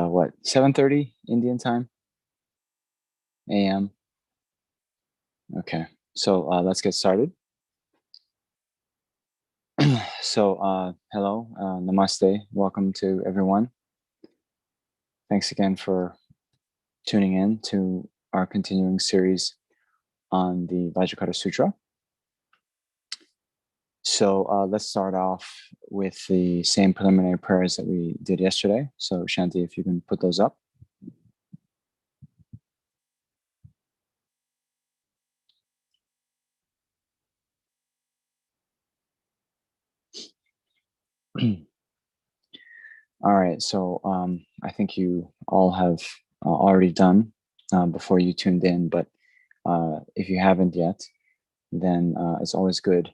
what, 7:30 Indian time? AM? Okay, so let's get started. So hello, namaste, welcome to everyone. Thanks again for tuning in to our continuing series on the Vajra Cutter Sutra. So let's start off with the same preliminary prayers that we did yesterday. So Shanti, if you can put those up. All right, so I think you all have already done before you tuned in, but if you haven't yet, then it's always good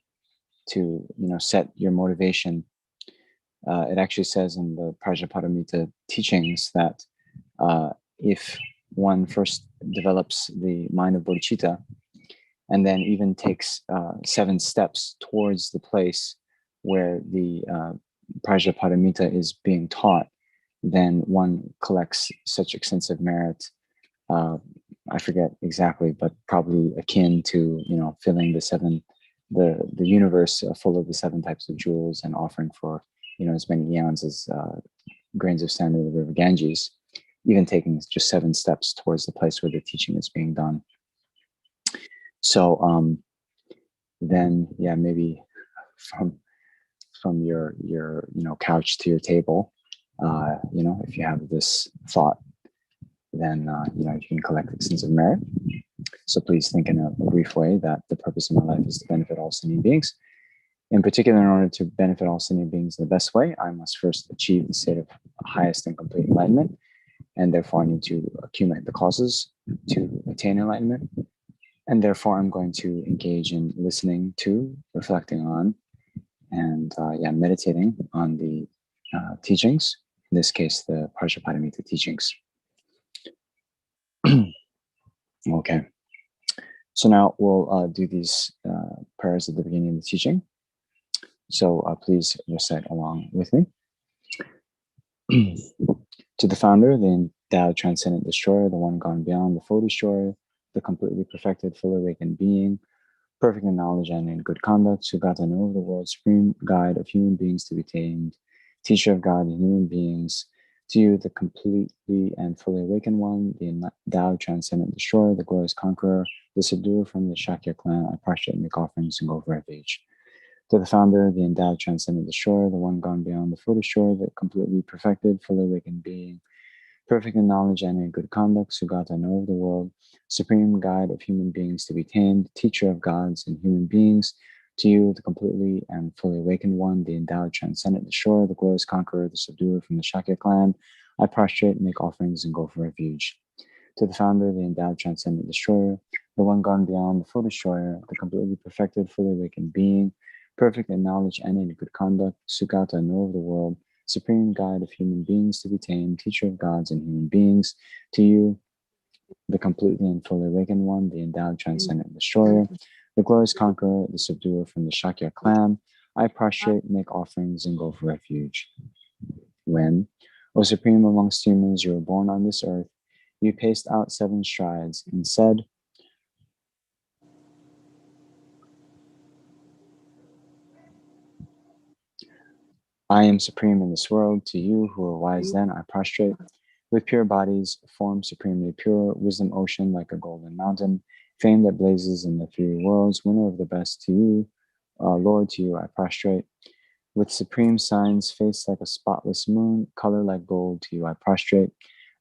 to set your motivation. It actually says in the Prajñāpāramitā teachings that if one first develops the mind of bodhicitta and then even takes 7 steps towards the place where the Prajñāpāramitā is being taught, then one collects such extensive merit. I forget exactly, but probably akin to filling the universe full of the 7 types of jewels and offering for as many eons as grains of sand in the river Ganges, even taking just 7 steps towards the place where the teaching is being done. So then maybe from your couch to your table, if you have this thought, then you can collect extensive merit. So please think in a brief way that the purpose of my life is to benefit all sentient beings. In particular, in order to benefit all sentient beings in the best way, I must first achieve the state of highest and complete enlightenment, and therefore I need to accumulate the causes to attain enlightenment. And therefore, I'm going to engage in listening to, reflecting on, and meditating on the teachings. In this case, the Prajñāpāramitā teachings. Okay. So now we'll do these prayers at the beginning of the teaching. So please recite along with me. To the founder, the endowed transcendent destroyer, the one gone beyond the full destroyer, the completely perfected, fully awakened being, perfect in knowledge and in good conduct, Sugata know of the world, supreme guide of human beings to be tamed, teacher of God and human beings, to you, the completely and fully awakened one, the endowed transcendent destroyer, the glorious conqueror, the subduer from the Shakya clan, I prostrate and make offerings and go for refuge. To the founder, the endowed transcendent destroyer, the one gone beyond the full destroyer, the completely perfected, fully awakened being, perfect in knowledge and in good conduct, Sugata know of the world, supreme guide of human beings to be tamed, teacher of gods and human beings, to you, the completely and fully awakened one, the endowed transcendent destroyer, the glorious conqueror, the subduer from the Shakya clan, I prostrate, make offerings, and go for refuge. To the founder, the endowed transcendent destroyer, the one gone beyond the full destroyer, the completely perfected, fully awakened being, perfect in knowledge and in good conduct, Sugata know of the world, supreme guide of human beings to be tamed, teacher of gods and human beings, to you, the completely and fully awakened one, the endowed transcendent destroyer, the glorious conqueror, the subduer from the Shakya clan, I prostrate, make offerings, and go for refuge. When, O supreme amongst humans, you were born on this earth, you paced out 7 strides and said, I am supreme in this world. To you who are wise then, I prostrate. With pure bodies, form supremely pure, wisdom ocean like a golden mountain, fame that blazes in the 3 worlds, winner of the best, to you, Lord, to you I prostrate. With supreme signs, face like a spotless moon, color like gold, to you I prostrate.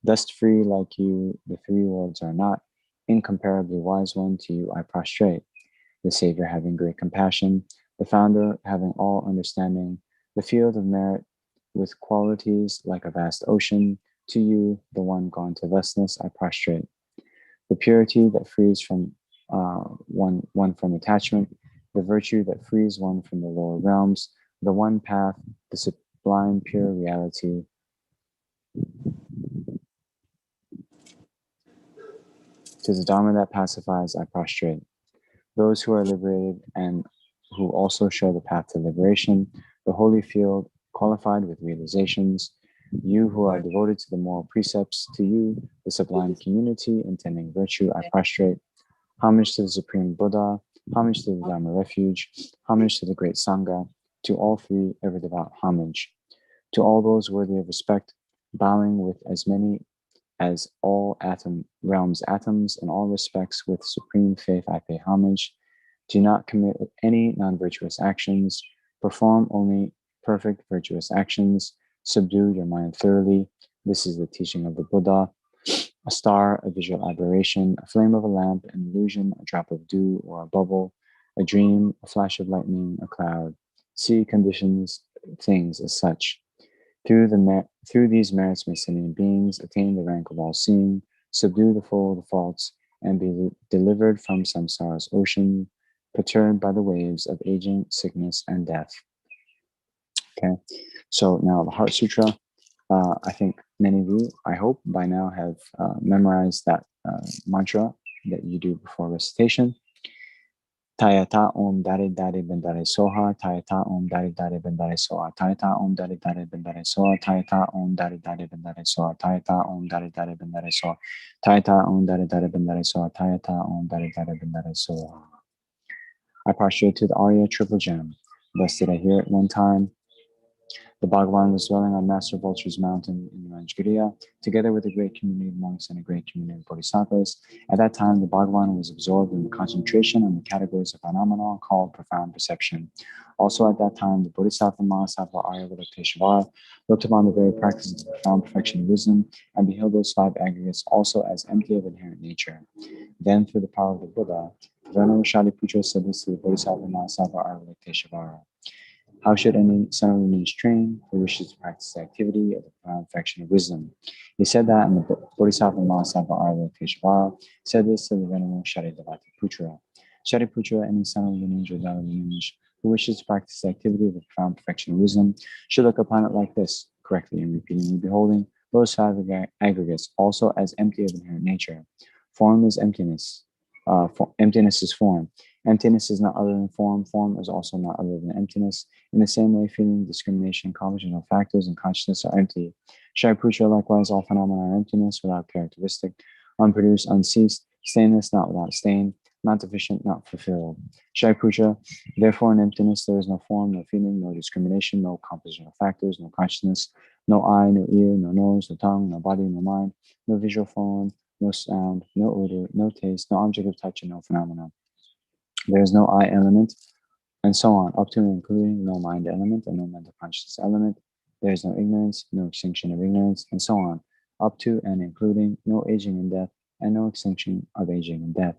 Dust free like you, the 3 worlds are not, incomparably wise one, to you I prostrate. The Savior having great compassion, the Founder having all understanding, the field of merit with qualities like a vast ocean, to you, the one gone to lessness, I prostrate. The purity that frees from one from attachment, the virtue that frees one from the lower realms, the one path, the sublime pure reality. To the Dharma that pacifies, I prostrate. Those who are liberated and who also show the path to liberation, the holy field qualified with realizations, You who are devoted to the moral precepts, to you, the sublime community intending virtue, I prostrate. Homage to the Supreme Buddha, homage to the Dharma Refuge, homage to the Great Sangha, to all three ever devout homage. To all those worthy of respect, bowing with as many as all realms atoms in all respects with supreme faith I pay homage. Do not commit any non-virtuous actions, perform only perfect virtuous actions, subdue your mind thoroughly. This is the teaching of the Buddha. A star, a visual aberration, a flame of a lamp, an illusion, a drop of dew or a bubble, a dream, a flash of lightning, a cloud. See conditions, things as such. Through these merits may sentient beings attain the rank of all-seeing, subdue the faults, and be delivered from samsara's ocean, perturbed by the waves of aging, sickness, and death. Okay, so now the Heart Sutra. I think many of you, I hope, by now have memorized that mantra that you do before recitation. Tayata Om Dari Dari Bendare Soha, Tayata Om Dari Dari Bendare Soha, Tayata Om Dari Dari Bendare Soha, Tayata Om Dari Dari Bendare Soha, Tayata Om Dari Dari Bendare Soha, Tayata Om Dari Dari Bendare Soha, Tayata Om Dari Dari Bendare Soha. I prostrate to the Arya Triple Gem. Thus did I hear it one time. The Bhagavan was dwelling on Master Vulture's mountain in Vajracchedikā, together with a great community of monks and a great community of bodhisattvas. At that time, the Bhagavan was absorbed in the concentration on the categories of phenomena called profound perception. Also at that time, the Bodhisattva Mahasattva Arya Vajracchedikā looked upon the very practice of profound perfection of wisdom and beheld those five aggregates also as empty of inherent nature. Then, through the power of the Buddha, the Venerable Shariputra said this to the Bodhisattva Mahasattva Arya Vajracchedikā. How should any son of lineage train who wishes to practice the activity of the profound perfection of wisdom? He said that, and the Bodhisattva Mahasattva Arya Vajracchedikā said this to the Venerable Shariputra. Shariputra, any son of lineage or daughter of lineage who wishes to practice the activity of the profound perfection of wisdom should look upon it like this, correctly and repeatedly beholding those five aggregates also as empty of inherent nature. Form is emptiness. Emptiness is form. Emptiness is not other than form. Form is also not other than emptiness. In the same way, feeling, discrimination, compositional factors, and consciousness are empty. Shariputra, likewise, all phenomena are emptiness without characteristic, unproduced, unceased, stainless, not without stain, not deficient, not fulfilled. Shariputra, therefore in emptiness there is no form, no feeling, no discrimination, no compositional factors, no consciousness, no eye, no ear, no nose, no tongue, no body, no mind, no visual form, no sound, no odor, no taste, no object of touch, and no phenomena. There is no I element, and so on, up to and including no mind element and no mental consciousness element. There is no ignorance, no extinction of ignorance, and so on, up to and including no aging and death, and no extinction of aging and death.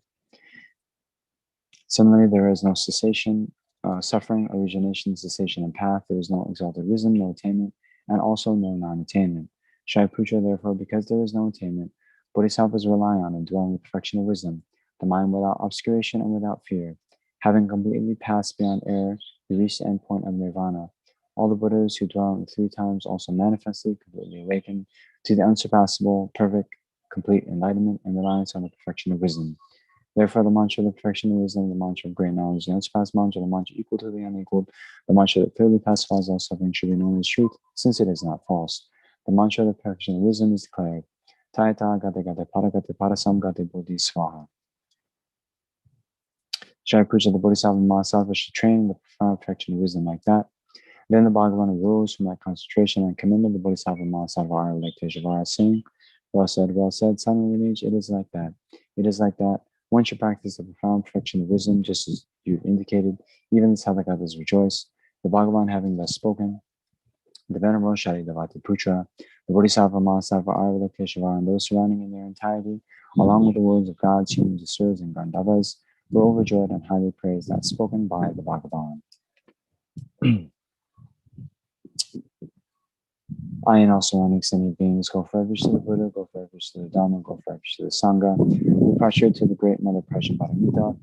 Similarly, there is no cessation, suffering, origination, cessation, and path. There is no exalted wisdom, no attainment, and also no non-attainment. Shariputra, therefore, because there is no attainment, bodhisattvas rely on and dwell in the perfection of wisdom, the mind without obscuration and without fear. Having completely passed beyond error, they reach the end point of nirvana. All the Buddhas who dwell in 3 times also manifestly, completely awakened to the unsurpassable, perfect, complete enlightenment and reliance on the perfection of wisdom. Therefore, the mantra of the perfection of wisdom, the mantra of great knowledge, the unsurpassed mantra, the mantra equal to the unequaled, the mantra that clearly pacifies all suffering should be known as truth, since it is not false. The mantra of the perfection of wisdom is declared, Tayata gate gate paragate parasam gate bodhi swaha. Shariputra, the Bodhisattva Mahasattva, should train the profound perfection of wisdom like that. Then the Bhagavan arose from that concentration and commended the Bodhisattva Mahasattva Arya Vajracchedikā, saying, well said, son of lineage, it is like that. It is like that. One should practice the profound perfection of wisdom, just as you indicated. Even the Sadhakatas rejoice. The Bhagavan having thus spoken, the Venerable Shariputra, the Bodhisattva Mahasattva Arya Vajracchedikā, and those surrounding in their entirety, along with the words of gods, humans, asuras, and Gandharvas, were overjoyed and highly praised that spoken by the Bhagavan. I and all surrounding extended beings go forever to the Buddha, go forever to the Dhamma, go forever to the Sangha. We prostrate to the great Mother Prajñāpāramitā,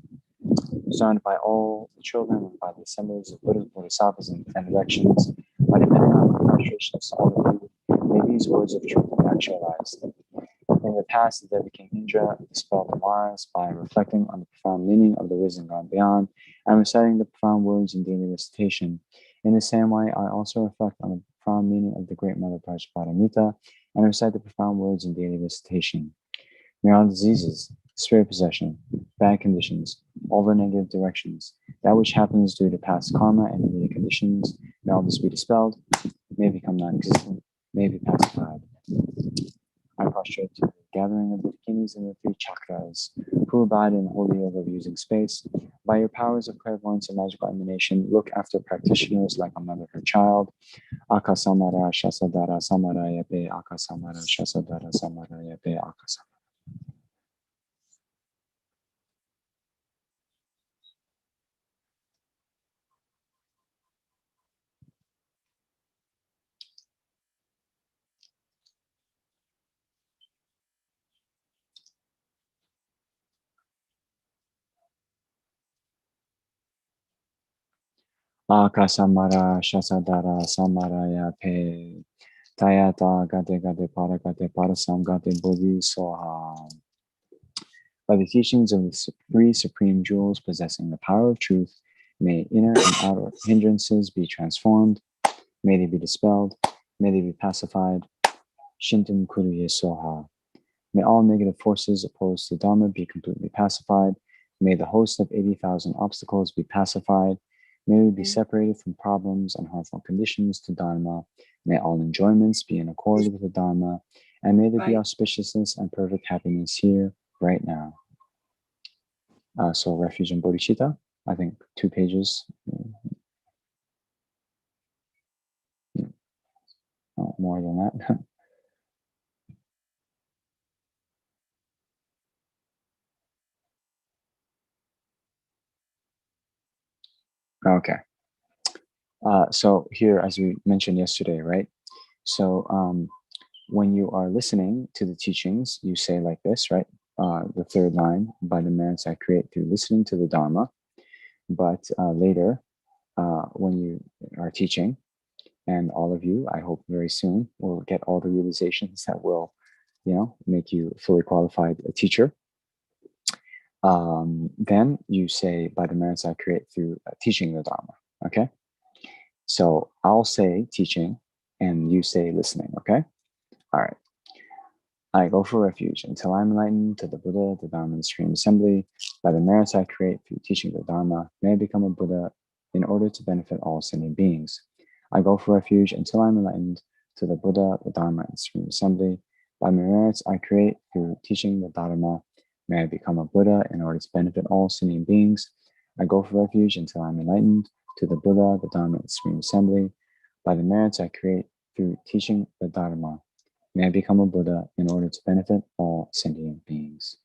surrounded by all the children and by the assemblies of Buddhas, Bodhisattvas, and directions. By depending on the prostrations to all of you, may these words of truth be actualized. In the past, the Devi King Indra dispelled the Maras by reflecting on the profound meaning of the wisdom gone beyond and reciting the profound words in daily recitation. In the same way, I also reflect on the profound meaning of the Great Mother Prajñāpāramitā and recite the profound words in daily recitation. May all diseases, spirit possession, bad conditions, all the negative directions, that which happens due to past karma and immediate conditions, may all this be dispelled, may become non-existent, may be pacified. I prostrate to the gathering of the bikinis and the three chakras, who abide in holy yoga of using space. By your powers of clairvoyance and magical emanation, look after practitioners like a mother her child. Akasamara shasadara samaraya pe akasamara shasadara samaraya pe akasamara. Akasamara shasadara samaraya pe tayata gate gate parasam gate bodhi soha. By the teachings of the three supreme jewels possessing the power of truth, may inner and outer hindrances be transformed, may they be dispelled, may they be pacified. Shintin kuruye soha. May all negative forces opposed to Dharma be completely pacified. May the host of 80,000 obstacles be pacified. May we be separated from problems and harmful conditions to Dharma. May all enjoyments be in accord with the Dharma. And may there be auspiciousness and perfect happiness here, right now. So refuge in bodhicitta, I think 2 pages. More than that. Okay. So here, as we mentioned yesterday, right? So when you are listening to the teachings, you say like this, right? The third line, by the merits I create through listening to the Dharma. But later, when you are teaching, and all of you, I hope very soon, will get all the realizations that will, make you a fully qualified teacher. Then you say, by the merits I create through teaching the Dharma, okay? So I'll say teaching, and you say listening, okay? All right. I go for refuge until I'm enlightened to the Buddha, the Dharma, and the Supreme Assembly. By the merits I create through teaching the Dharma, may I become a Buddha in order to benefit all sentient beings. I go for refuge until I'm enlightened to the Buddha, the Dharma, and the Supreme Assembly. By my merits I create through teaching the Dharma, may I become a Buddha in order to benefit all sentient beings. I go for refuge until I'm enlightened to the Buddha, the Dharma, and the Supreme Assembly. By the merits I create through teaching the Dharma, may I become a Buddha in order to benefit all sentient beings.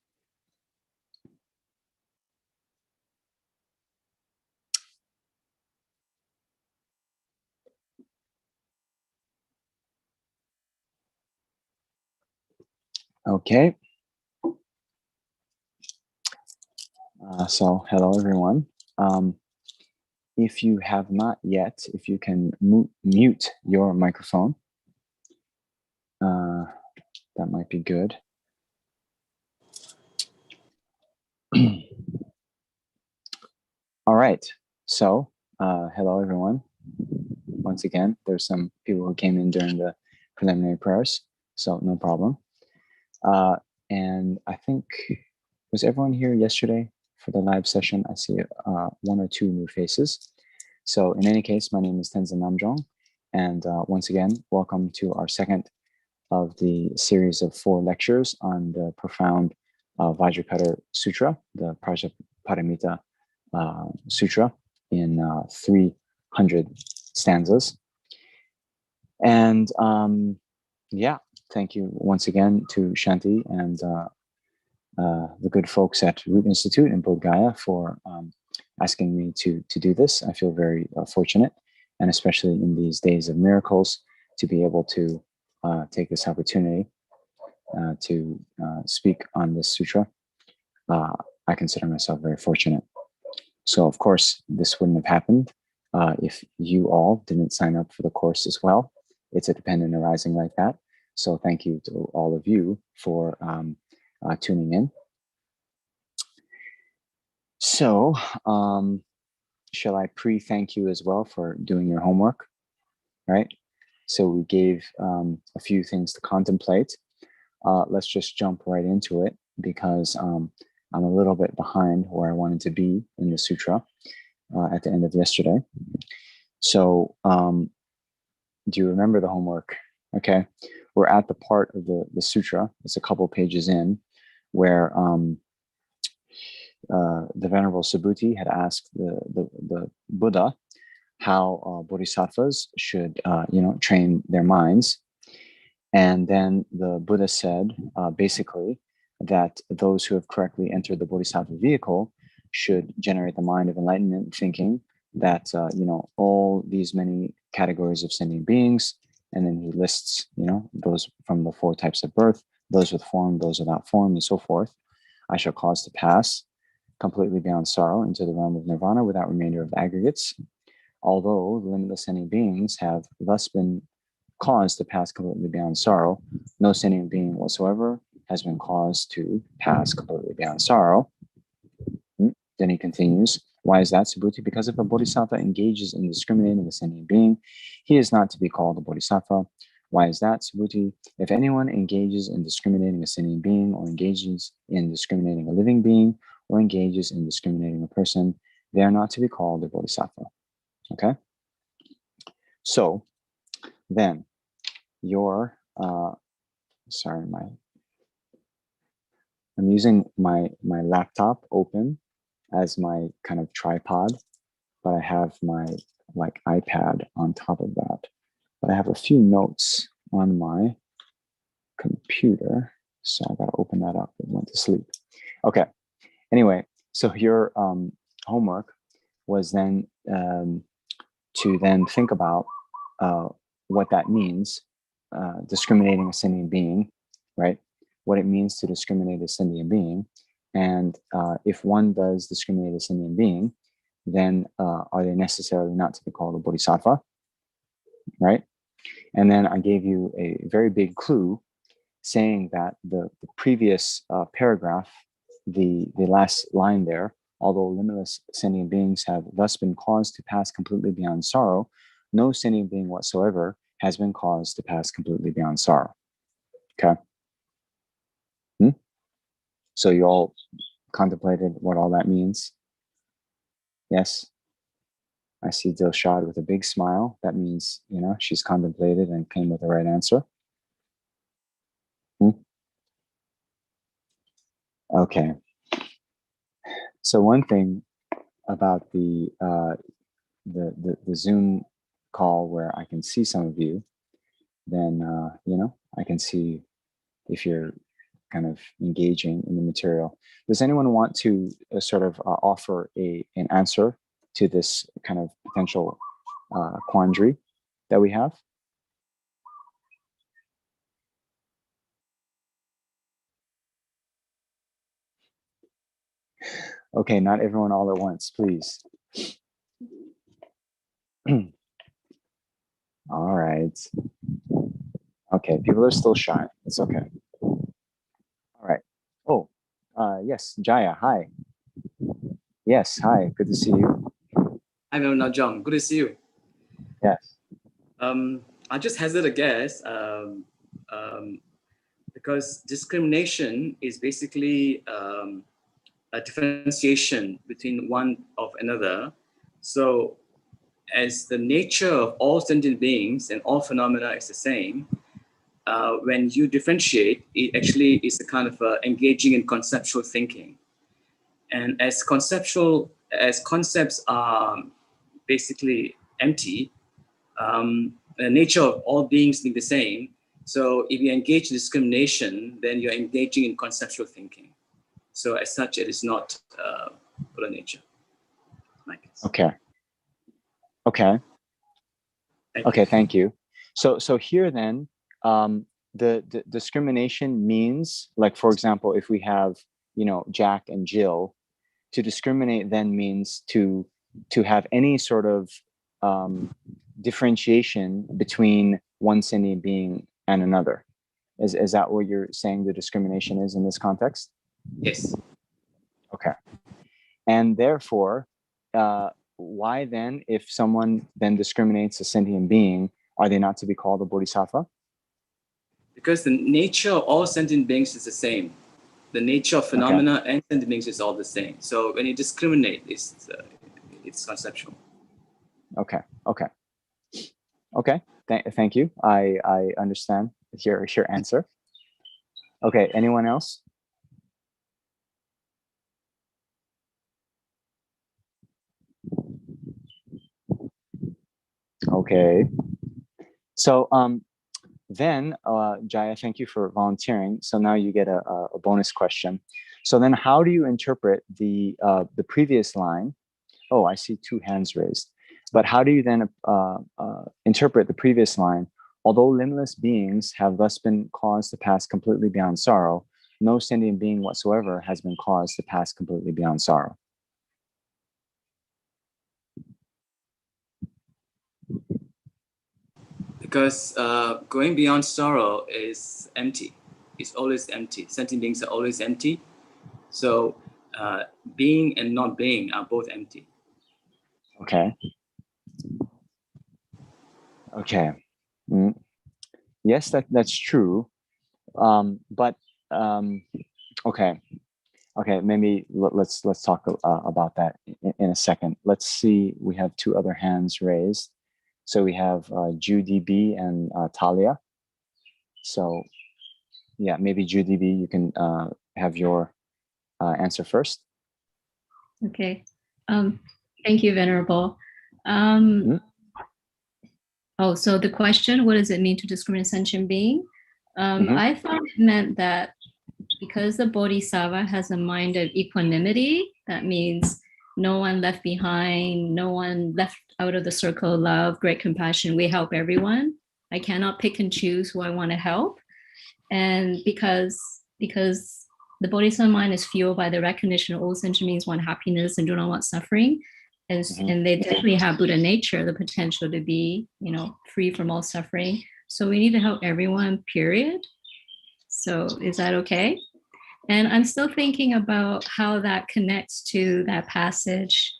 Okay. So hello, everyone. If you have not yet, if you can mute your microphone, that might be good. All right. So hello, everyone. Once again, there's some people who came in during the preliminary prayers, so no problem. And I think, was everyone here yesterday for the live session? I see 1 or 2 new faces. So in any case, my name is Tenzin Namjong. And once again, welcome to our second of the series of 4 lectures on the profound Vajra Cutter Sutra, the Prajñāpāramitā Sutra in 300 stanzas. And yeah, thank you once again to Shanti and the good folks at Root Institute in Bodh Gaya for asking me to do this. I feel very fortunate, and especially in these days of miracles, to be able to take this opportunity to speak on this sutra. I consider myself very fortunate. So, of course, this wouldn't have happened if you all didn't sign up for the course as well. It's a dependent arising like that. So thank you to all of you for tuning in. So shall I pre-thank you as well for doing your homework, right? So we gave a few things to contemplate. Let's just jump right into it because I'm a little bit behind where I wanted to be in the sutra at the end of yesterday. So do you remember the homework? Okay. We're at the part of the sutra. It's a couple pages in where the Venerable Subhuti had asked the Buddha how bodhisattvas should, train their minds. And then the Buddha said, basically, that those who have correctly entered the bodhisattva vehicle should generate the mind of enlightenment, thinking that, all these many categories of sentient beings, and then he lists, those from the 4 types of birth, those with form, those without form, and so forth, I shall cause to pass completely beyond sorrow into the realm of nirvana without remainder of aggregates. Although the limitless sentient beings have thus been caused to pass completely beyond sorrow, no sentient being whatsoever has been caused to pass completely beyond sorrow. Then he continues, why is that, Subhuti? Because if a bodhisattva engages in discriminating a sentient being, he is not to be called a bodhisattva. Why is that, Subhuti? If anyone engages in discriminating a sentient being, or engages in discriminating a living being, or engages in discriminating a person, they are not to be called a bodhisattva. Okay? So, then, your, I'm using my laptop open as my kind of tripod, but I have my iPad on top of that. But I have a few notes on my computer, so I gotta open that up. It went to sleep. Okay. Anyway, so your homework was then to then think about what that means, discriminating a sentient being, right? What it means to discriminate a sentient being. And if one does discriminate a sentient being, then are they necessarily not to be called a bodhisattva, right? And then I gave you a very big clue saying that the previous paragraph, the last line there, although limitless sentient beings have thus been caused to pass completely beyond sorrow, no sentient being whatsoever has been caused to pass completely beyond sorrow. Okay? So you all contemplated what all that means? Yes? I see Dilshad with a big smile. That means, she's contemplated and came with the right answer. Okay. So one thing about the Zoom call where I can see some of you, then, I can see if you're kind of engaging in the material. Does anyone want to sort of offer an answer to this kind of potential quandary that we have? Okay, not everyone all at once, please. All right. Okay, people are still shy. It's okay. All right. Oh, yes, Jaya, hi. Yes, hi, good to see you. I'm Venerable Namjong, good to see you. Yes. I just hazard a guess, because discrimination is basically a differentiation between one of another. So as the nature of all sentient beings and all phenomena is the same, when you differentiate, it actually is a kind of engaging in conceptual thinking. And as concepts are basically empty, the nature of all beings being the same. So if you engage in discrimination, then you're engaging in conceptual thinking. So as such, it is not Buddha nature. Okay. Okay. Thank you. So here then, the discrimination means, like, for example, if we have, Jack and Jill, to discriminate then means to have any sort of differentiation between one sentient being and another. Is that what you're saying the discrimination is in this context? Yes. Okay. And therefore, why then, if someone then discriminates a sentient being, Are they not to be called a bodhisattva? Because the nature of all sentient beings is the same. The nature of phenomena and sentient beings is all the same. So when you discriminate, it's conceptual. Okay. Thank you. I understand your answer. Okay. Anyone else? Okay. So then Jaya, thank you for volunteering. So now you get a bonus question. So then how do you interpret the previous line? Oh, I see 2 hands raised. But how do you then interpret the previous line? Although limitless beings have thus been caused to pass completely beyond sorrow, no sentient being whatsoever has been caused to pass completely beyond sorrow. Because going beyond sorrow is empty. It's always empty. Sentient beings are always empty. So being and not being are both empty. Okay. Yes, that's true. But okay, maybe let's talk about that in a second. Let's see. We have 2 other hands raised. So we have Judy B and Talia. So yeah, maybe Judy B, you can have your answer first. Okay. Thank you, Venerable. Oh, so the question, what does it mean to discriminate sentient being? I thought it meant that because the Bodhisattva has a mind of equanimity, that means no one left behind, no one left out of the circle of love, great compassion, we help everyone. I cannot pick and choose who I want to help. And because the Bodhisattva mind is fueled by the recognition of all sentient beings want happiness and do not want suffering, and they definitely have Buddha nature, the potential to be, free from all suffering. So we need to help everyone, period. So is that okay? And I'm still thinking about how that connects to that passage.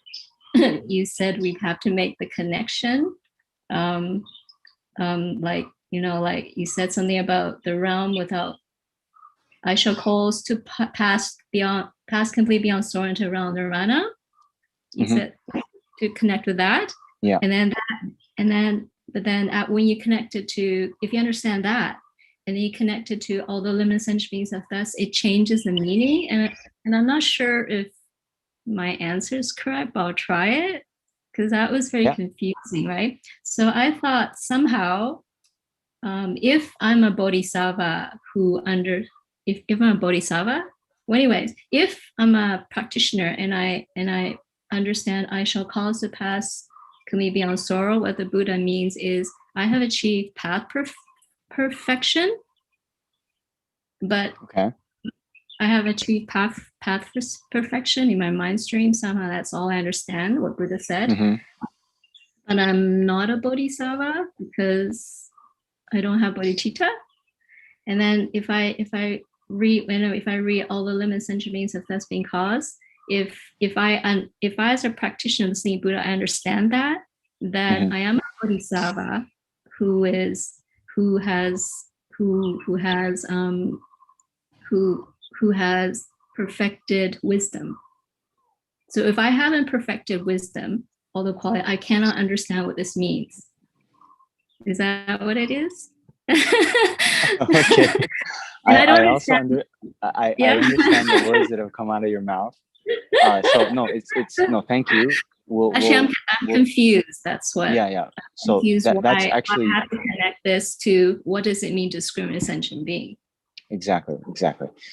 You said we have to make the connection. Like you said something about the realm without, I shall cause to pass complete beyond sorrow into realm nirvana. You said to connect with that. Yeah. But then when you connect it to, if you understand that, and then you connect it to all the limitless sentient beings of thus, it changes the meaning. And I'm not sure if my answer is correct, but I'll try it, because that was very confusing, right? So I thought somehow, if I'm a bodhisattva if I'm a bodhisattva, well, anyways, if I'm a practitioner and I understand I shall cause to pass completely beyond sorrow, what the Buddha means is I have achieved path perfection, but I have achieved path perfection in my mind stream. Somehow that's all I understand what Buddha said. But I'm not a bodhisattva because I don't have bodhicitta. And then if I read all the limitless sentient beings of thus being caused, if I as a practitioner of the Senior Buddha, I understand that I am a bodhisattva who has perfected wisdom. So if I haven't perfected wisdom, all the quality, I cannot understand what this means. Is that what it is? Okay. I understand the words that have come out of your mouth. So no, it's no. Thank you. I'm confused. That's what. Yeah. So that's actually. I have to connect this to what does it mean to discriminate sentient being. Exactly.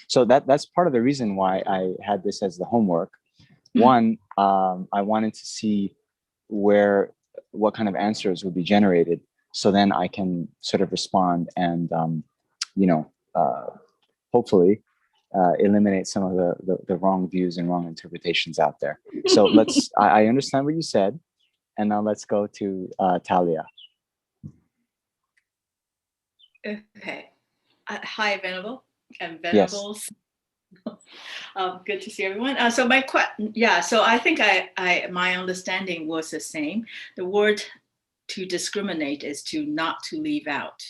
So that's part of the reason why I had this as the homework. One, I wanted to see what kind of answers would be generated, so then I can sort of respond and hopefully eliminate some of the wrong views and wrong interpretations out there. So I understand what you said, and now let's go to Talia. Okay. Hi, Venerable and Venerables. Yes. Good to see everyone. So so I think my understanding was the same. The word to discriminate is to not to leave out.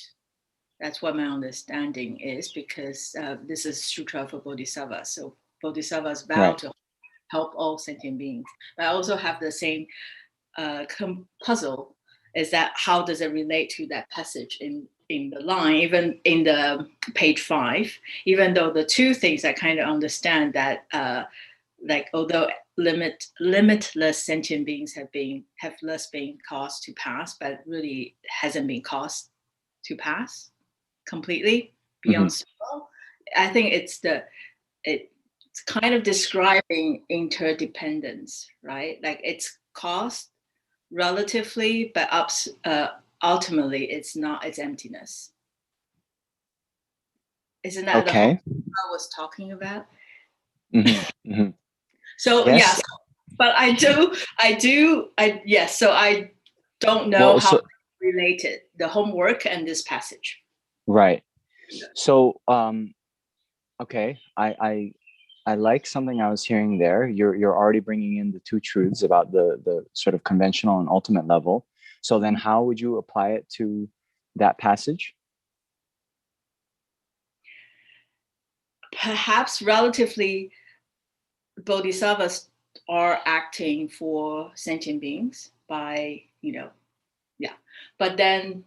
That's what my understanding is, because this is Sutra for Bodhisattvas. So Bodhisattvas vow to help all sentient beings. But I also have the same puzzle, is that how does it relate to that passage in the line, even in the page 5, even though the two things I kind of understand that like although limitless sentient beings have less been caused to pass, but really hasn't been caused to pass completely beyond sorrow. I think it's kind of describing interdependence, right? Like it's caused relatively, but ultimately it's not, it's emptiness. Isn't that the whole thing I was talking about? So yes. Yeah, but I don't know how related the homework and this passage. Right. So okay, I like something I was hearing there. You're already bringing in the two truths about the sort of conventional and ultimate level. So then how would you apply it to that passage? Perhaps relatively bodhisattvas are acting for sentient beings by, but then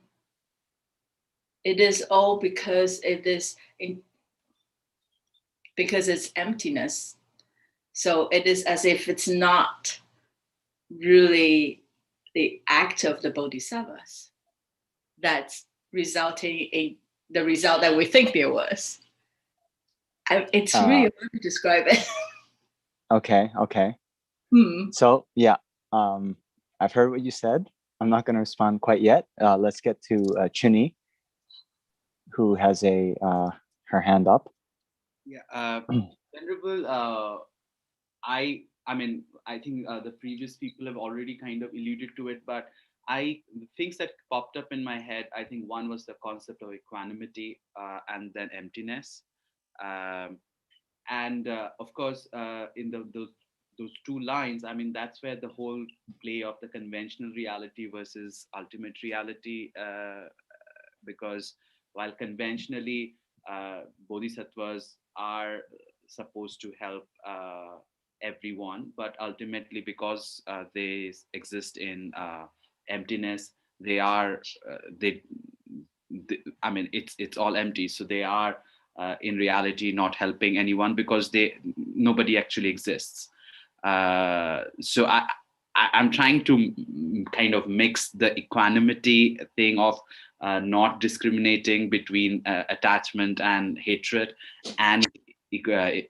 it is all because because it's emptiness. So it is as if it's not really the act of the bodhisattvas that's resulting in the result that we think there was. It's really hard to describe it. Okay. So yeah, I've heard what you said. I'm not going to respond quite yet. Let's get to Chini, who has her hand up. Yeah, Venerable, I mean, I think the previous people have already kind of alluded to it, but the things that popped up in my head, I think one was the concept of equanimity and then emptiness. And of course, in those two lines, I mean, that's where the whole play of the conventional reality versus ultimate reality, because while conventionally bodhisattvas are supposed to help everyone, but ultimately because they exist in emptiness, they are I mean, it's all empty, so they are in reality not helping anyone because nobody actually exists. So I'm trying to kind of mix the equanimity thing of not discriminating between attachment and hatred and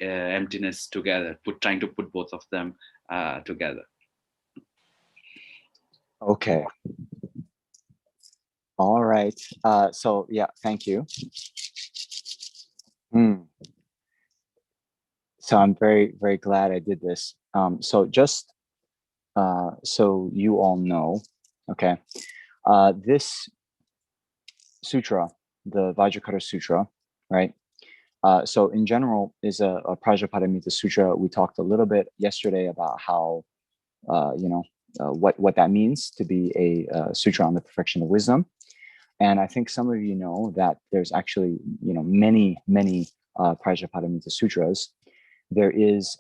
emptiness together, trying to put both of them together. Okay. All right. So yeah, thank you. So I'm very, very glad I did this. So just so you all know, okay, this sutra, the Vajra Cutter Sutra, right? So in general is a Prajñāpāramitā Sutra. We talked a little bit yesterday about how, what that means to be a sutra on the perfection of wisdom. And I think some of you know that there's actually, many Prajñāpāramitā Sutras. There is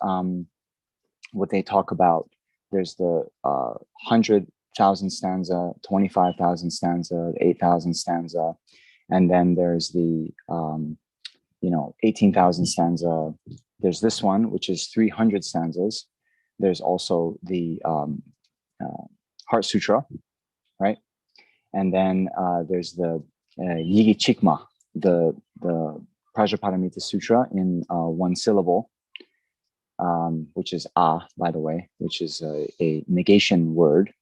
what they talk about. There's the 100,000 stanza, 25,000 stanza, 8,000 stanza, and then there's the 18,000 stanza. There's this one, which is 300 stanzas. There's also the Heart Sutra, right? And then there's the Yigi Chikma, the Prajñāpāramitā Sutra in one syllable, which is by the way, which is a negation word.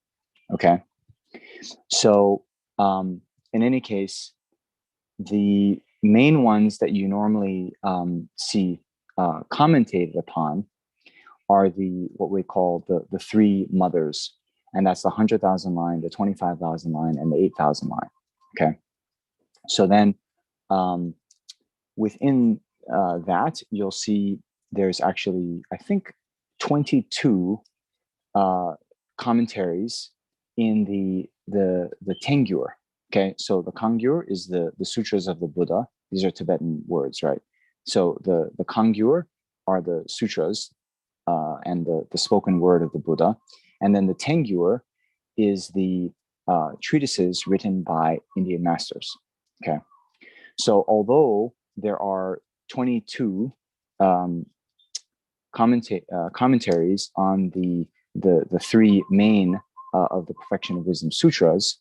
Okay. So in any case, the main ones that you normally see commentated upon are what we call the three mothers. And that's the 100,000 line, the 25,000 line, and the 8,000 line. Okay. So then within that, you'll see there's actually, I think, 22 commentaries in the Tengyur. Okay, so the Kangyur is the sutras of the Buddha. These are Tibetan words, right? So the Kangyur are the sutras and the spoken word of the Buddha. And then the Tengyur is the treatises written by Indian masters. Okay, so although there are 22 commentaries on the three main of the Perfection of Wisdom Sutras,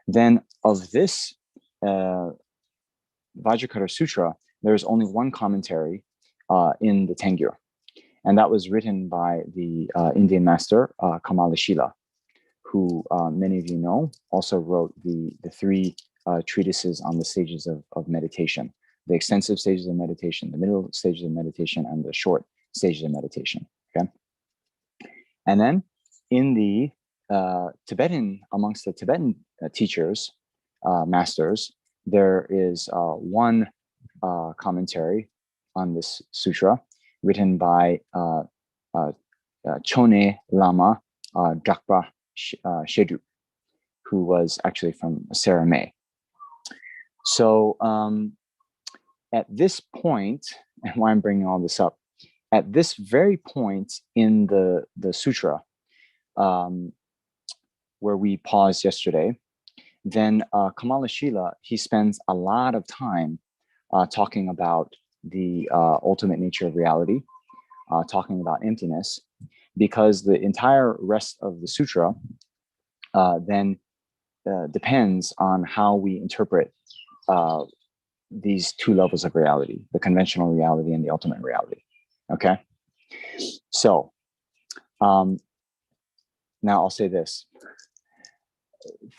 then of this Vajra Cutter Sutra, there's only one commentary in the Tengyur, and that was written by the Indian master Kamalashila, who many of you know also wrote the three treatises on the stages of meditation: the extensive stages of meditation, the middle stages of meditation, and the short stages of meditation. Okay, and then in the Tibetan, amongst the Tibetan teachers, masters, there is one commentary on this sutra written by Chone Lama Drakpa, who was actually from Saramay. So at this point, and why I'm bringing all this up, at this very point in the sutra, where we paused yesterday, then Kamalashila, he spends a lot of time talking about the ultimate nature of reality, talking about emptiness, because the entire rest of the sutra then depends on how we interpret these two levels of reality: the conventional reality and the ultimate reality. Okay, so now I'll say this.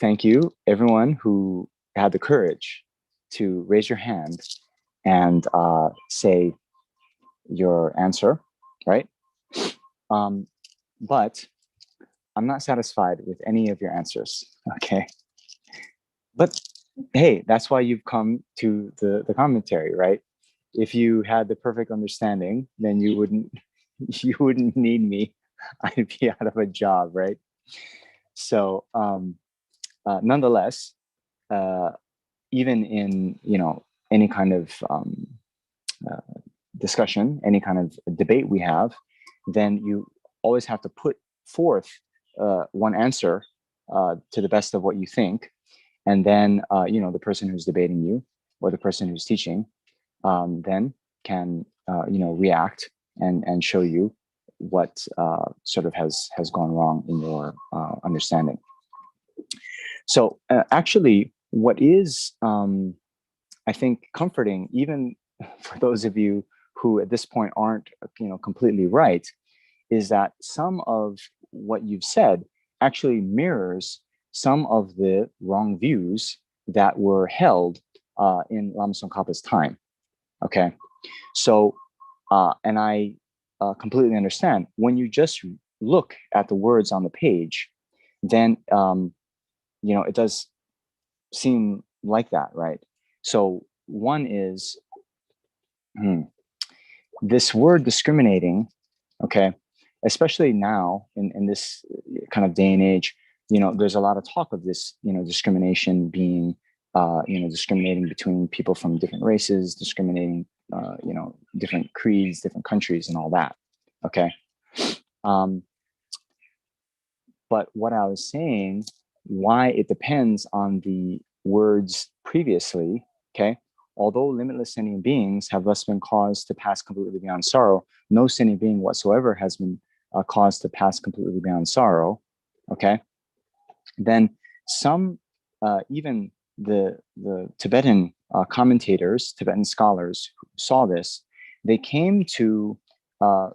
Thank you, everyone who had the courage to raise your hand and say your answer, right? But I'm not satisfied with any of your answers, okay? But hey, that's why you've come to the commentary, right? If you had the perfect understanding, then you wouldn't need me. I'd be out of a job, right? So nonetheless, even in any kind of discussion, any kind of debate we have, then you always have to put forth one answer to the best of what you think, and then the person who's debating you or the person who's teaching then can react and show you what sort of has gone wrong in your understanding. So actually, what is I think comforting, even for those of you who at this point aren't completely right, is that some of what you've said actually mirrors some of the wrong views that were held in Lama Tsongkhapa's time. Okay, so and I completely understand, when you just look at the words on the page, then it does seem like that, right? So one is this word discriminating, okay, especially now in this kind of day and age, there's a lot of talk of this, discrimination being, discriminating between people from different races, discriminating, different creeds, different countries, and all that. Okay. But what I was saying, why it depends on the words previously, okay? Although limitless sentient beings have thus been caused to pass completely beyond sorrow, no sentient being whatsoever has been caused to pass completely beyond sorrow, okay? Then some, even the Tibetan commentators, Tibetan scholars who saw this, they came to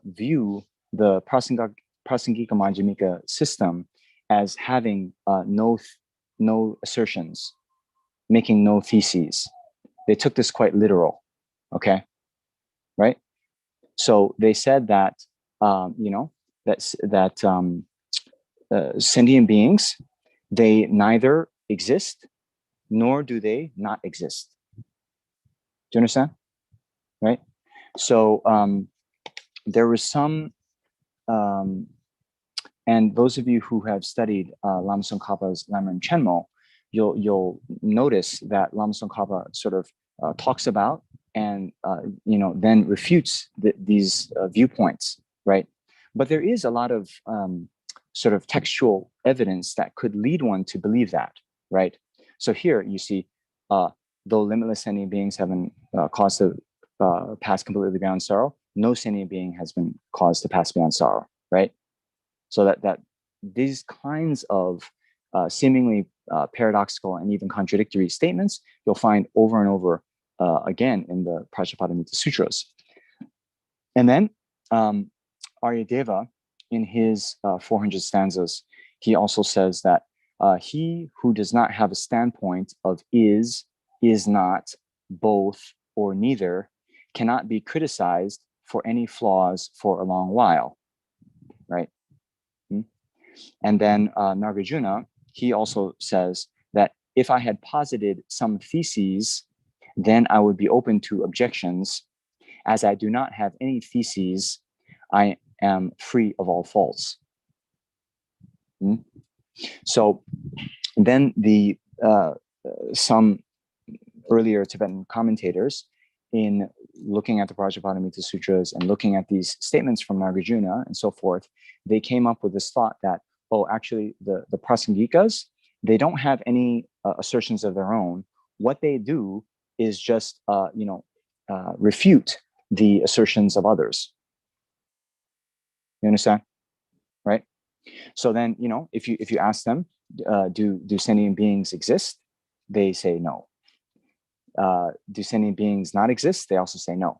view the Prasangika Madhyamika system as having no assertions, making no theses. They took this quite literal, okay, right? So they said that sentient beings, they neither exist nor do they not exist. Do you understand? Right? So there was some And those of you who have studied Lama Tsongkhapa's Lamrim Chenmo, you'll notice that Lama Tsongkhapa sort of talks about and then refutes these viewpoints, right? But there is a lot of sort of textual evidence that could lead one to believe that, right? So here you see, though limitless sentient beings haven't caused to pass completely beyond sorrow, no sentient being has been caused to pass beyond sorrow, right? So that these kinds of seemingly paradoxical and even contradictory statements you'll find over and over again in the Prajñāpāramitā Sutras. And then Aryadeva, in his 400 stanzas, he also says that he who does not have a standpoint of is not, both, or neither, cannot be criticized for any flaws for a long while, right? And then Nagarjuna, he also says that if I had posited some theses, then I would be open to objections. As I do not have any theses, I am free of all faults. So then some earlier Tibetan commentators, in looking at the Prajñāpāramitā Sutras and looking at these statements from Nagarjuna and so forth, they came up with this thought that, oh, actually the Prasangikas, they don't have any assertions of their own. What they do is just refute the assertions of others. You understand, right? So then, if you ask them, do sentient beings exist? They say no. Do sentient beings not exist? They also say no.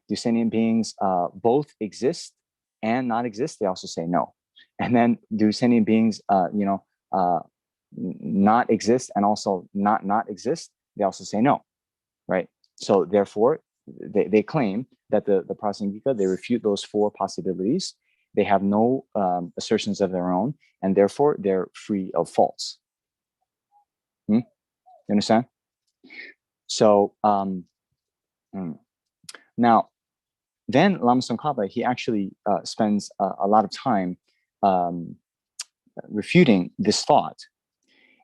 Do sentient beings both exist and not exist? They also say no. And then do sentient beings, not exist and also not exist? They also say no, right? So therefore, they claim that the Prasangika, they refute those four possibilities. They have no assertions of their own, and therefore they're free of faults. You understand? So now, then Lama Tsongkhapa, he actually spends a lot of time refuting this thought.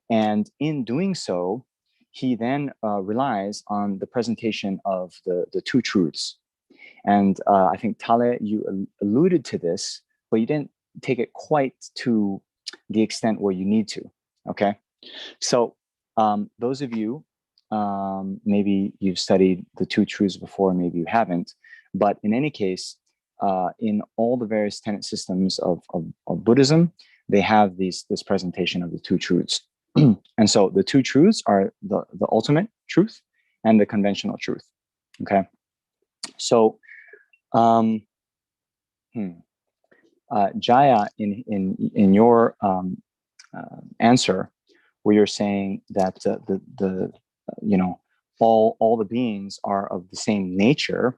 And in doing so, he then relies on the presentation of the two truths. And I think Tale, you alluded to this, but you didn't take it quite to the extent where you need to, okay? So those of you, maybe you've studied the two truths before, maybe you haven't, but in any case, in all the various tenet systems of Buddhism, they have this presentation of the two truths. And so the two truths are the ultimate truth and the conventional truth, okay? So Jaya, in your answer, where you're saying that all the beings are of the same nature,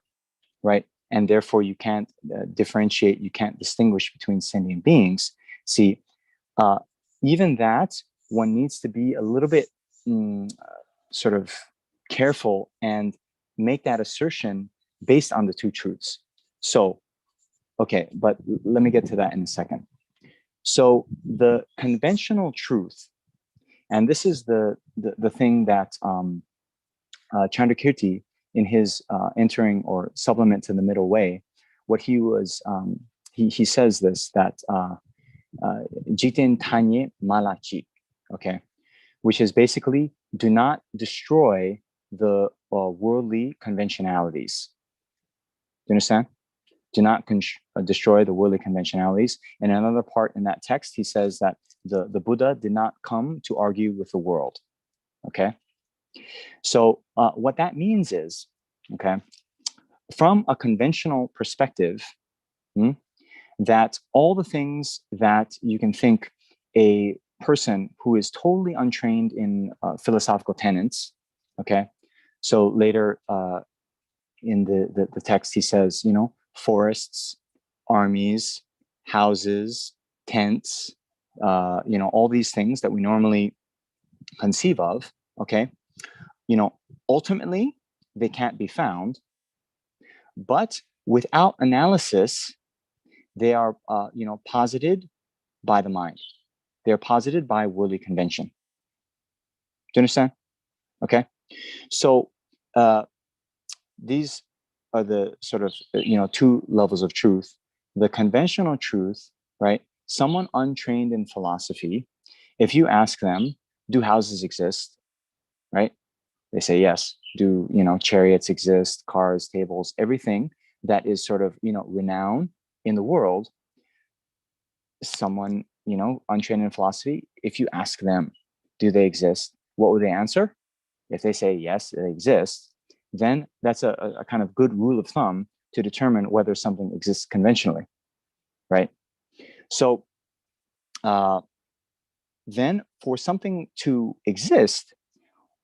right? And therefore you can't differentiate, you can't distinguish between sentient beings. See, even that, one needs to be a little bit sort of careful and make that assertion based on the two truths. So, okay, but let me get to that in a second. So the conventional truth, and this is the thing that Chandrakirti, in his entering or supplement to the middle way, what he was, he says this, that Jitin Tanye Malachi, okay, which is basically, do not destroy the worldly conventionalities. Do you understand? Do not destroy the worldly conventionalities. And another part in that text, he says that the Buddha did not come to argue with the world, okay? So what that means is, okay, from a conventional perspective, that all the things that you can think a person who is totally untrained in philosophical tenets, okay, so later in the text he says, forests, armies, houses, tents, all these things that we normally conceive of, okay, ultimately they can't be found, but without analysis, they are, posited by the mind. They're posited by worldly convention. Do you understand? Okay. So these are the sort of, two levels of truth. The conventional truth, right? Someone untrained in philosophy, if you ask them, do houses exist, right? They say yes. Do, chariots exist, cars, tables, everything that is sort of, renowned in the world. Someone, untrained in philosophy, if you ask them, do they exist? What would they answer? If they say yes, they exist, then that's a kind of good rule of thumb to determine whether something exists conventionally, right? So then for something to exist,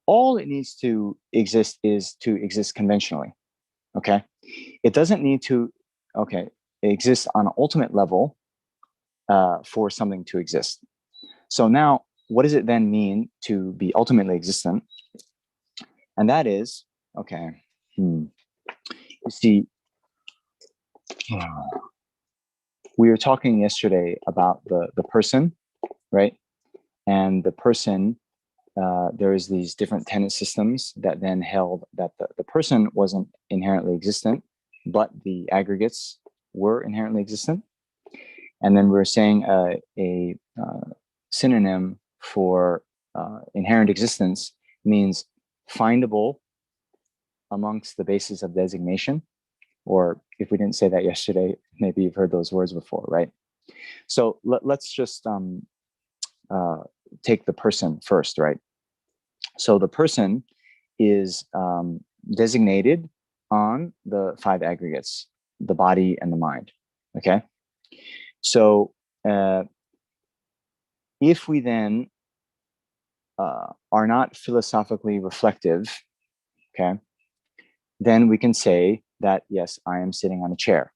all it needs to exist is to exist conventionally, okay? It doesn't need to, exist on an ultimate level for something to exist. So now, what does it then mean to be ultimately existent? And that is, you see, we were talking yesterday about the person, right? And the person, there's these different tenet systems that then held that the person wasn't inherently existent, but the aggregates were inherently existent. And then we were saying a synonym for inherent existence means findable amongst the bases of designation. Or if we didn't say that yesterday, maybe you've heard those words before, right? So let's just take the person first, right? So the person is designated on the 5 aggregates, the body and the mind, okay? So if we then are not philosophically reflective, okay, then we can say that, yes, I am sitting on a chair,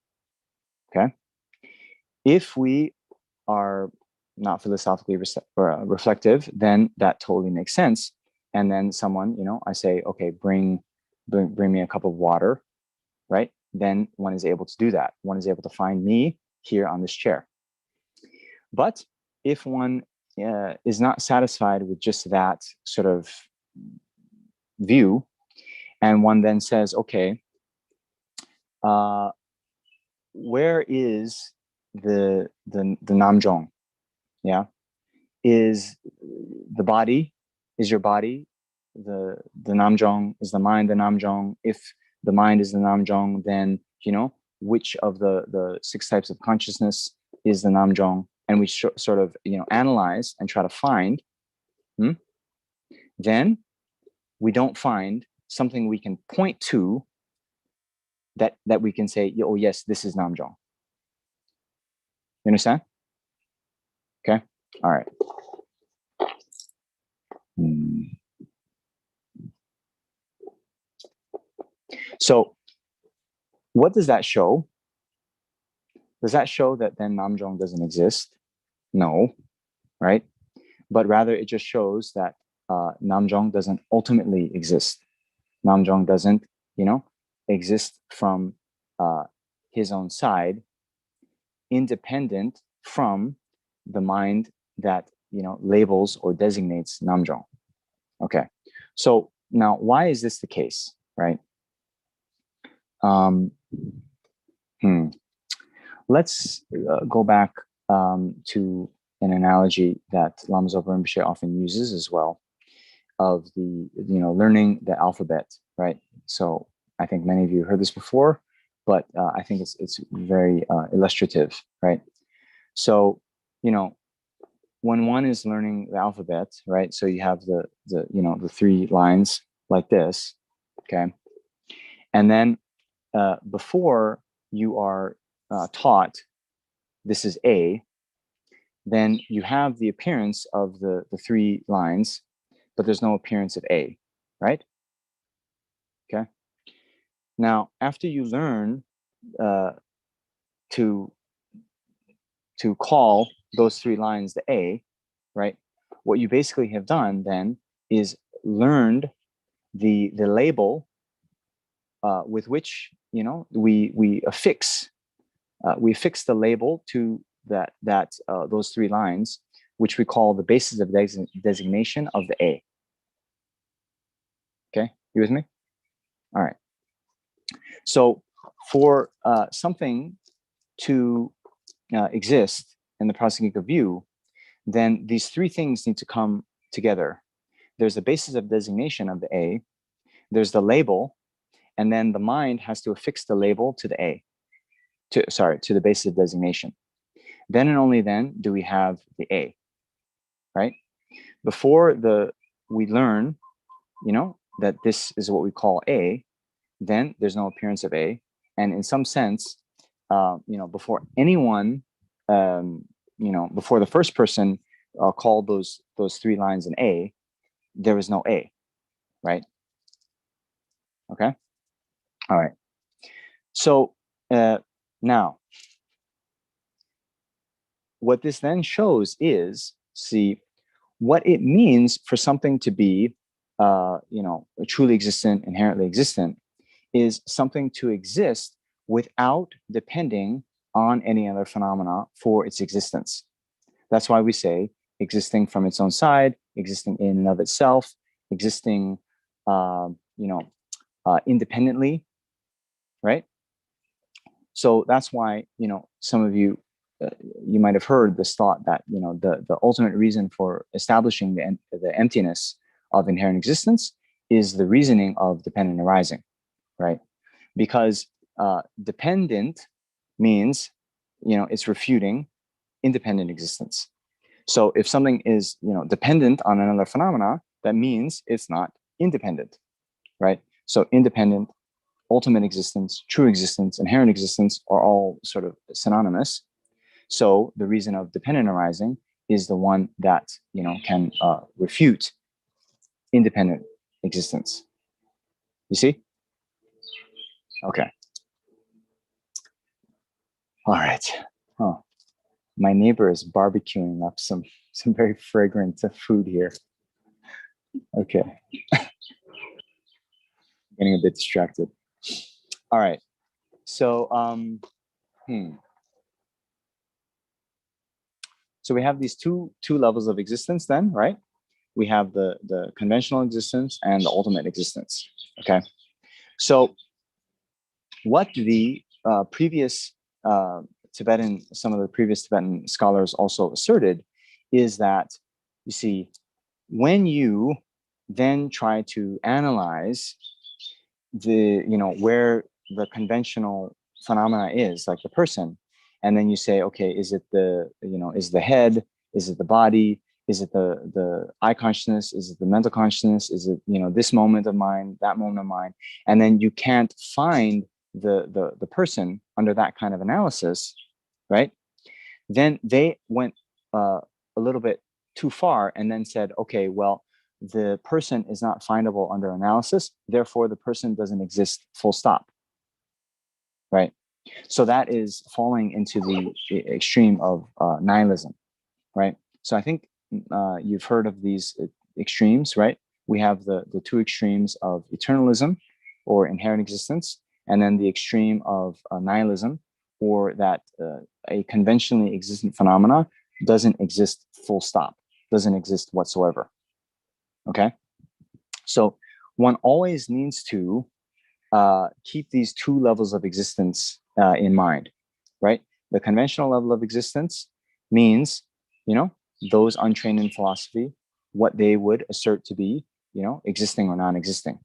okay? If we are not philosophically reflective, then that totally makes sense. And then someone, I say, okay, bring me a cup of water, right? Then one is able to do that. One is able to find me here on this chair. But if one is not satisfied with just that sort of view, and one then says, okay, where is the Namjong? Yeah, is the body? Is your body the Namjong? Is the mind the Namjong? If the mind is the Namjong, then which of the 6 types of consciousness is the Namjong? And we sort of analyze and try to find. Then we don't find something we can point to that we can say, oh yes, this is Namjong. You understand? Okay. All right. So what does that show? Does that show that then Namjong doesn't exist? No, right? But rather it just shows that Namjong doesn't ultimately exist. Namjong doesn't, exist from his own side, independent from the mind that, labels or designates Namjong. Okay. So now why is this the case, right? Let's go back to an analogy that Lama Zopa Rinpoche often uses as well, of the learning the alphabet, right? So I think many of you heard this before, but I think it's very illustrative, right? So when one is learning the alphabet, right? So you have the 3 lines like this, okay, and then before you are taught this is A, then you have the appearance of the 3 lines, but there's no appearance of A, right? Okay. Now, after you learn to call those 3 lines the A, right? What you basically have done then is learned the label with which we affix the label to those three lines, which we call the basis of designation of the A. Okay, you with me? All right. So for something to exist in the Prasangika view, then these three things need to come together. There's the basis of designation of the A, there's the label, and then the mind has to affix the label to the A, to the basis of designation. Then and only then do we have the A, right? Before we learn, that this is what we call A, then there's no appearance of A. And in some sense, before anyone, before the first person called those three lines an A, there was no A, right? Okay. All right. So now, what this then shows is, see, what it means for something to be, truly existent, inherently existent, is something to exist without depending on any other phenomena for its existence. That's why we say existing from its own side, existing in and of itself, existing, independently, right? So that's why, some of you, you might have heard this thought that, the ultimate reason for establishing the emptiness of inherent existence is the reasoning of dependent arising, right? Because dependent means, it's refuting independent existence. So if something is, dependent on another phenomena, that means it's not independent, right? So independent, ultimate existence, true existence, inherent existence are all sort of synonymous. So the reason of dependent arising is the one that, can refute independent existence. You see? Okay. All right. Oh, my neighbor is barbecuing up some very fragrant food here. Okay. Getting a bit distracted. All right. So, So we have these two levels of existence then, right? We have the conventional existence and the ultimate existence, okay? So what the previous some of the previous Tibetan scholars also asserted is that, you see, when you then try to analyze where the conventional phenomena is, like the person, and then you say, okay, is it is the head, is it the body, is it the eye consciousness, is it the mental consciousness, is it this moment of mind, that moment of mind, and then you can't find the person under that kind of analysis, right? Then they went a little bit too far and then said, okay, well, the person is not findable under analysis, therefore the person doesn't exist, full stop, right? So that is falling into the extreme of nihilism, right? So I think you've heard of these extremes, right? We have the two extremes of eternalism or inherent existence, and then the extreme of nihilism, or that a conventionally existent phenomena doesn't exist, full stop, doesn't exist whatsoever. Okay, so one always needs to keep these two levels of existence in mind, right? The conventional level of existence means, those untrained in philosophy, what they would assert to be, existing or non-existing.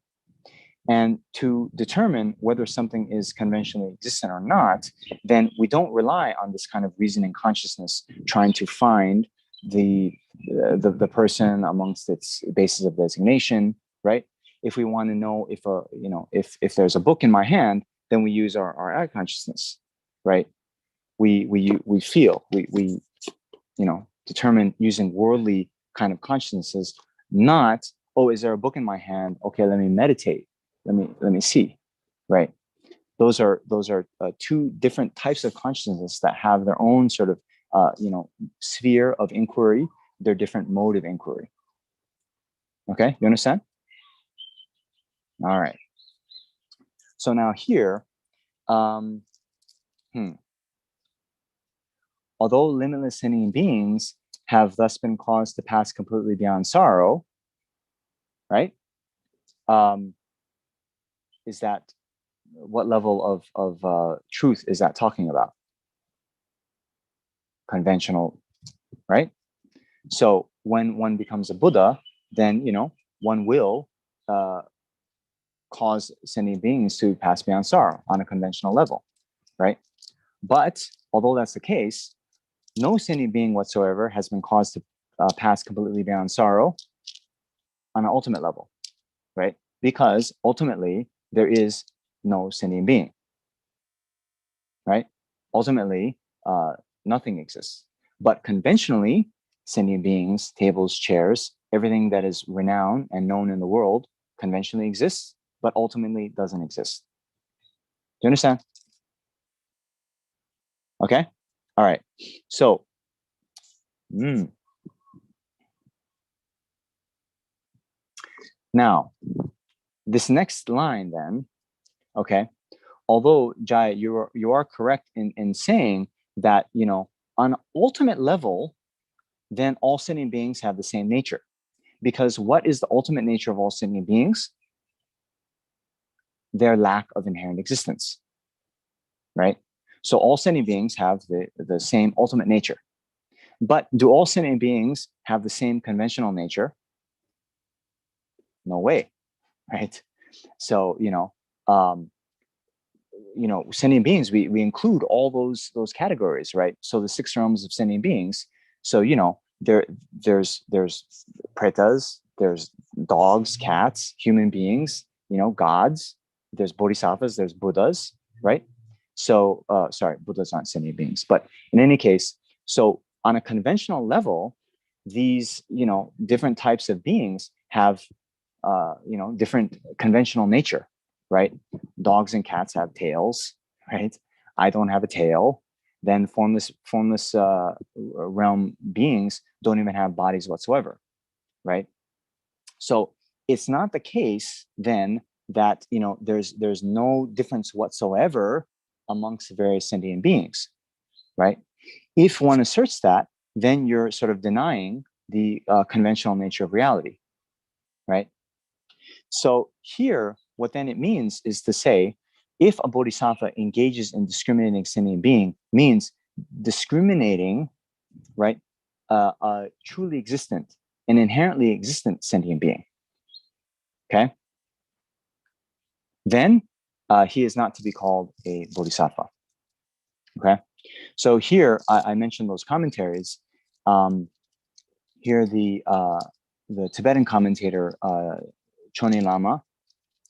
And to determine whether something is conventionally existent or not, then we don't rely on this kind of reasoning consciousness trying to find the person amongst its basis of designation, right? If we want to know if there's a book in my hand, then we use our eye consciousness, right? We feel, we determine using worldly kind of consciousnesses, not, oh, is there a book in my hand? Okay, let me meditate. Let me see, right? Those are two different types of consciousness that have their own sort of sphere of inquiry, their different mode of inquiry. Okay, you understand? All right. So now here, although limitless sentient beings have thus been caused to pass completely beyond sorrow, right? Is that, what level of truth is that talking about? Conventional, right? So when one becomes a Buddha, then, one will cause sentient beings to pass beyond sorrow on a conventional level, right? But although that's the case, no sentient being whatsoever has been caused to pass completely beyond sorrow on an ultimate level, right? Because ultimately there is no sentient being, right? Ultimately, nothing exists. But conventionally, sentient beings, tables, chairs, everything that is renowned and known in the world conventionally exists, but ultimately doesn't exist. Do you understand? Okay. All right. So, now, this next line then, okay, although Jaya, you are correct in saying that, on an ultimate level, then all sentient beings have the same nature. Because what is the ultimate nature of all sentient beings? Their lack of inherent existence, right? So all sentient beings have the same ultimate nature. But do all sentient beings have the same conventional nature? No way, right? So, sentient beings, we include all those categories, right? So the 6 realms of sentient beings. So, there's pretas, there's dogs, cats, human beings, gods, there's bodhisattvas, there's Buddhas, right? So, sorry, Buddhas aren't sentient beings, but in any case, so on a conventional level, these, different types of beings have, different conventional nature, right? Dogs and cats have tails, right? I don't have a tail. Then formless realm beings don't even have bodies whatsoever, right? So it's not the case then that, there's no difference whatsoever amongst various sentient beings, right? If one asserts that, then you're sort of denying the conventional nature of reality, right? So here, what then it means is to say, if a bodhisattva engages in discriminating sentient being, means discriminating, right, a truly existent, an inherently existent sentient being, okay, then he is not to be called a bodhisattva, okay? So here, I mentioned those commentaries. Here, the Tibetan commentator, Chone Lama,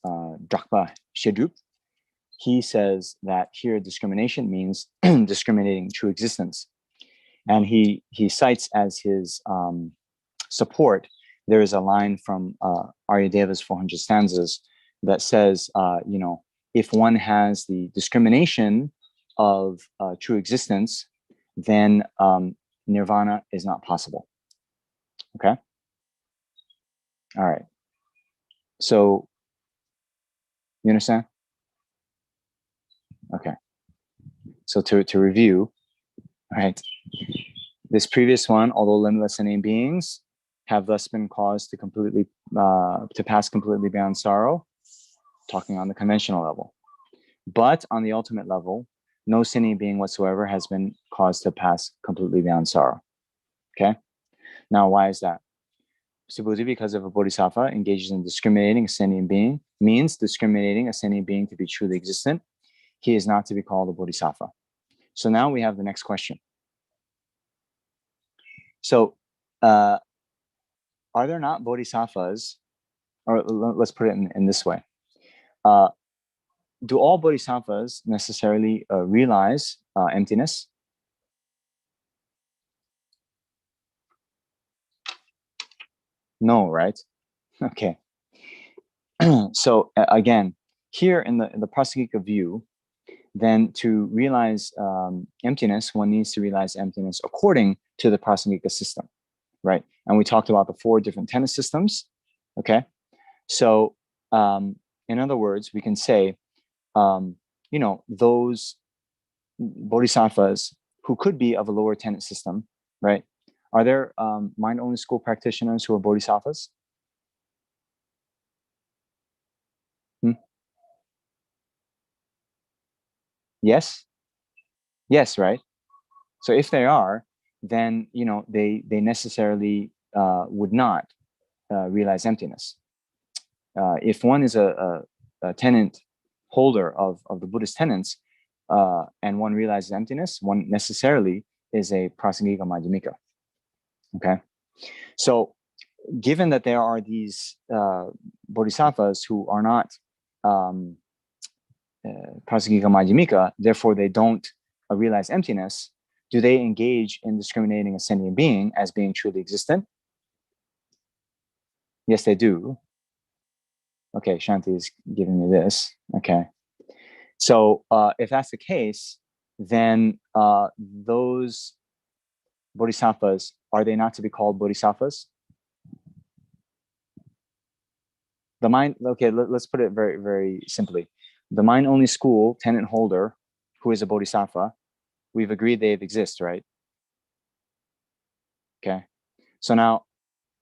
Drakpa Shedrup, he says that here discrimination means discriminating true existence. And he cites as his support, there is a line from Aryadeva's 400 stanzas that says, if one has the discrimination of true existence, then nirvana is not possible. Okay? All right. So, you understand? Okay. So to review, all right, this previous one, although limitless sentient beings have thus been caused to pass completely beyond sorrow, talking on the conventional level. But on the ultimate level, no sentient being whatsoever has been caused to pass completely beyond sorrow. Okay? Now, why is that? Subhuti, because if a bodhisattva engages in discriminating a sentient being, means discriminating a sentient being to be truly existent, he is not to be called a bodhisattva. So now we have the next question. So, are there not bodhisattvas, or let's put it in this way, do all bodhisattvas necessarily realize emptiness? No, right? Okay. So again, here in the Prasangika view, then to realize emptiness, one needs to realize emptiness according to the Prasangika system, right? And we talked about the 4 different tenet systems, okay? So in other words, we can say, those bodhisattvas who could be of a lower tenet system, right? Are there mind-only school practitioners who are bodhisattvas? Yes? Yes, right? So if they are, then, you know, they necessarily would not realize emptiness. If one is a tenant holder of the Buddhist tenets, and one realizes emptiness, one necessarily is a Prasangika Madhyamika. Okay? So given that there are these bodhisattvas who are not Prasangika Madhyamika, therefore they don't realize emptiness, do they engage in discriminating a sentient being as being truly existent? Yes, they do. Okay, Shanti is giving me this. Okay. So if that's the case, then those bodhisattvas, are they not to be called bodhisattvas? The mind, okay, let's put it very, very simply. The mind-only school tenant holder who is a bodhisattva, we've agreed they exist, right? Okay. So now,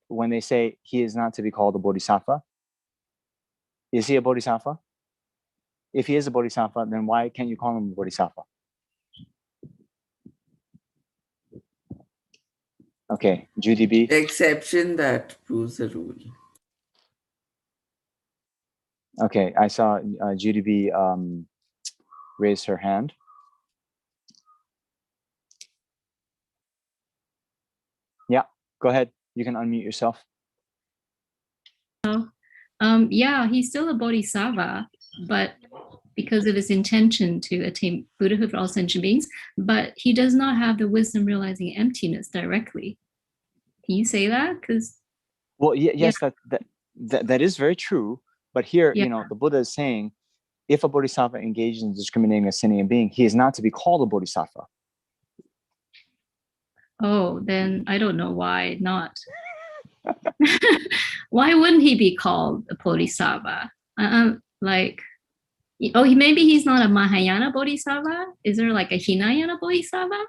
when they say he is not to be called a bodhisattva, is he a bodhisattva? If he is a bodhisattva, then why can't you call him a bodhisattva? Okay, Judy B. The exception that proves the rule. Okay, I saw Judy B raise her hand. Yeah, go ahead. You can unmute yourself. Yeah, he's still a bodhisattva, but because of his intention to attain Buddhahood for all sentient beings, but he does not have the wisdom realizing emptiness directly. Can you say that? Because well, yes, that is very true. But here, Yeah. you know, the Buddha is saying, if a bodhisattva engages in discriminating a sentient being, he is not to be called a bodhisattva. oh, then I don't know why not. Why wouldn't he be called a bodhisattva? Like, maybe he's not a Mahayana bodhisattva. Is there like a Hinayana bodhisattva?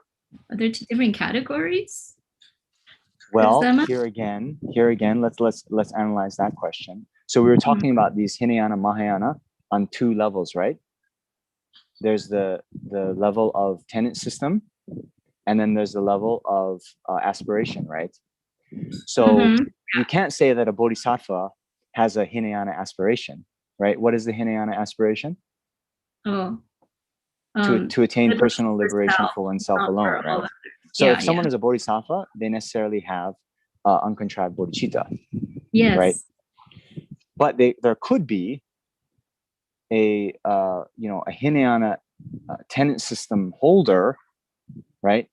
Are there two different categories? Well, here again, let's analyze that question. So we were talking about these Hinayana, Mahayana on two levels, right? There's the level of tenet system, and then there's the level of aspiration, right? So you can't say that a bodhisattva has a Hinayana aspiration, right? What is the Hinayana aspiration? To attain personal liberation for oneself alone, right? So if someone is a bodhisattva, they necessarily have uncontrived bodhicitta, right? But there could be a a Hinayana tenet system holder, right?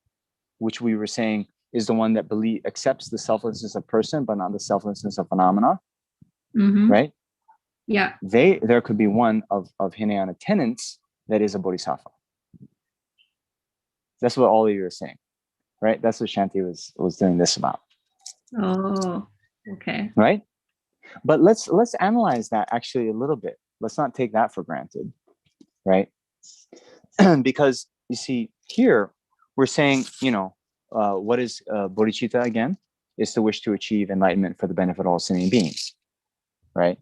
Which we were saying is the one that accepts the selflessness of person, but not the selflessness of phenomena, right? Yeah. There could be one of Hinayana tenets that is a bodhisattva. That's what all of you are saying, right? That's what Shanti was doing this about. Oh, okay. Right? But let's analyze that actually a little bit. Let's not take that for granted, right? Because you see, here we're saying, what is bodhicitta again? Is to wish to achieve enlightenment for the benefit of all sentient beings, right?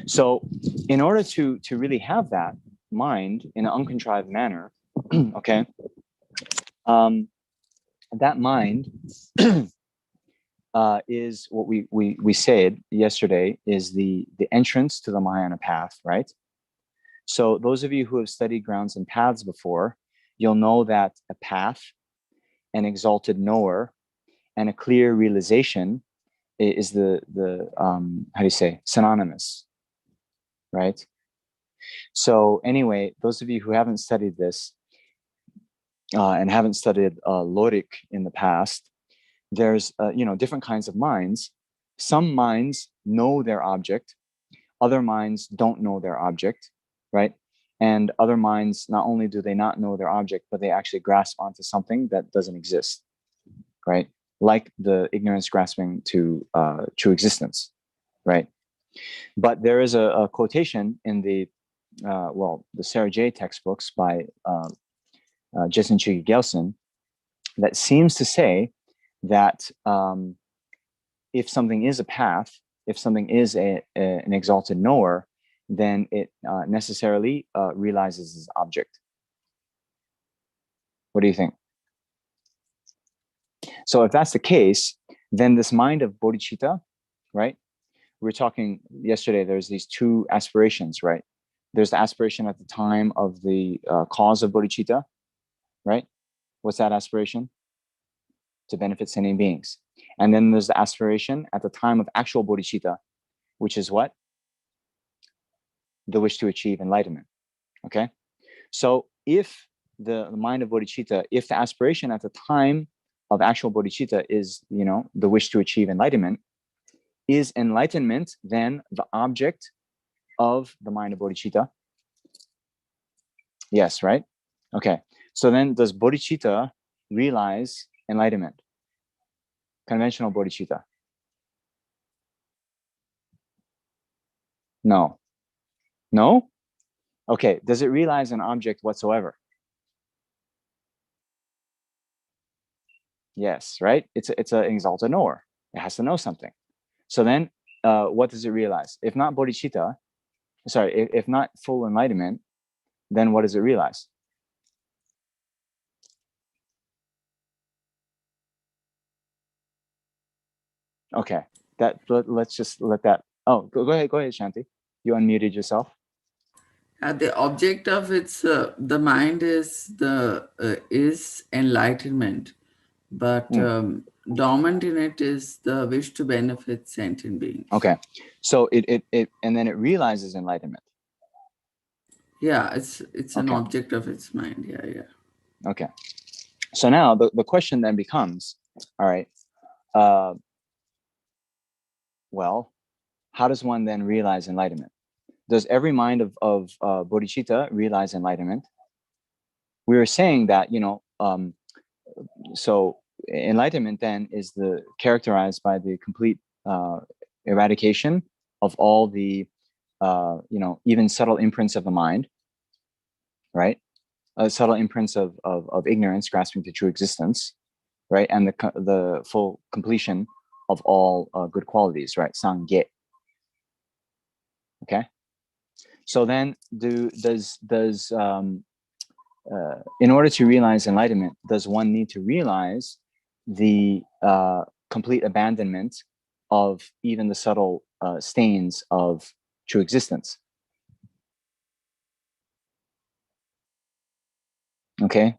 So in order to really have that mind in an uncontrived manner, okay, that mind is what we said yesterday is the entrance to the Mahayana path, right? So those of you who have studied grounds and paths before, you'll know that a path, an exalted knower, and a clear realization is the synonymous, right? So anyway, those of you who haven't studied this and haven't studied Lorik in the past, there's different kinds of minds. Some minds know their object, other minds don't know their object, right? And other minds, not only do they not know their object, but they actually grasp onto something that doesn't exist, right? Like the ignorance grasping to true existence, right? But there is a quotation in the Sarah J textbooks by Jessen Chugi Gyaltsen, that seems to say that if something is a path, if something is an exalted knower, then it necessarily realizes its object. What do you think? So if that's the case, then this mind of bodhicitta, right? We were talking yesterday, there's these two aspirations, right? There's the aspiration at the time of the cause of bodhicitta, right? What's that aspiration? To benefit sentient beings. And then there's the aspiration at the time of actual bodhicitta, which is what? The wish to achieve enlightenment, okay? So if the mind of bodhicitta, if the aspiration at the time of actual bodhicitta is, the wish to achieve enlightenment, is enlightenment then the object of the mind of bodhicitta? Yes, right? Okay. So then does bodhicitta realize enlightenment? Conventional bodhicitta? No. No? Okay. Does it realize an object whatsoever? Yes, right? It's an exalted knower. It has to know something. So then what does it realize? If not bodhicitta, if not full enlightenment, then what does it realize? Okay, let's just let that. Oh, go ahead, Shanti. You unmuted yourself. The object of its the mind is enlightenment, but dormant in it is the wish to benefit sentient beings. Okay, so it and then it realizes enlightenment. Yeah, it's an object of its mind. Yeah. Okay, so now the question then becomes, all right, well, how does one then realize enlightenment? Does every mind of bodhicitta realize enlightenment? We were saying that, so enlightenment then is characterized by the complete eradication of all the, even subtle imprints of the mind, right? Subtle imprints of ignorance, grasping to true existence, right? And the full completion of all good qualities, right? Sangye. Okay. So then, in order to realize enlightenment, does one need to realize the complete abandonment of even the subtle stains of true existence? Okay.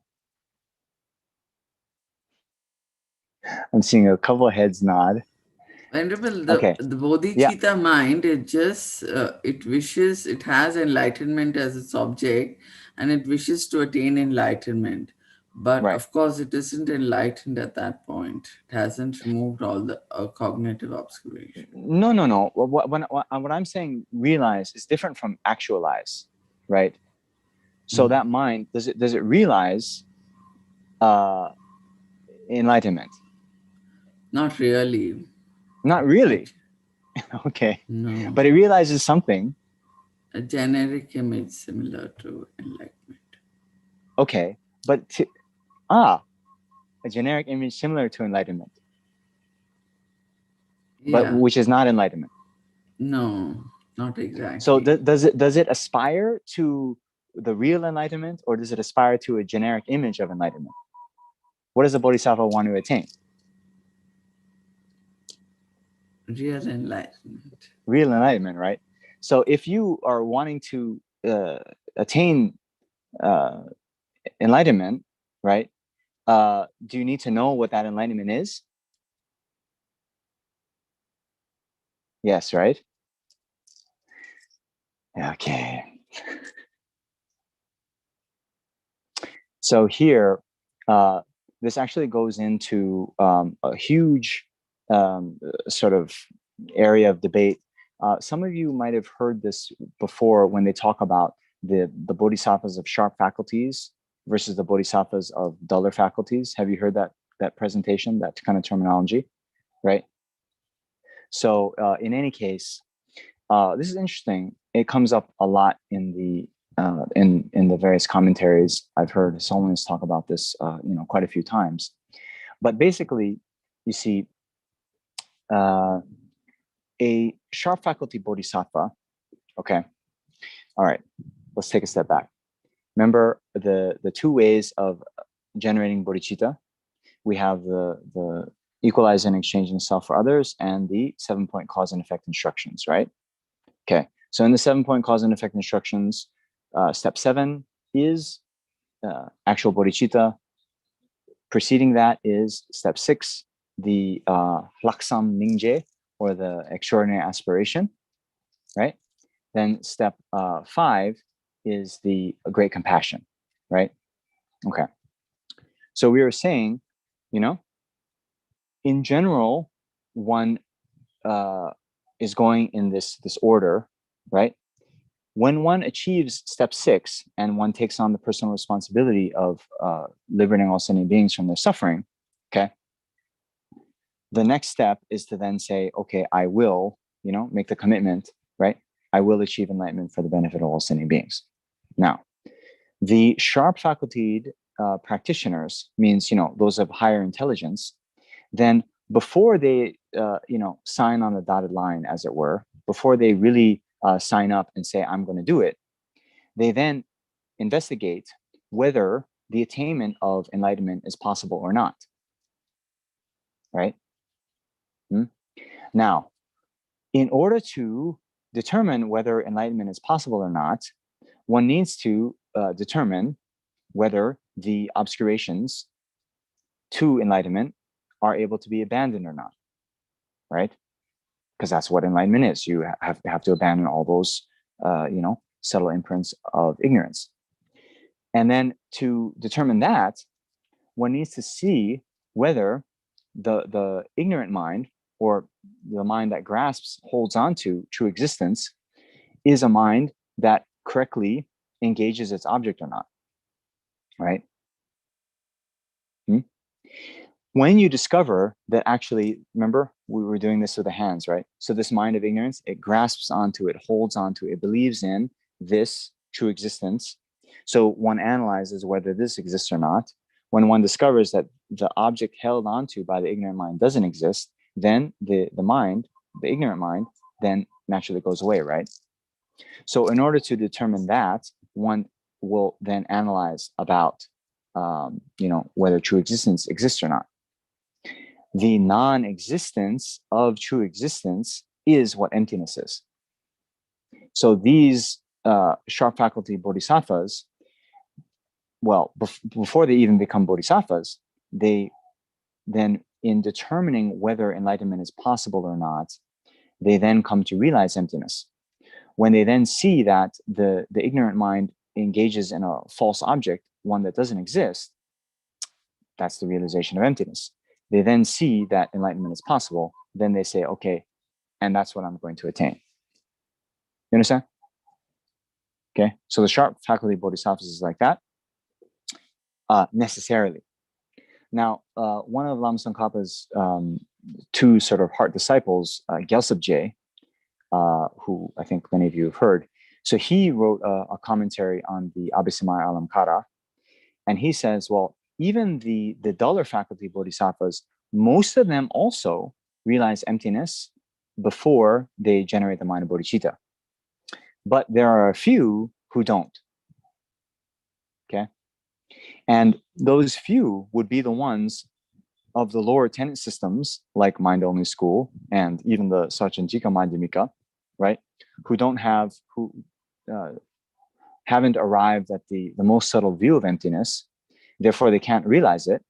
I'm seeing a couple of heads nod. Venerable, the bodhicitta mind, it just, it has enlightenment as its object, and it wishes to attain enlightenment. But of course, it isn't enlightened at that point. It hasn't removed all the cognitive obscuration. No. What I'm saying, realize, is different from actualize, right? So that mind, does it realize enlightenment? Not really. Not really. Okay. No. But it realizes something. A generic image similar to enlightenment. Okay. But a generic image similar to enlightenment. Yeah. But which is not enlightenment. No, not exactly. So does it aspire to the real enlightenment, or does it aspire to a generic image of enlightenment? What does the bodhisattva want to attain? Real enlightenment. Real enlightenment, right? So if you are wanting to attain enlightenment, right? Do you need to know what that enlightenment is? Yes, right? Okay. So here, this actually goes into a huge sort of area of debate. Some of you might have heard this before when they talk about the bodhisattvas of sharp faculties versus the bodhisattvas of duller faculties. Have you heard that presentation, that kind of terminology, right? So in any case, this is interesting. It comes up a lot in the in the various commentaries, I've heard Solomons talk about this, quite a few times. But basically, you see, a sharp faculty bodhisattva. Okay, all right. Let's take a step back. Remember the two ways of generating bodhicitta. We have the equalize and exchanging self for others, and the 7-point cause and effect instructions, right? Okay, so in the 7-point cause and effect instructions, step 7 is actual bodhicitta. Preceding that is step 6, the laksam ningje, or the extraordinary aspiration, right? Then step 5 is the great compassion, right? Okay. So we were saying, in general, one is going in this order, right? When one achieves step 6 and one takes on the personal responsibility of liberating all sentient beings from their suffering, okay, the next step is to then say, okay, I will, make the commitment, right? I will achieve enlightenment for the benefit of all sentient beings. Now, the sharp facultied practitioners, means, those of higher intelligence, then before they, sign on the dotted line, as it were, before they really sign up and say, I'm going to do it, they then investigate whether the attainment of enlightenment is possible or not, right? Now, in order to determine whether enlightenment is possible or not, one needs to determine whether the obscurations to enlightenment are able to be abandoned or not, right? Because that's what enlightenment is. You have to abandon all those, subtle imprints of ignorance. And then to determine that, one needs to see whether the ignorant mind, or the mind that grasps, holds on to true existence, is a mind that correctly engages its object or not, right? When you discover that actually, remember, we were doing this with the hands, right? So this mind of ignorance, it grasps onto it, holds onto it, believes in this true existence. So one analyzes whether this exists or not. When one discovers that the object held onto by the ignorant mind doesn't exist, then the mind, the ignorant mind, then naturally goes away, right? So in order to determine that, one will then analyze about, whether true existence exists or not. The non-existence of true existence is what emptiness is. So these sharp faculty bodhisattvas, well, before they even become bodhisattvas, they then, in determining whether enlightenment is possible or not, they then come to realize emptiness. When they then see that the ignorant mind engages in a false object, one that doesn't exist, that's the realization of emptiness. They then see that enlightenment is possible. Then they say, okay, and that's what I'm going to attain. You understand? Okay, so the sharp faculty bodhisattvas is like that, necessarily. Now, one of Lama Tsongkhapa's two sort of heart disciples, Gyaltsab, who I think many of you have heard, so he wrote a commentary on the Abhisamaya Alamkara, and he says, well, even the duller faculty bodhisattvas, most of them also realize emptiness before they generate the mind of bodhicitta. But there are a few who don't. Okay? And those few would be the ones of the lower tenet systems, like mind-only school and even the Sarchantika Madhyamika, right? Who haven't arrived at the most subtle view of emptiness, therefore they can't realize it.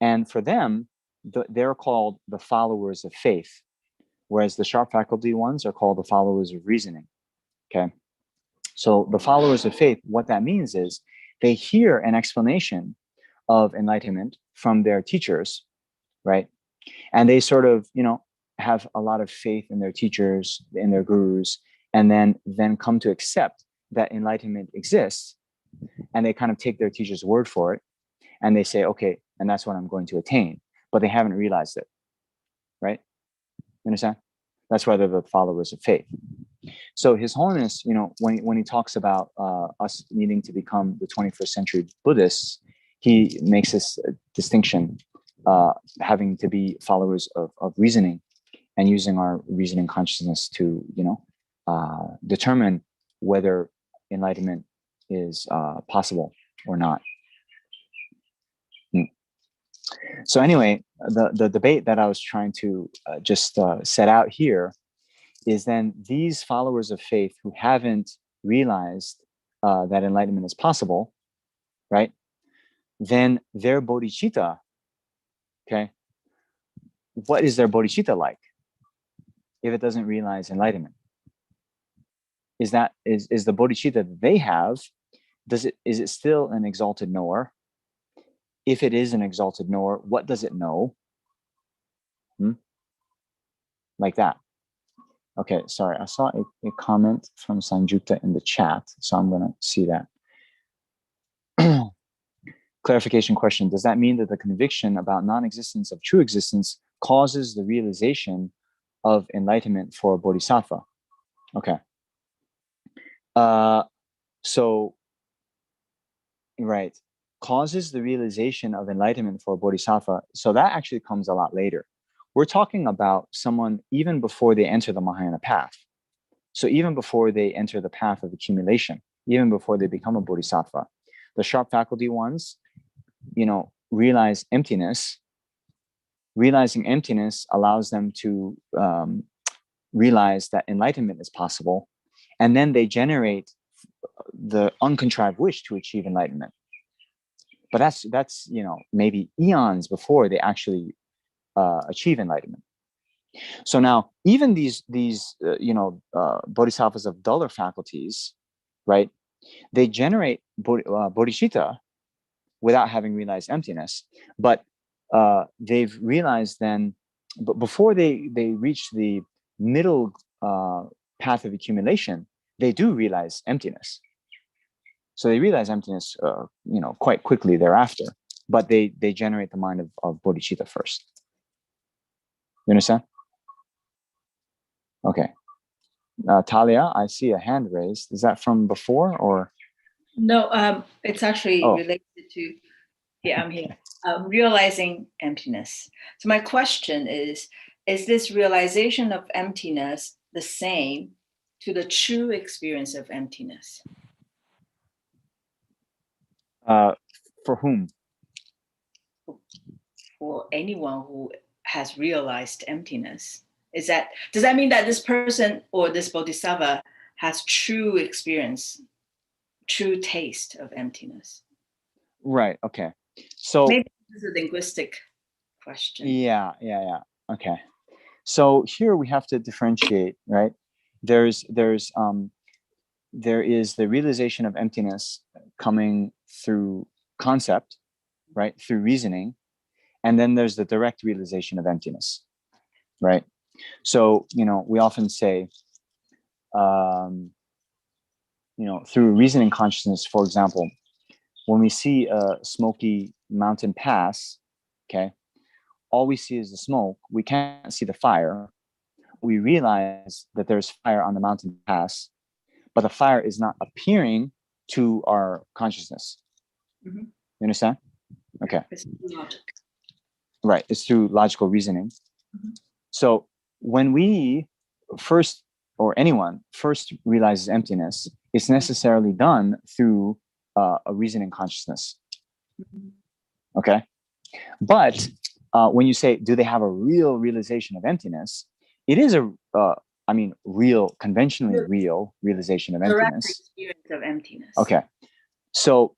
And for them, they're called the followers of faith, whereas the sharp faculty ones are called the followers of reasoning. Okay, so the followers of faith, what that means is they hear an explanation of enlightenment from their teachers, right? And they sort of, have a lot of faith in their teachers, in their gurus, and then come to accept that enlightenment exists, and they kind of take their teacher's word for it, and they say, okay, and that's what I'm going to attain, but they haven't realized it, right? You understand? That's why they're the followers of faith. So His Holiness, when he talks about us needing to become the 21st century Buddhists, he makes this distinction, having to be followers of reasoning and using our reasoning consciousness to, determine whether enlightenment is possible or not. So anyway, the debate that I was trying to just set out here is then these followers of faith who haven't realized that enlightenment is possible, right? Then their bodhicitta, okay, what is their bodhicitta like if it doesn't realize enlightenment? Is the bodhicitta that they have, is it still an exalted knower? If it is an exalted knower, what does it know? Like that. Okay, sorry, I saw a comment from Sanjukta in the chat, so I'm going to see that. Clarification question: does that mean that the conviction about non-existence of true existence causes the realization of enlightenment for a bodhisattva? Okay. So, right, causes the realization of enlightenment for a bodhisattva. So that actually comes a lot later. We're talking about someone even before they enter the Mahayana path. So even before they enter the path of accumulation, even before they become a bodhisattva, the sharp faculty ones, realize emptiness. Realizing emptiness allows them to realize that enlightenment is possible. And then they generate the uncontrived wish to achieve enlightenment. But that's maybe eons before they actually achieve enlightenment. So now, even these bodhisattvas of duller faculties, right? They generate bodhicitta without having realized emptiness, but they've realized then, but before they reach the middle path of accumulation, they do realize emptiness. So they realize emptiness, quite quickly thereafter, but they generate the mind of bodhicitta first. You understand? Okay. Talia, I see a hand raised. Is that from before or? No, it's actually related to, I'm here, realizing emptiness. So my question is this realization of emptiness the same to the true experience of emptiness? For whom? For anyone who has realized emptiness. Does that mean that this person or this bodhisattva has true experience, true taste of emptiness? Right. Okay. So maybe this is a linguistic question. Yeah. Okay. So here we have to differentiate, right? There is the realization of emptiness coming through concept, right? Through reasoning. And then there's the direct realization of emptiness, right? So, we often say, through reasoning consciousness, for example, when we see a smoky mountain pass, okay, all we see is the smoke. We can't see the fire. We realize that there's fire on the mountain pass, but the fire is not appearing to our consciousness. Mm-hmm. You understand? Okay. It's logic. Right. It's through logical reasoning. Mm-hmm. So when we first, or anyone first realizes emptiness, it's necessarily done through a reasoning consciousness. Mm-hmm. Okay. But when you say, do they have a real realization of emptiness? It is real, conventionally real realization of emptiness. Direct experience of emptiness. Okay. So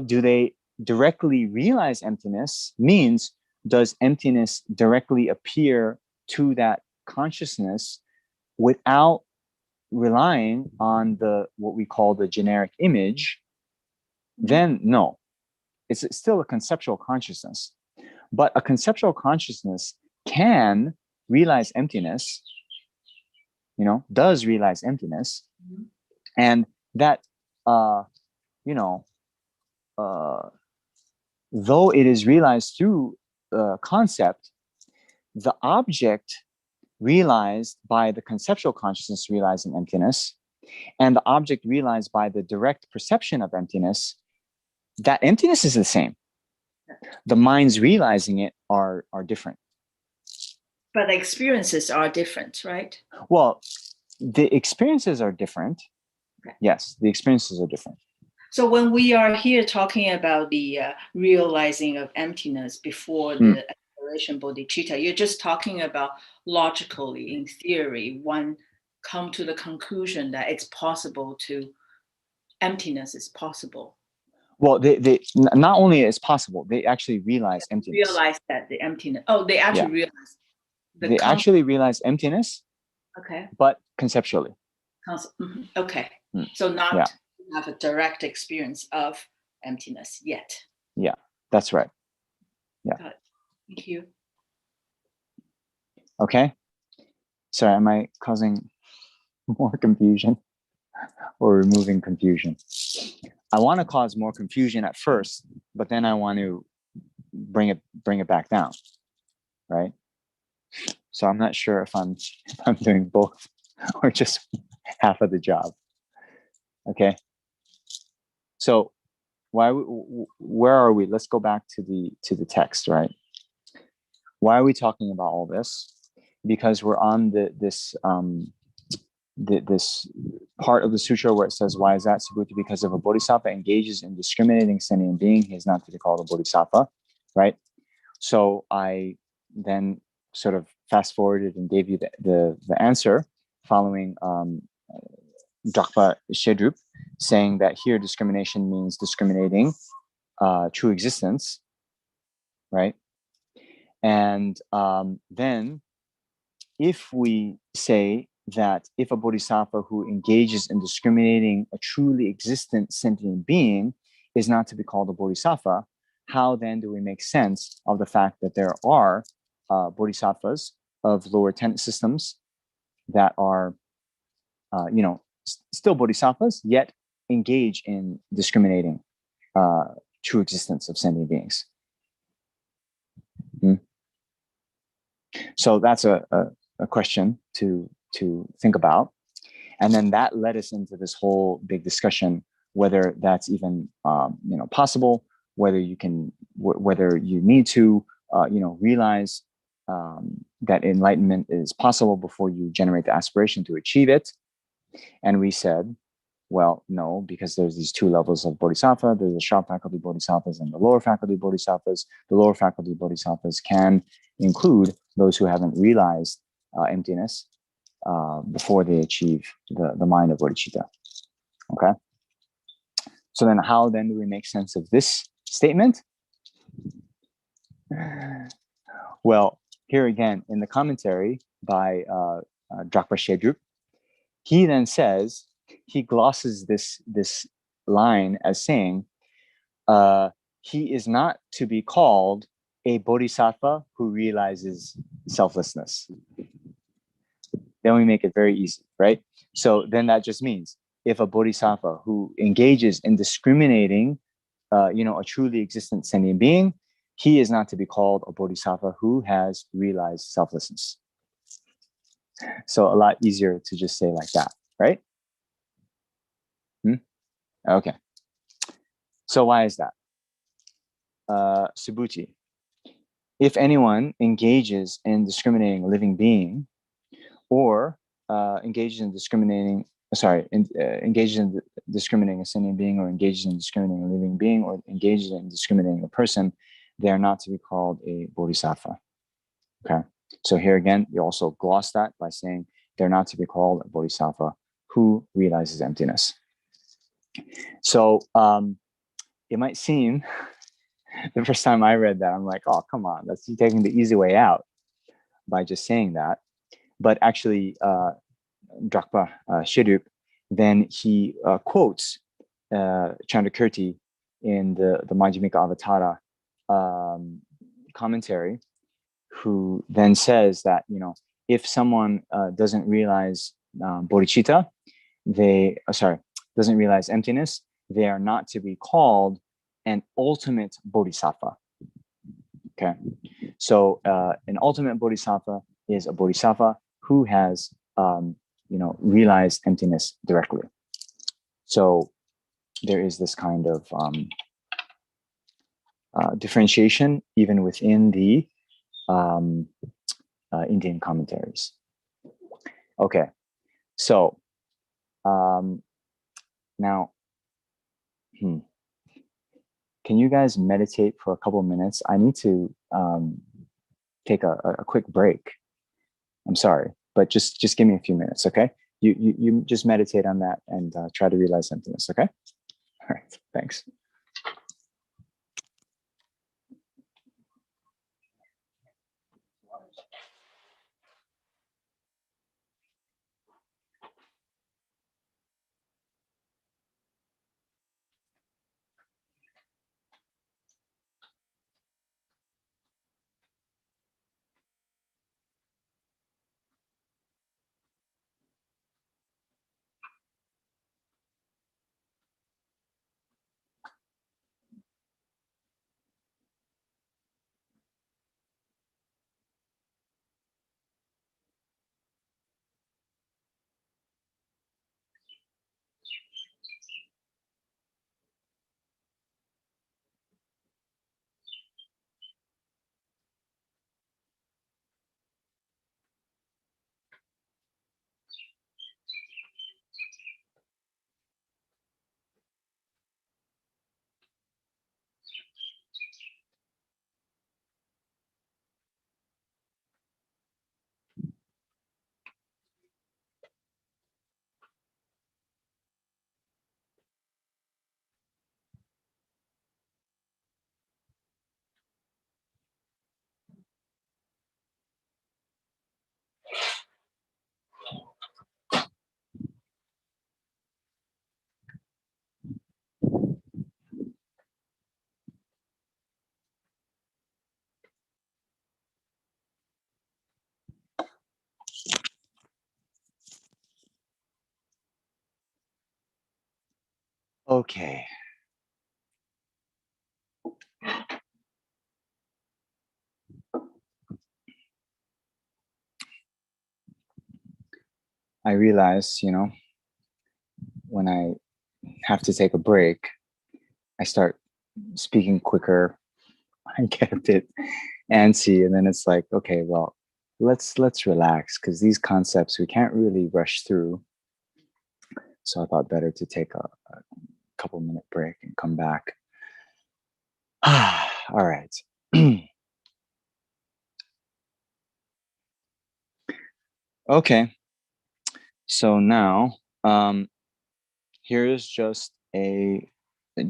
do they directly realize emptiness? Means, does emptiness directly appear to that consciousness without relying on what we call the generic image? Then no. It's still a conceptual consciousness. But a conceptual consciousness can realize emptiness, does realize emptiness. Mm-hmm. And that, though it is realized through concept, the object realized by the conceptual consciousness realizing emptiness, and the object realized by the direct perception of emptiness, that emptiness is the same. The minds realizing it are different. But the experiences are different, right? Well, the experiences are different. Okay. Yes, the experiences are different. So when we are here talking about the realizing of emptiness before the accumulation bodhicitta, you're just talking about logically, in theory, one come to the conclusion that it's possible to, emptiness is possible. Well, they not only is possible, they actually realize emptiness. Realize that the emptiness. Oh, they actually realize. They actually realize emptiness. Okay. But conceptually. Okay. So not have a direct experience of emptiness yet. Yeah, that's right. Yeah. Got it. Thank you. Okay. Sorry, am I causing more confusion or removing confusion? I want to cause more confusion at first, but then I want to bring it back down, right? So I'm not sure if I'm doing both or just half of the job. Okay. So where are we? Let's go back to the text, right? Why are we talking about all this? Because we're on this part of the sutra where it says, why is that, Subhuti? Because if a bodhisattva engages in discriminating sentient being, he is not to be called a bodhisattva, right? So I then sort of fast forwarded and gave you the answer following Drakpa Shedrup, saying that here discrimination means discriminating true existence, right? And then if we say that if a bodhisattva who engages in discriminating a truly existent sentient being is not to be called a bodhisattva, how then do we make sense of the fact that there are bodhisattvas of lower tenet systems that are, still bodhisattvas, yet engage in discriminating true existence of sentient beings? So that's a question to think about. And then that led us into this whole big discussion, whether that's even possible, whether you need to realize that enlightenment is possible before you generate the aspiration to achieve it. And we said, well, no, because there's these two levels of bodhisattva. There's the sharp faculty bodhisattvas and the lower faculty bodhisattvas. The lower faculty bodhisattvas can include those who haven't realized emptiness before they achieve the mind of bodhicitta. Okay. So then how then do we make sense of this statement? Well, here again, in the commentary by Drakpa Shedrup, he then says, he glosses this line as saying, he is not to be called a bodhisattva who realizes selflessness. Then we make it very easy, right? So then that just means if a bodhisattva who engages in discriminating, a truly existent sentient being, he is not to be called a bodhisattva who has realized selflessness. So a lot easier to just say like that, right? Okay. So why is that? Subhuti, if anyone engages in discriminating a living being, or engages in discriminating a sentient being, or engages in discriminating a living being, or engages in discriminating a person, they are not to be called a bodhisattva. Okay. So here again, you also gloss that by saying they're not to be called a bodhisattva who realizes emptiness. So it might seem, the first time I read that, I'm like, oh, come on, that's taking the easy way out by just saying that. But actually, Drakpa Shedrup, then he quotes Chandrakirti in the Majjhimika Avatara commentary, who then says that, if someone doesn't realize bodhicitta, doesn't realize emptiness, they are not to be called an ultimate bodhisattva. Okay, so an ultimate bodhisattva is a bodhisattva who has, realized emptiness directly. So there is this kind of differentiation even within the Indian commentaries. Okay, so now, can you guys meditate for a couple of minutes? I need to take a quick break. I'm sorry, but just give me a few minutes, okay? You just meditate on that and try to realize emptiness, okay? All right, thanks. Okay. I realize, when I have to take a break, I start speaking quicker. I get a bit antsy, and then it's like, okay, well, let's relax, because these concepts we can't really rush through. So I thought better to take a couple minute break and come back. All right. Okay. So now, here's just a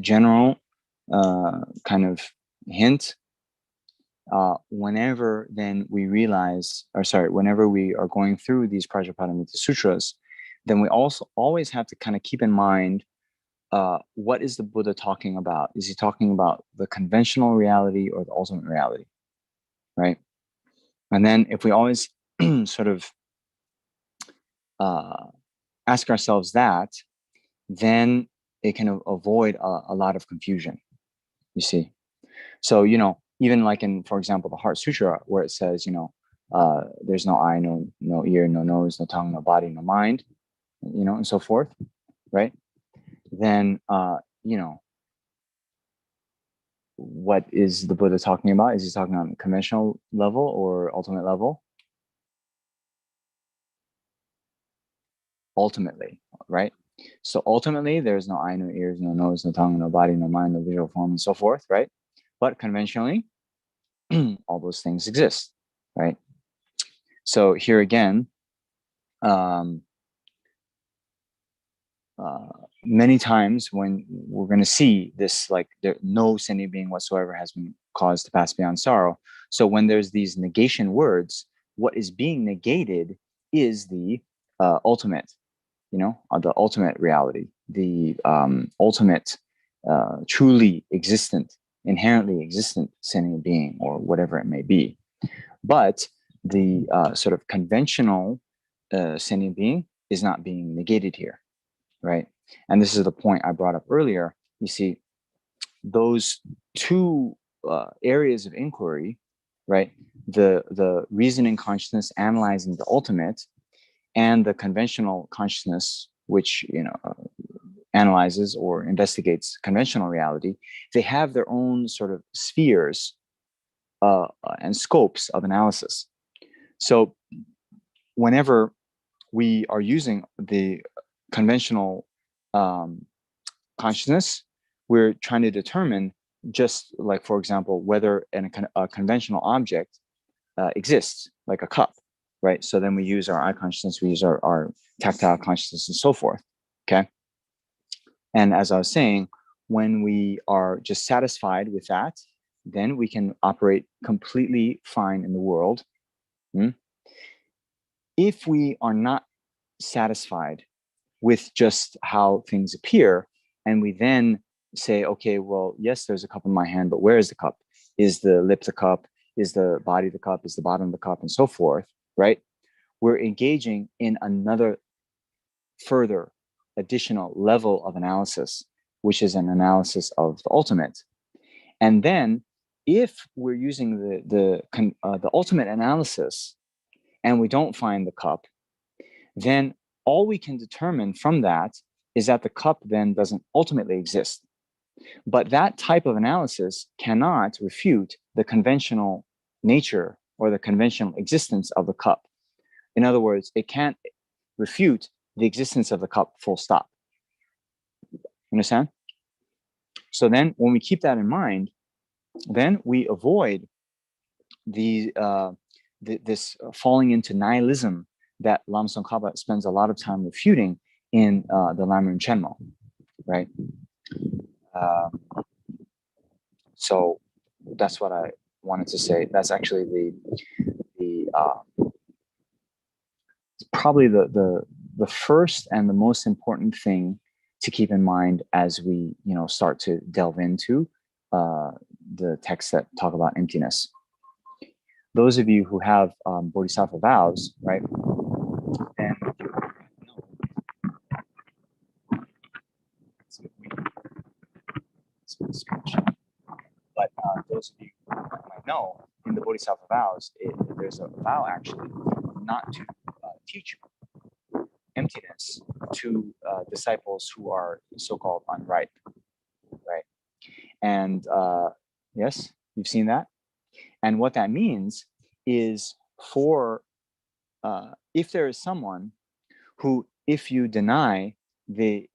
general kind of hint. Whenever then we realize, whenever we are going through these Prajñāpāramitā Sutras, then we also always have to kind of keep in mind, what is the Buddha talking about? Is he talking about the conventional reality or the ultimate reality, right? And then if we always sort of ask ourselves that, then it can avoid a lot of confusion, you see. So, even like in, for example, the Heart Sutra, where it says, there's no eye, no ear, no nose, no tongue, no body, no mind, and so forth, right? Then, what is the Buddha talking about? Is he talking on a conventional level or ultimate level? Ultimately, right? So ultimately, there's no eye, no ears, no nose, no tongue, no body, no mind, no visual form, and so forth, right? But conventionally, all those things exist, right? So here again, many times when we're going to see this, like no sentient being whatsoever has been caused to pass beyond sorrow. So when there's these negation words, what is being negated is the ultimate, the ultimate reality, the ultimate, truly existent, inherently existent sentient being, or whatever it may be. But the sort of conventional sentient being is not being negated here, right? And this is the point I brought up earlier. You see, those two areas of inquiry right? The reasoning consciousness analyzing the ultimate, and the conventional consciousness, which analyzes or investigates conventional reality, they have their own sort of spheres and scopes of analysis. So whenever we are using the conventional consciousness, we're trying to determine, just like, for example, whether a conventional object exists, like a cup, right? So then we use our eye consciousness, we use our tactile consciousness, and so forth, okay? And as I was saying, when we are just satisfied with that, then we can operate completely fine in the world. If we are not satisfied with just how things appear, and we then say, okay, well, yes, there's a cup in my hand, but where is the cup? Is the lip the cup? Is the body the cup? Is the bottom the cup? And so forth, right? We're engaging in another further additional level of analysis, which is an analysis of the ultimate. And then if we're using the ultimate analysis and we don't find the cup, then all we can determine from that is that the cup then doesn't ultimately exist. But that type of analysis cannot refute the conventional nature or the conventional existence of the cup. In other words, it can't refute the existence of the cup, full stop. Understand? So then when we keep that in mind, then we avoid this falling into nihilism that Lama Tsongkhapa spends a lot of time refuting in the Lamrim Chenmo, right? So that's what I wanted to say. That's actually probably the first and the most important thing to keep in mind as we start to delve into the texts that talk about emptiness. Those of you who have Bodhisattva vows, right? And but those of you who might know, in the Bodhisattva vows, there's a vow actually not to teach emptiness to disciples who are so-called unripe, right? And yes, you've seen that. And what that means is if there is someone who, if you deny the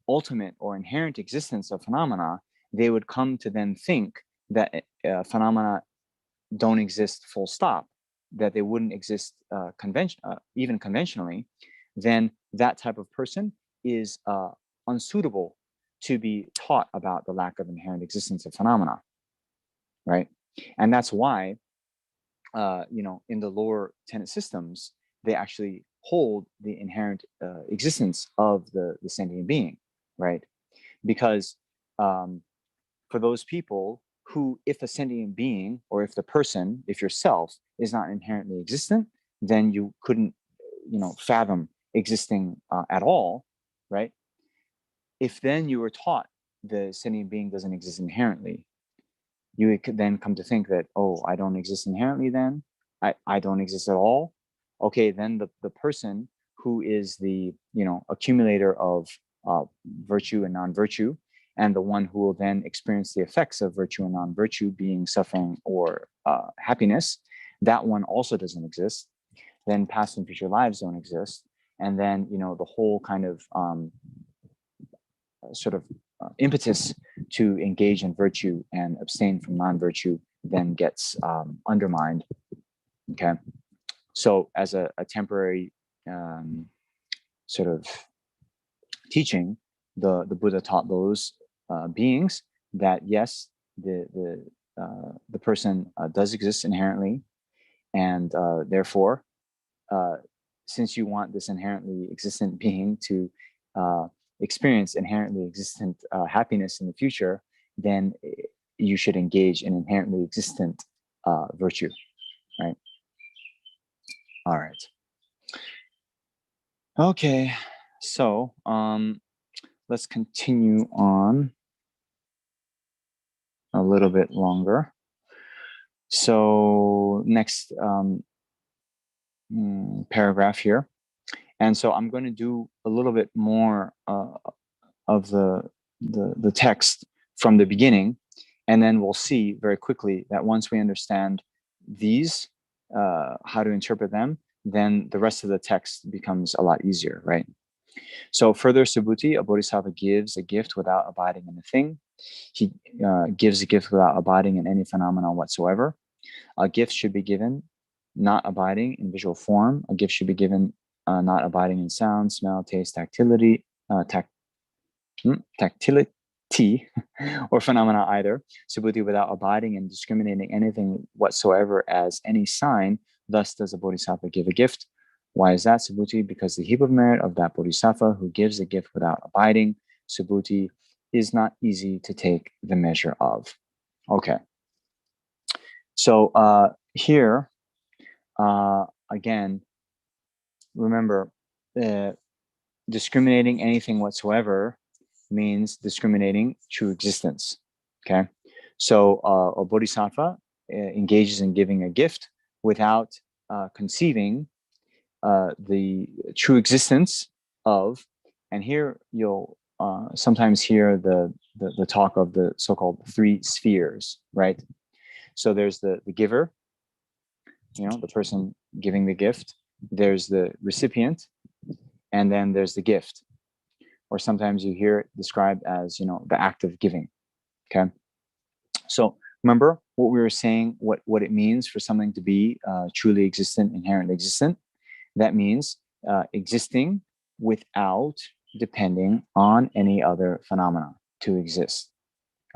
ultimate or inherent existence of phenomena, they would come to then think that phenomena don't exist, full stop, that they wouldn't exist even conventionally, then that type of person is unsuitable to be taught about the lack of inherent existence of phenomena, right? And that's why, in the lower tenet systems, they actually hold the inherent existence of the sentient being, right? Because for those people who, if a sentient being or if the person, if yourself is not inherently existent, then you couldn't, fathom existing at all, right? If then you were taught the sentient being doesn't exist inherently, you could then come to think that, oh, I don't exist inherently then? I don't exist at all? Okay, then the person who is the, accumulator of virtue and non-virtue, and the one who will then experience the effects of virtue and non-virtue, being suffering or happiness, that one also doesn't exist. Then past and future lives don't exist. And then, the whole kind of impetus to engage in virtue and abstain from non-virtue then gets undermined. Okay, so as a temporary sort of teaching, the Buddha taught those beings that yes, the person does exist inherently, and therefore, since you want this inherently existent being to experience inherently existent happiness in the future, then you should engage in inherently existent virtue, right? All right. Okay, so let's continue on a little bit longer. So next paragraph here. And so I'm going to do a little bit more of the text from the beginning, and then we'll see very quickly that once we understand these, how to interpret them, then the rest of the text becomes a lot easier, right? So further, Subhuti, a bodhisattva gives a gift without abiding in a thing. He gives a gift without abiding in any phenomenon whatsoever. A gift should be given not abiding in visual form. A gift should be given not abiding in sound, smell, taste, tactility, or phenomena either. Subhuti without abiding and discriminating anything whatsoever as any sign. Thus does a bodhisattva give a gift. Why is that, Subhuti? Because the heap of merit of that bodhisattva who gives a gift without abiding, Subhuti, is not easy to take the measure of. Okay. So here, again, remember, discriminating anything whatsoever means discriminating true existence. Okay. So a bodhisattva engages in giving a gift without conceiving the true existence of, and here you'll sometimes hear the talk of the so-called three spheres, right? So there's the giver, the person giving the gift. There's the recipient, and then there's the gift. Or sometimes you hear it described as, the act of giving. Okay. So remember what we were saying, what it means for something to be truly existent, inherently existent. That means existing without depending on any other phenomena to exist.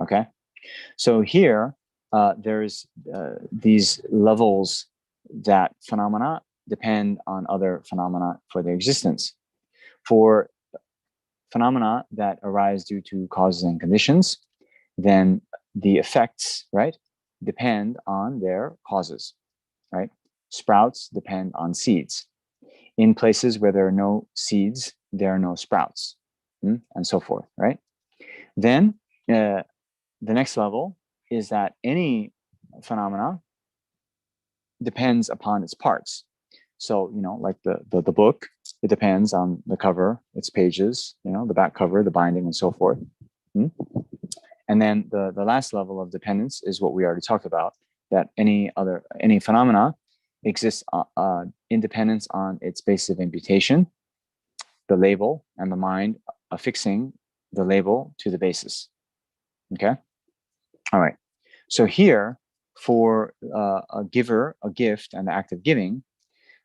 Okay. So here, there's these levels that phenomena depend on other phenomena for their existence. For phenomena that arise due to causes and conditions, then the effects, right, depend on their causes, right? Sprouts depend on seeds. In places where there are no seeds, there are no sprouts, and so forth, right? Then the next level is that any phenomena depends upon its parts. So, like the book, it depends on the cover, its pages, the back cover, the binding, and so forth. And then the last level of dependence is what we already talked about, that any phenomena exists independence on its basis of imputation, the label, and the mind affixing the label to the basis. Okay? All right. So here, for a giver, a gift, and the act of giving,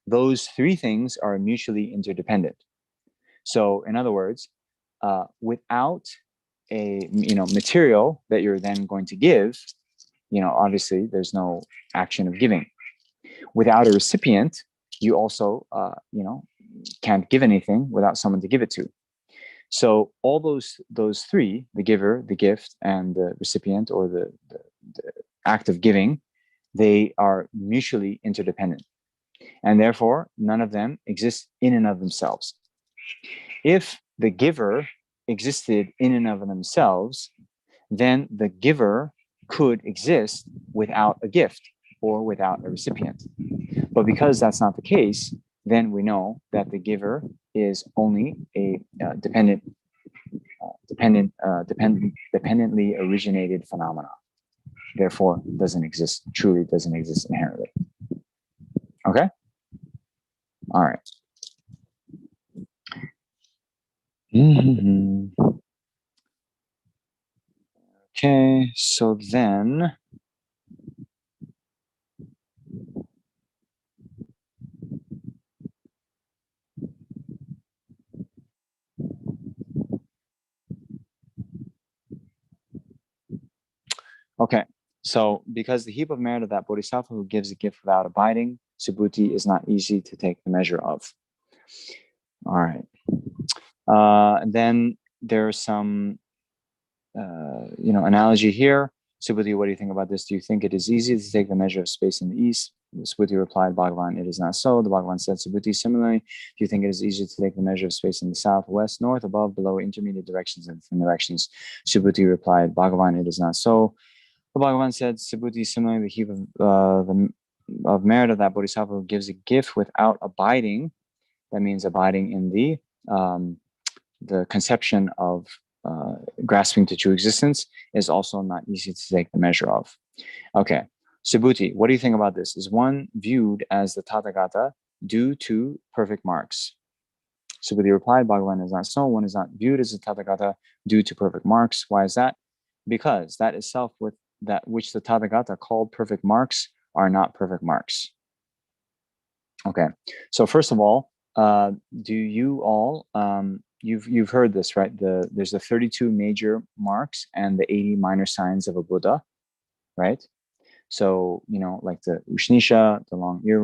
those three things are mutually interdependent. So in other words, without a material that you're then going to give, obviously there's no action of giving. Without a recipient, you also can't give anything without someone to give it to. So all those three, the giver, the gift, and the recipient, or the act of giving, they are mutually interdependent. And therefore, none of them exist in and of themselves. If the giver existed in and of themselves, then the giver could exist without a gift or without a recipient. But because that's not the case, then we know that the giver is only a dependently originated phenomena. Therefore, truly doesn't exist inherently. Okay? All right. Okay, so then okay, so because the heap of merit of that bodhisattva who gives a gift without abiding, Subhuti, is not easy to take the measure of. All right. And then there's some, analogy here. Subhuti, what do you think about this? Do you think it is easy to take the measure of space in the east? Subhuti replied, Bhagavan, it is not so. The Bhagavan said, Subhuti, similarly, do you think it is easy to take the measure of space in the south, west, north, above, below, intermediate directions, and different directions? Subhuti replied, Bhagavan, it is not so. The Bhagavan said, Subhuti, similarly, the heap of merit of that bodhisattva gives a gift without abiding. That means abiding in the conception of grasping to true existence is also not easy to take the measure of. Okay, Subhuti, what do you think about this? Is one viewed as the Tathagata due to perfect marks? Subhuti replied, Bhagavan is not so. One is not viewed as a Tathagata due to perfect marks. Why is that? Because that itself with that which the Tathagata called perfect marks are not perfect marks. Okay, so first of all, do you all you've heard this, right? There's the 32 major marks and the 80 minor signs of a Buddha, right? So, you know, like the Ushnisha, the long ear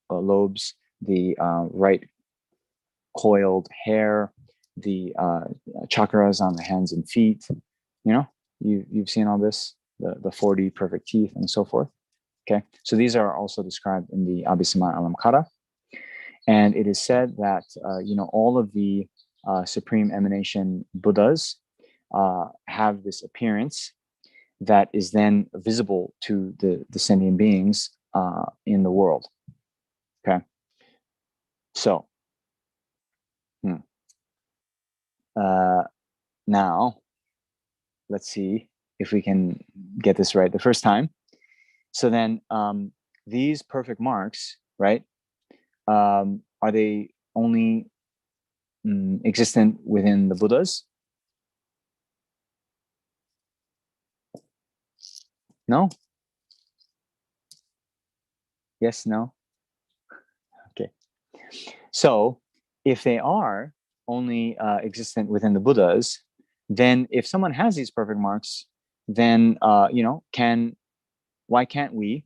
lobes, the right coiled hair, the chakras on the hands and feet, you know, you've seen all this, the 40 perfect teeth and so forth. Okay, so these are also described in the Abhisama Alamkara. And it is said that, you know, all of the Supreme Emanation Buddhas have this appearance that is then visible to the sentient beings in the world. Okay, so now let's see if we can get this right the first time. So then these perfect marks, right, are they only existent within the Buddhas? No? Yes, no? Okay. So if they are only existent within the Buddhas, then if someone has these perfect marks, then, you know, why can't we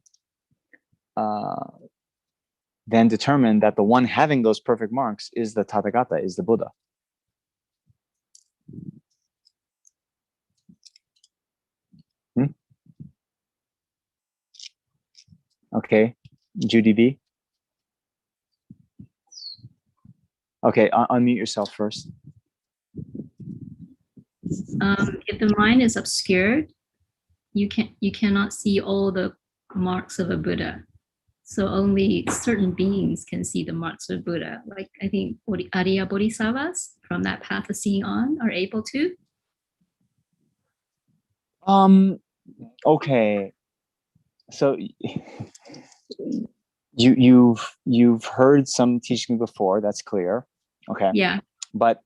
then determine that the one having those perfect marks is the Tathagata, is the Buddha? Okay, Judy B. Okay, unmute yourself first. If the mind is obscured, you cannot see all the marks of a Buddha. So only certain beings can see the marks of Buddha. Like I think Ariya Bodhisattvas from that path of seeing on are able to. Okay. So you've heard some teaching before, that's clear. Okay. Yeah. But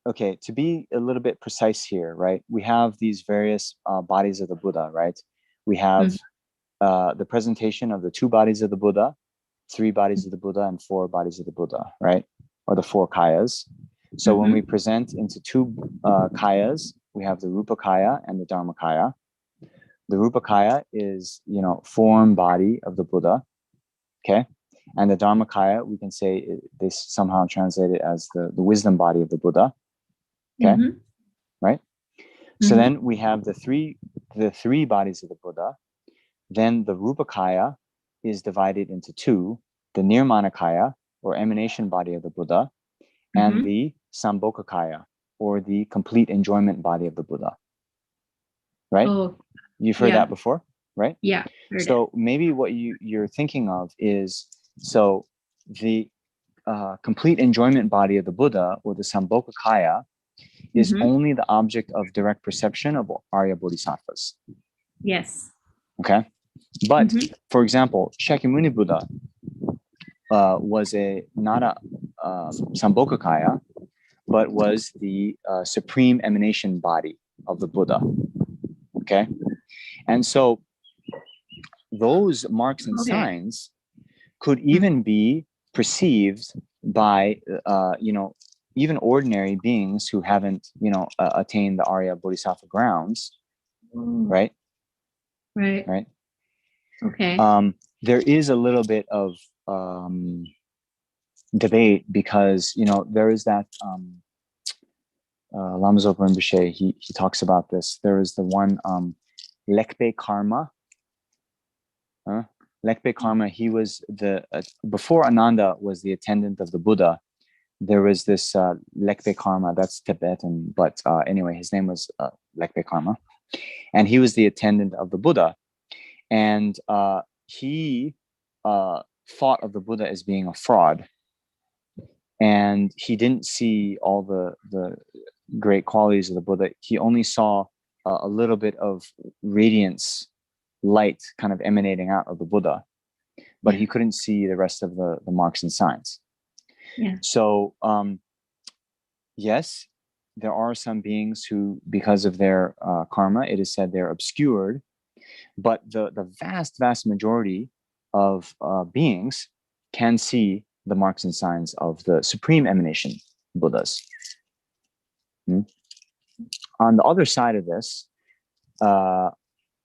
okay, to be a little bit precise here, right? We have these various bodies of the Buddha, right? We have the presentation of the 2 bodies of the Buddha, 3 bodies of the Buddha, and 4 bodies of the Buddha, right? Or the 4 kayas. So when we present into 2 kayas, we have the Rupa Kaya and the Dharma Kaya. The Rupa Kaya is, you know, form body of the Buddha, okay? And the Dharma Kaya, we can say they somehow translate it as the wisdom body of the Buddha, okay? Right? So then we have the three bodies of the Buddha. Then the Rupa Kaya is divided into 2, the Nirmana Kaya, or emanation body of the Buddha, and the Sambhoga Kaya, or the complete enjoyment body of the Buddha. Right? Oh, you've heard that before, right? Yeah. So maybe what you're thinking of is, so the complete enjoyment body of the Buddha, or the Sambhoga Kaya, is only the object of direct perception of Arya Bodhisattvas. Yes. Okay. But for example, Shakyamuni Buddha was not a Sambhoga Kaya, but was the supreme emanation body of the Buddha. Okay. And so those marks and signs could even be perceived by, you know, even ordinary beings who haven't, you know, attained the Arya Bodhisattva grounds, right? Right. Right. Okay. There is a little bit of debate because, you know, there is that Lama Zopa Rinpoche, he talks about this. There is the one Lekpe Karma. Lekpe Karma, he was before Ananda was the attendant of the Buddha. There was this Lekpe Karma, that's Tibetan, but anyway, his name was Lekpe Karma. And he was the attendant of the Buddha. And he thought of the Buddha as being a fraud. And he didn't see all the great qualities of the Buddha. He only saw a little bit of radiance, light kind of emanating out of the Buddha, but he couldn't see the rest of the marks and signs. Yeah. So, yes, there are some beings who, because of their karma, it is said they're obscured, but the vast majority of beings can see the marks and signs of the supreme emanation Buddhas. On the other side of this,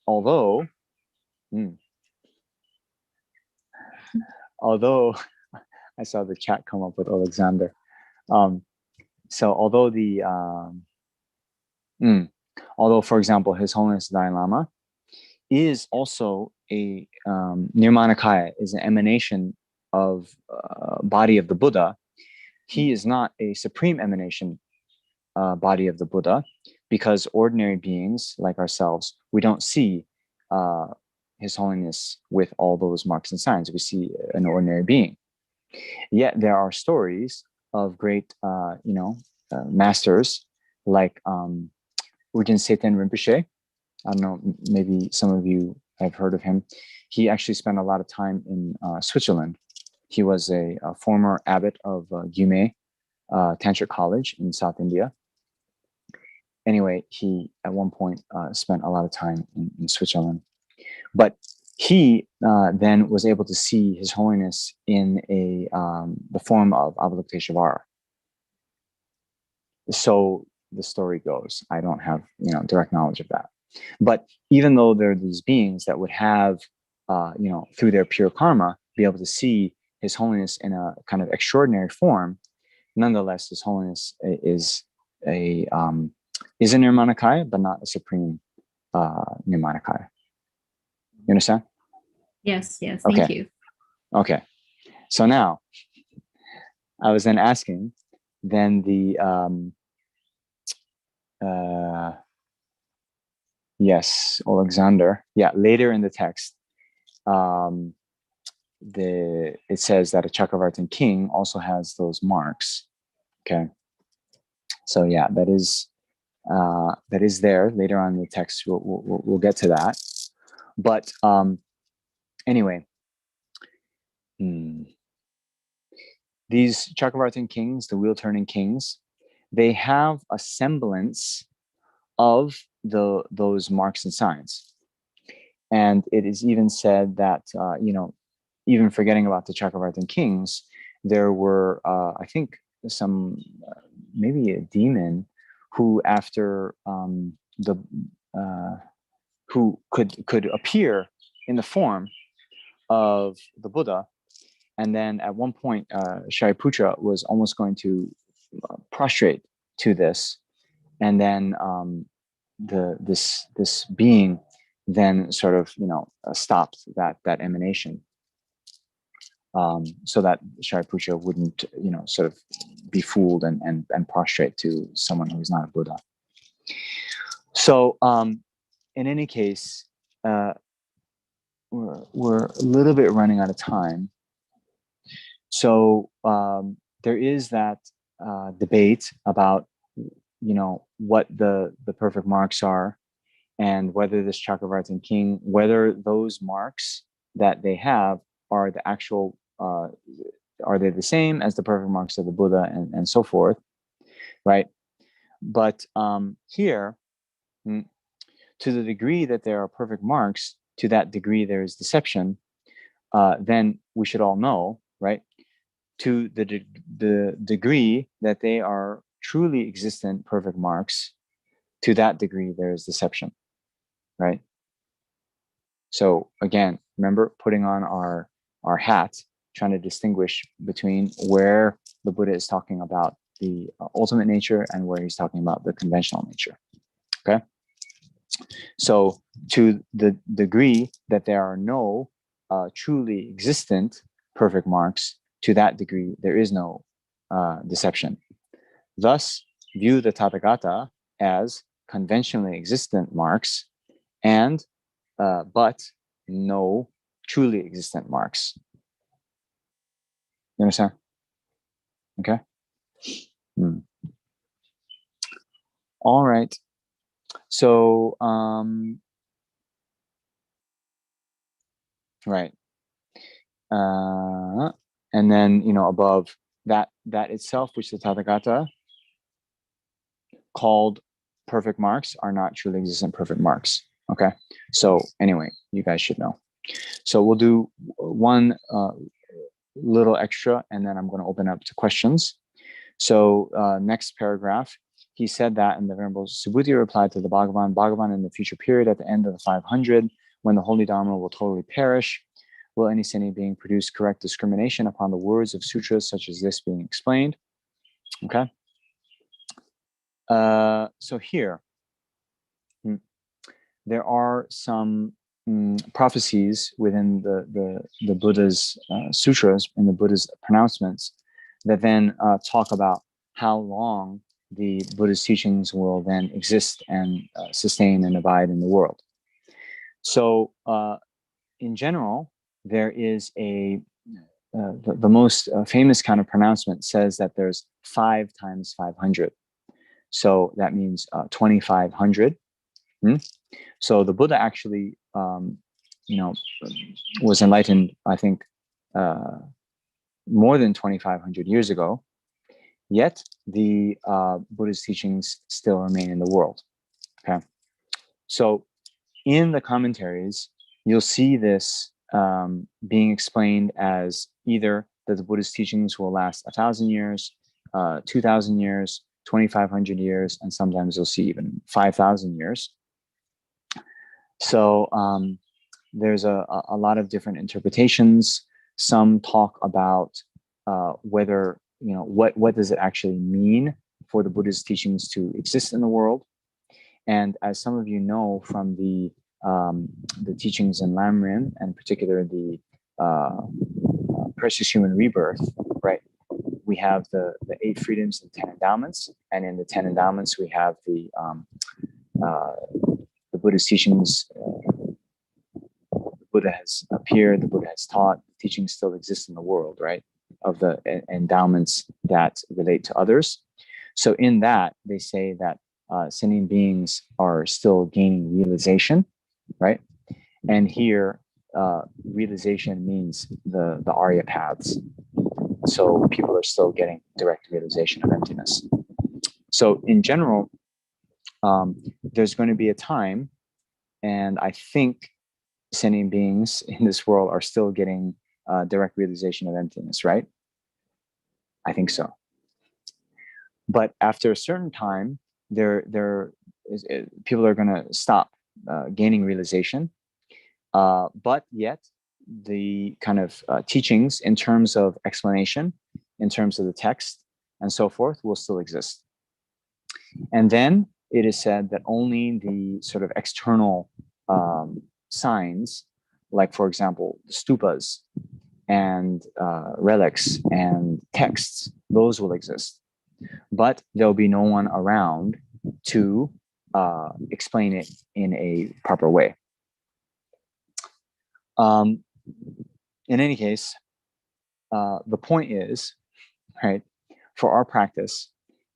although I saw the chat come up with Alexander. So although although, for example, His Holiness Dalai Lama is also a Nirmanakaya, is an emanation of body of the Buddha, he is not a supreme emanation body of the Buddha, because ordinary beings like ourselves, we don't see His Holiness with all those marks and signs. We see an ordinary being. Yet there are stories of great, masters like Ujin Seiten Rinpoche. I don't know, maybe some of you have heard of him. He actually spent a lot of time in Switzerland. He was a former abbot of Gyume Tantric College in South India. Anyway, he at one point spent a lot of time in Switzerland. But he then was able to see His Holiness in the form of Avalokiteshvara. So the story goes. I don't have direct knowledge of that. But even though there are these beings that would have, through their pure karma, be able to see His Holiness in a kind of extraordinary form, nonetheless, His Holiness is a Nirmanakaya, but not a supreme Nirmanakaya. You understand? Yes. Thank you. Okay. So now, I was then asking, then yes, Alexander. Yeah, later in the text, it says that a Chakravartin king also has those marks. Okay. So yeah, that is there later on in the text. We'll get to that. But anyway, these Chakravartin kings, the wheel-turning kings, they have a semblance of those marks and signs. And it is even said that, even forgetting about the Chakravartin kings, there were, I think, maybe a demon who, after who could appear in the form of the Buddha. And then at one point, Shariputra was almost going to prostrate to this. And then this being then sort of, stopped that emanation. So that Shariputra wouldn't, sort of be fooled and prostrate to someone who's not a Buddha. So in any case, we're a little bit running out of time. So there is that debate about, what the perfect marks are, and whether this Chakravartin king, whether those marks that they have are the actual, are they the same as the perfect marks of the Buddha, and so forth, right? But here, to the degree that there are perfect marks, to that degree there is deception, then we should all know, right? To the degree that they are truly existent perfect marks, to that degree there is deception, right? So again, remember putting on our hat, trying to distinguish between where the Buddha is talking about the ultimate nature and where he's talking about the conventional nature. Okay. So to the degree that there are no truly existent perfect marks, to that degree there is no deception. Thus, view the Tathagata as conventionally existent marks, and but no truly existent marks. You understand? Okay. All right. So, right. And then, above that itself, which the Tathagata called perfect marks, are not truly existent perfect marks. Okay. So anyway, you guys should know. So we'll do one little extra, and then I'm going to open up to questions. So next paragraph, he said that, and the Venerable Subhuti replied to the Bhagavan, in the future period, at the end of the 500, when the holy Dharma will totally perish, will any sentient being produce correct discrimination upon the words of sutras such as this being explained? Okay. So here, there are some prophecies within the Buddha's sutras and the Buddha's pronouncements that then talk about how long the Buddha's teachings will then exist and sustain and abide in the world. So in general, there is the most famous kind of pronouncement says that there's 5 times 500. So that means 2,500. So the Buddha actually, was enlightened, I think, more than 2,500 years ago. Yet the Buddha's teachings still remain in the world. Okay. So in the commentaries, you'll see this being explained as either that the Buddha's teachings will last 1,000 years, 2,000 years, 2,500 years, and sometimes you'll see even 5,000 years. So there's a lot of different interpretations. Some talk about whether, what does it actually mean for the Buddha's teachings to exist in the world. And as some of you know from the teachings in Lamrim, and in particular the Precious Human Rebirth, right? We have the 8 freedoms and 10 endowments, and in the 10 endowments we have the Buddha's teachings. The Buddha has appeared, the Buddha has taught, teachings still exist in the world, right? Of the endowments that relate to others. So in that, they say that sentient beings are still gaining realization, right? And here, realization means the Arya paths. So people are still getting direct realization of emptiness. So in general, there's going to be a time, and I think sentient beings in this world are still getting direct realization of emptiness, right? I think so. But after a certain time, people are going to stop gaining realization. But yet, the kind of teachings in terms of explanation, in terms of the text, and so forth, will still exist. And then it is said that only the sort of external signs, like, for example, stupas and relics and texts, those will exist. But there'll be no one around to explain it in a proper way. In any case, the point is, right, for our practice,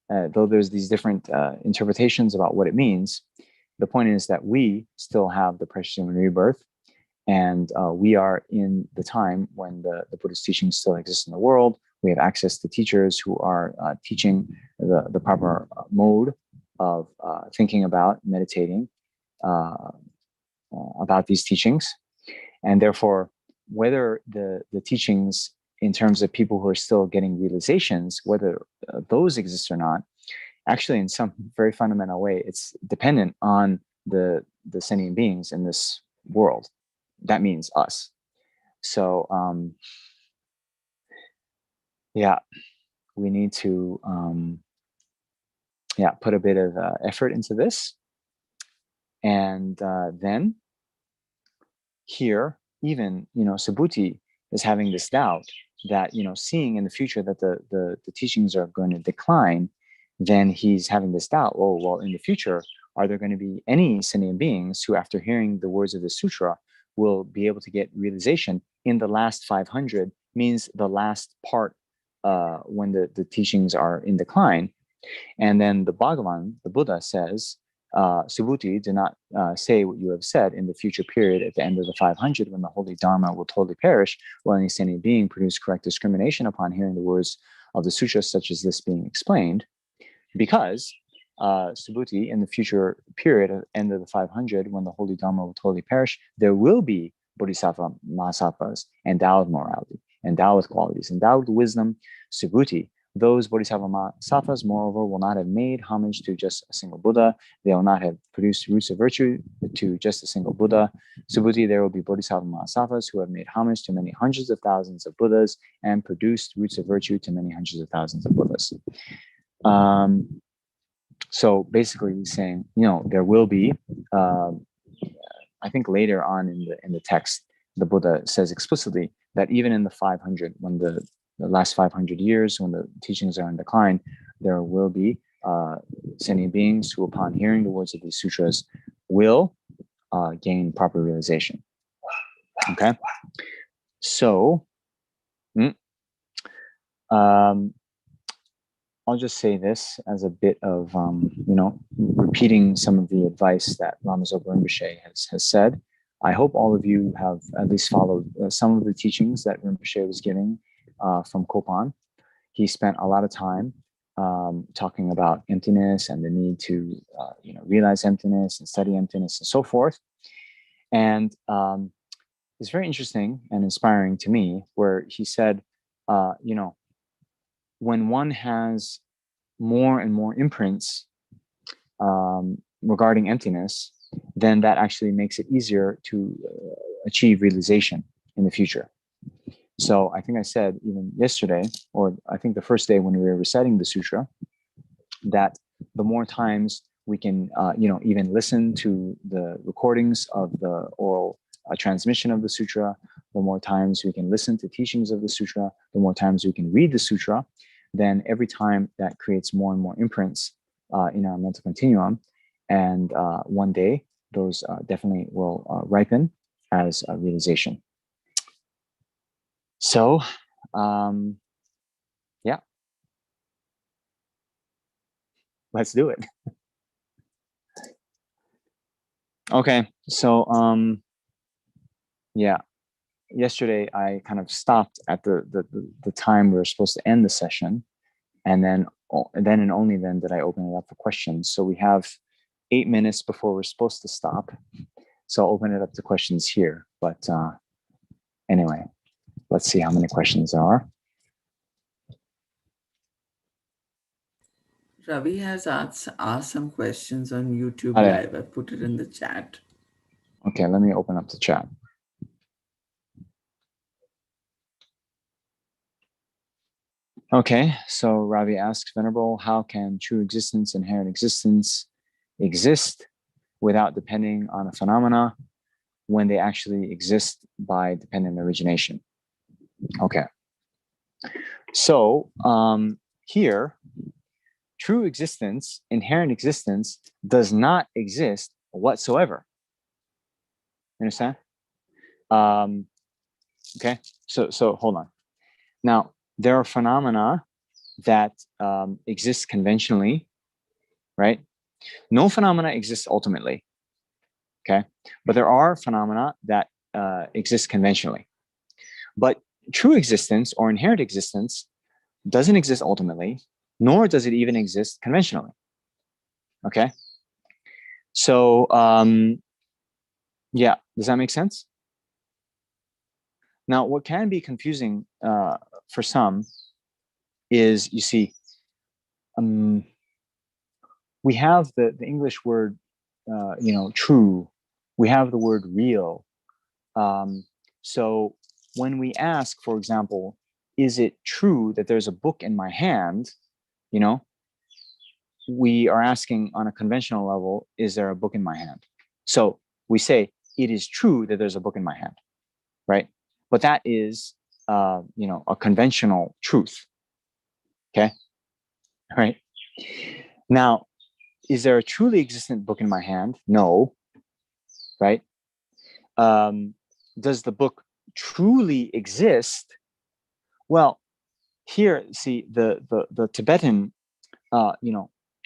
though there's these different interpretations about what it means, the point is that we still have the precious human rebirth, and we are in the time when the Buddhist teachings still exist in the world. We have access to teachers who are teaching the proper mode of thinking about, meditating about these teachings. And therefore, whether the teachings in terms of people who are still getting realizations, whether those exist or not, actually in some very fundamental way, it's dependent on the sentient beings in this world. That means us. So we need to put a bit of effort into this. And then here, even, Subhuti is having this doubt that, seeing in the future that the teachings are going to decline, then he's having this doubt, oh, well, in the future, are there going to be any sentient beings who, after hearing the words of the sutra, will be able to get realization in the last 500, means the last part when the teachings are in decline. And then the Bhagavan, the Buddha, says, Subhuti, do not say what you have said in the future period at the end of the 500, when the holy Dharma will totally perish, will any sentient being produce correct discrimination upon hearing the words of the sutra, such as this being explained. Because Subhuti, in the future period at the end of the 500, when the holy Dharma will totally perish, there will be Bodhisattva Mahasattvas endowed with morality, endowed with qualities, endowed with wisdom. Subhuti, those Bodhisattva Mahasattvas, moreover, will not have made homage to just a single Buddha. They will not have produced roots of virtue to just a single Buddha. Subhuti, there will be Bodhisattva Mahasattvas who have made homage to many hundreds of thousands of Buddhas and produced roots of virtue to many hundreds of thousands of Buddhas. So basically he's saying, there will be, I think later on in the text, the Buddha says explicitly that even in the 500, when the last 500 years, when the teachings are in decline, there will be sentient beings who, upon hearing the words of these sutras, will gain proper realization. Okay? So, I'll just say this as a bit of, repeating some of the advice that Lama Zopa Rinpoche has said. I hope all of you have at least followed some of the teachings that Rinpoche was giving from Kopan. He spent a lot of time talking about emptiness and the need to, realize emptiness and study emptiness and so forth. And it's very interesting and inspiring to me, where he said, when one has more and more imprints regarding emptiness, then that actually makes it easier to achieve realization in the future. So I think I said even yesterday, or I think the first day when we were reciting the sutra, that the more times we can, even listen to the recordings of the oral transmission of the sutra, the more times we can listen to teachings of the sutra, the more times we can read the sutra, then every time that creates more and more imprints in our mental continuum. And one day, those definitely will ripen as a realization. So, yeah, let's do it. Okay, so, yeah, yesterday I kind of stopped at the time we were supposed to end the session, and then and only then did I open it up for questions. So we have 8 minutes before we're supposed to stop. So I'll open it up to questions here. But anyway, let's see how many questions there are. Ravi has asked some questions on YouTube Live. I put it in the chat. Okay, let me open up the chat. Okay, so Ravi asks, Venerable, how can true existence, inherent existence, exist without depending on a phenomena when they actually exist by dependent origination? Okay, so here, true existence, inherent existence, does not exist whatsoever. You understand? Okay, so hold on. Now, there are phenomena that exist conventionally, right? No phenomena exists ultimately, okay? But there are phenomena that exist conventionally. But true existence or inherent existence doesn't exist ultimately, nor does it even exist conventionally, okay? So, yeah, does that make sense? Now, what can be confusing for some is, you see, we have the English word, true. We have the word real. So when we ask, for example, is it true that there's a book in my hand? We are asking on a conventional level, is there a book in my hand? So we say, it is true that there's a book in my hand, right? But that is, a conventional truth. Okay, right? Now, is there a truly existent book in my hand? No. Right? Does the book truly exist? Well, here, see, the Tibetan,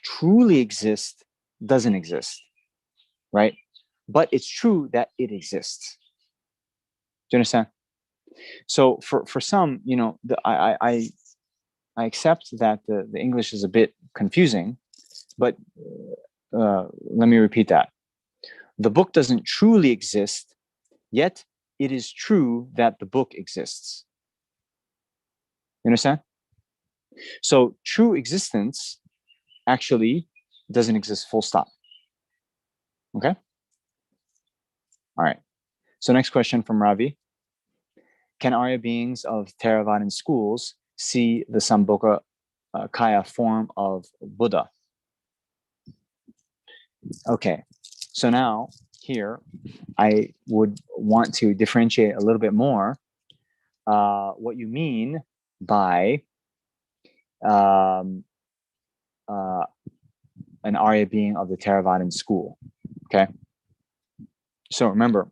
truly exist doesn't exist, right? But it's true that it exists. Do you understand? So for some, I accept that the English is a bit confusing, but let me repeat that. The book doesn't truly exist, yet it is true that the book exists. You understand? So true existence actually doesn't exist, full stop. Okay? All right. So next question from Ravi. Can Arya beings of Theravadan schools see the Sambhogakāya form of Buddha? Okay. So now here, I would want to differentiate a little bit more what you mean by an Arya being of the Theravadan school. Okay. So remember,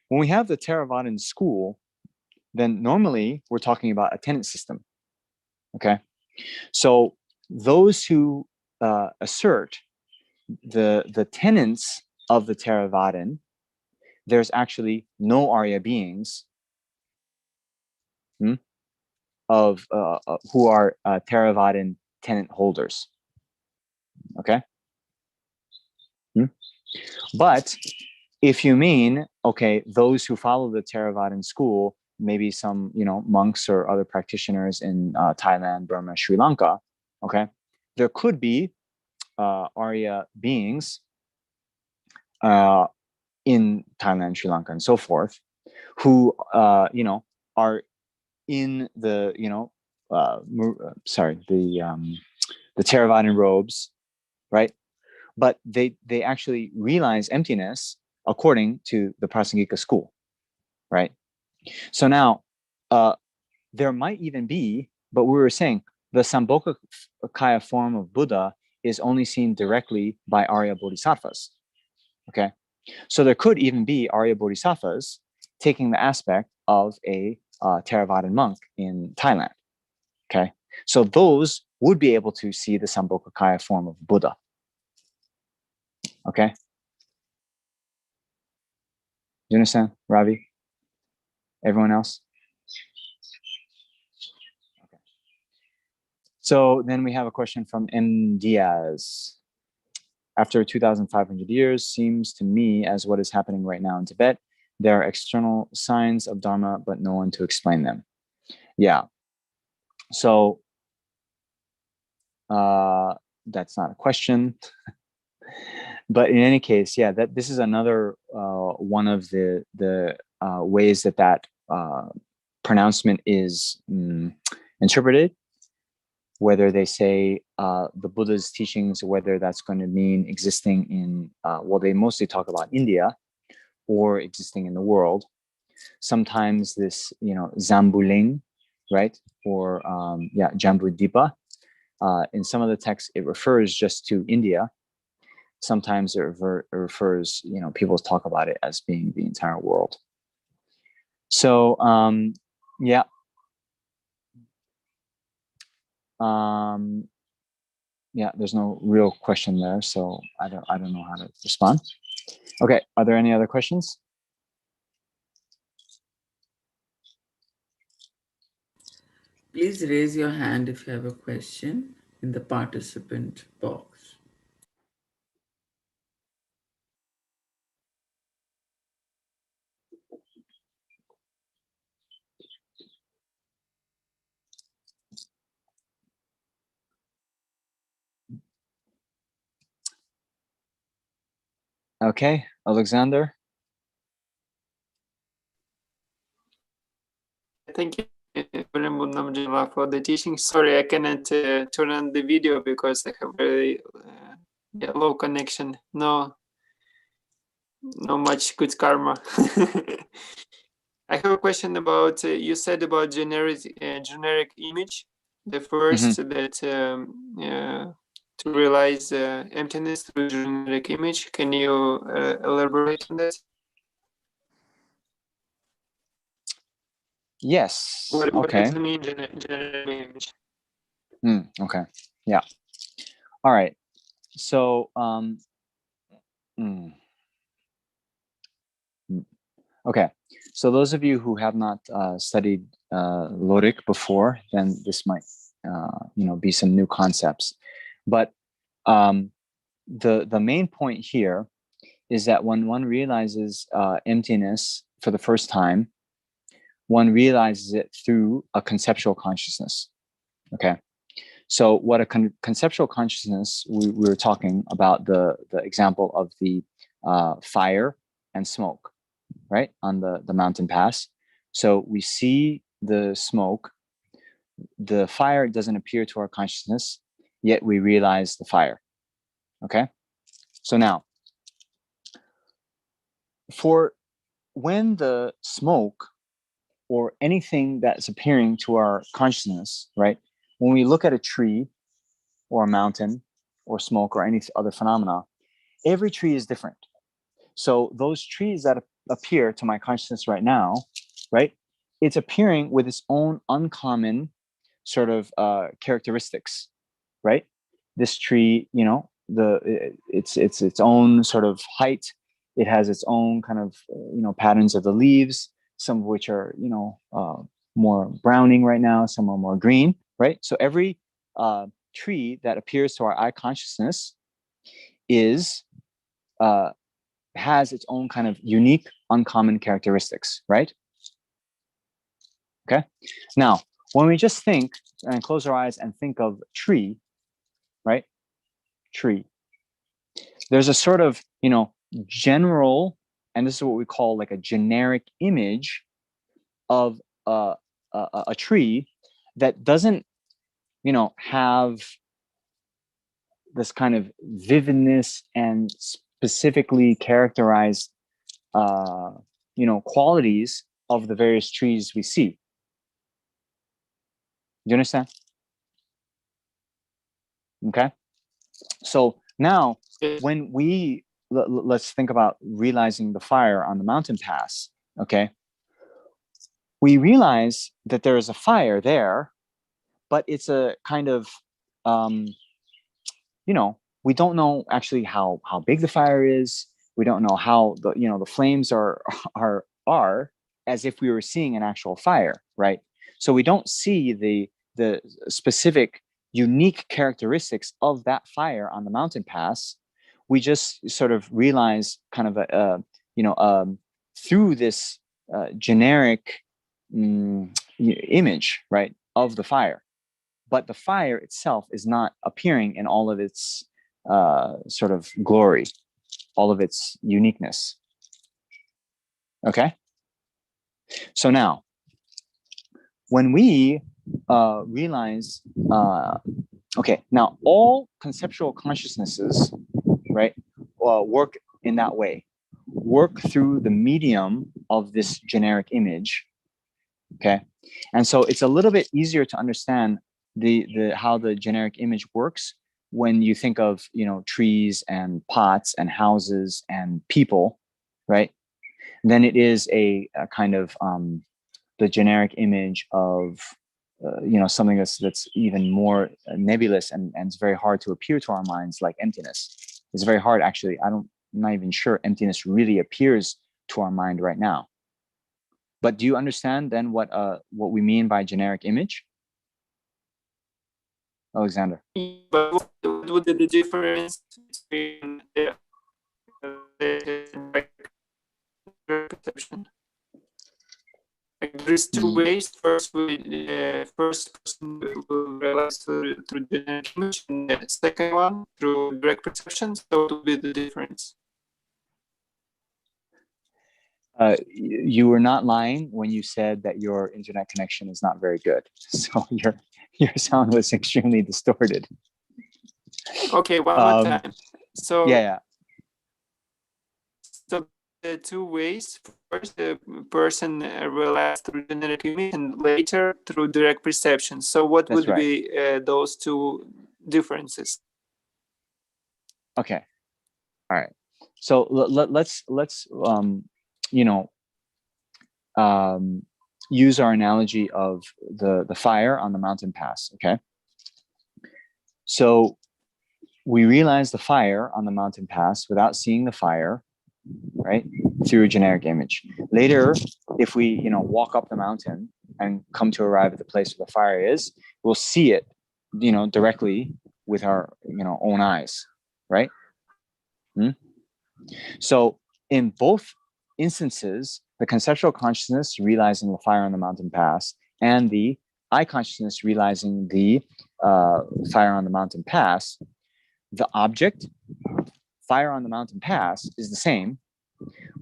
when we have the Theravadan school, then normally we're talking about a tenet system. Okay. So those who assert the tenets of the Theravadan, there's actually no Arya beings of who are Theravadan tenet holders. Okay. But if you mean, okay, those who follow the Theravadan school, maybe some, monks or other practitioners in Thailand, Burma, Sri Lanka, okay, there could be Arya beings in Thailand, Sri Lanka, and so forth, who, are in the, the Theravadan robes, right? But they actually realize emptiness according to the Prasangika school, right? So now, there might even be, but we were saying the Sambhogakāya form of Buddha is only seen directly by Arya Bodhisattvas, okay? So there could even be Arya Bodhisattvas taking the aspect of a Theravadan monk in Thailand, okay? So those would be able to see the Sambhogakāya form of Buddha, okay? Do you understand, Ravi? Everyone else? Okay. So then we have a question from M. Diaz. After 2,500 years, seems to me as what is happening right now in Tibet, there are external signs of Dharma, but no one to explain them. Yeah. So that's not a question. But in any case, yeah, that this is another one of the ways that pronouncement is interpreted. Whether they say the Buddha's teachings, whether that's going to mean existing in, well, they mostly talk about India or existing in the world. Sometimes this, Zambuling, right? Or Jambudipa. In some of the texts, it refers just to India. Sometimes it refers, people talk about it as being the entire world. So, yeah. Yeah, there's no real question there, so I don't know how to respond. Okay, are there any other questions? Please raise your hand if you have a question in the participant box. Okay, Alexander. Thank you, Venerable Namjong, for the teaching. Sorry, I cannot turn on the video because I have very low connection. No much good karma. I have a question about you said about generic image. The first that to realize emptiness through generic image. Can you elaborate on that? Yes. What Okay. does it mean, generic image? Okay. Yeah. All right. So, okay. So those of you who have not studied Lorik before, then this might, be some new concepts. But the main point here is that when one realizes emptiness for the first time, one realizes it through a conceptual consciousness. Okay. So what a conceptual consciousness, we were talking about the example of the fire and smoke, right, on the mountain pass. So we see the smoke, the fire doesn't appear to our consciousness, yet we realize the fire. Okay. So now, for when the smoke or anything that's appearing to our consciousness, right, when we look at a tree or a mountain or smoke or any other phenomena, every tree is different. So those trees that appear to my consciousness right now, right, it's appearing with its own uncommon sort of characteristics, right? This tree, it's its own sort of height. It has its own kind of patterns of the leaves, some of which are more browning right now, some are more green, right? So every tree that appears to our eye consciousness has its own kind of unique, uncommon characteristics, right? Okay. Now, when we just think and close our eyes and think of tree, right? Tree. There's a sort of, general, and this is what we call like a generic image of a tree that doesn't, have this kind of vividness and specifically characterized, qualities of the various trees we see. Do you understand? Okay. So now, when we let's think about realizing the fire on the mountain pass. Okay. We realize that there is a fire there, but it's a kind of, we don't know actually how big the fire is. We don't know how the flames are as if we were seeing an actual fire, right? So we don't see the specific unique characteristics of that fire on the mountain pass. We just sort of realize kind of through this generic image, right, of the fire. But the fire itself is not appearing in all of its sort of glory, all of its uniqueness. Okay? So now, when we realize, now all conceptual consciousnesses, right, work in that way, work through the medium of this generic image. Okay? And so it's a little bit easier to understand the how the generic image works when you think of trees and pots and houses and people, right? Then it is a kind of the generic image of something that's even more nebulous and it's very hard to appear to our minds, like emptiness. It's very hard, actually. I'm not even sure emptiness really appears to our mind right now. But do you understand then what we mean by generic image? Alexander. But what would be the difference between the perception? Like there's two ways. First person will realize through generic image, and the second one through direct perception. So what would be the difference? You were not lying when you said that your internet connection is not very good. So your sound was extremely distorted. Okay, one more time. So yeah. So the two ways. First, the person realized through generic image, and later through direct perception. So what would be those two differences? Okay. All right. So let's use our analogy of the fire on the mountain pass. Okay. So we realize the fire on the mountain pass without seeing the fire, right? Through a generic image. Later, if we walk up the mountain and come to arrive at the place where the fire is, we'll see it, directly with our own eyes, right? So in both instances, the conceptual consciousness realizing the fire on the mountain pass and the eye consciousness realizing the fire on the mountain pass, the object, fire on the mountain pass, is the same,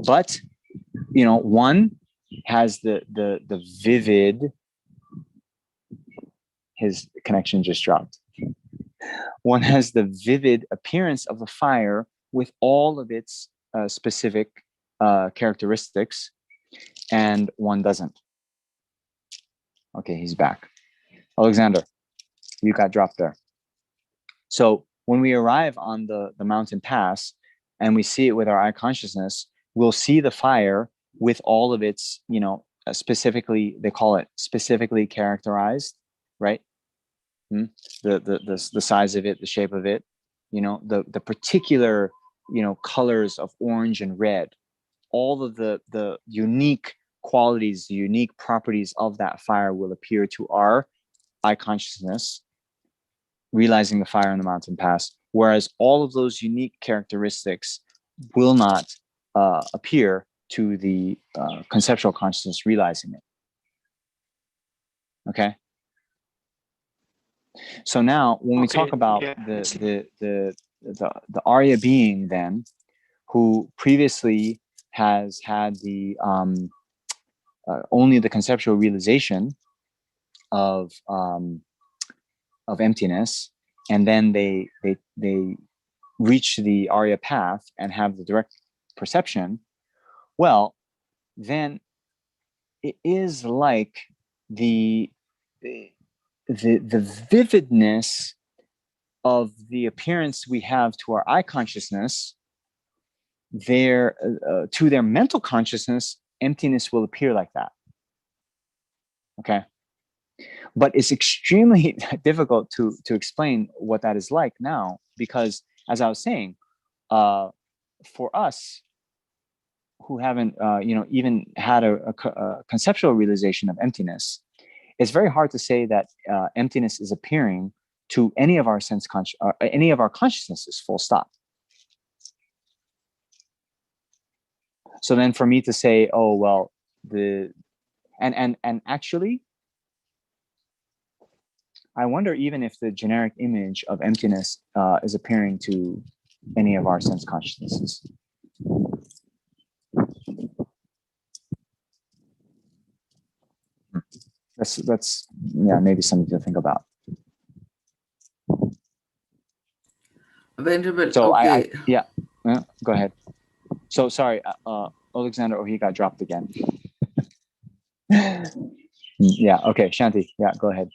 but one has the vivid. His connection just dropped. One has the vivid appearance of the fire with all of its specific characteristics, and one doesn't. Okay, he's back. Alexander, you got dropped there. So when we arrive on the mountain pass and we see it with our eye consciousness, we'll see the fire with all of its, specifically, they call it specifically characterized, right? The size of it, the shape of it, the particular, colors of orange and red, all of the unique qualities, the unique properties of that fire will appear to our eye consciousness, realizing the fire on the mountain pass, whereas all of those unique characteristics will not appear to the conceptual consciousness realizing it. Okay. So now, when we talk about the Arya being, then, who previously has had the only the conceptual realization of emptiness, and then they reach the Arya path and have the direct perception, well, then it is like the vividness of the appearance we have to our eye consciousness, to their mental consciousness, emptiness will appear like that. Okay. But it's extremely difficult to explain what that is like now, because, as I was saying, for us who haven't even had a conceptual realization of emptiness, it's very hard to say that emptiness is appearing to any of our any of our consciousnesses, full stop. So then for me to say, oh, well, and actually, I wonder even if the generic image of emptiness is appearing to any of our sense consciousnesses. That's maybe something to think about. Venerable, so okay. Go ahead. So sorry, Alexander, he got dropped again. Yeah, okay, Shanti, go ahead.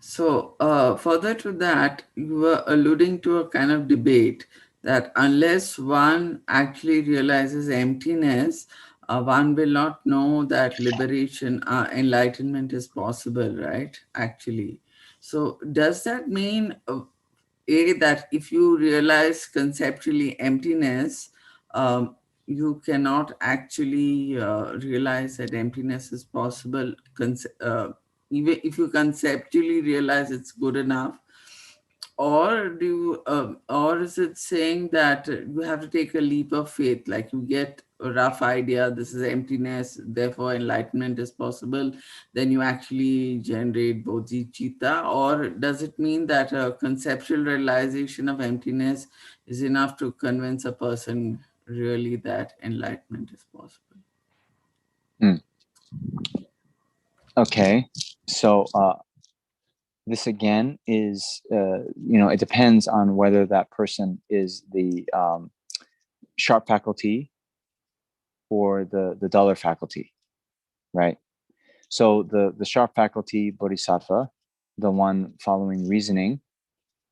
So further to that, you were alluding to a kind of debate that unless one actually realizes emptiness, one will not know that liberation, enlightenment is possible, right? Actually. So does that mean, that if you realize conceptually emptiness, you cannot actually realize that emptiness is possible, even if you conceptually realize it's good enough? Or or is it saying that you have to take a leap of faith, like you get a rough idea, this is emptiness, therefore enlightenment is possible, then you actually generate bodhicitta? Or does it mean that a conceptual realization of emptiness is enough to convince a person really that enlightenment is possible? Okay, so this again is, it depends on whether that person is the sharp faculty or the duller faculty, right? So the sharp faculty bodhisattva, the one following reasoning,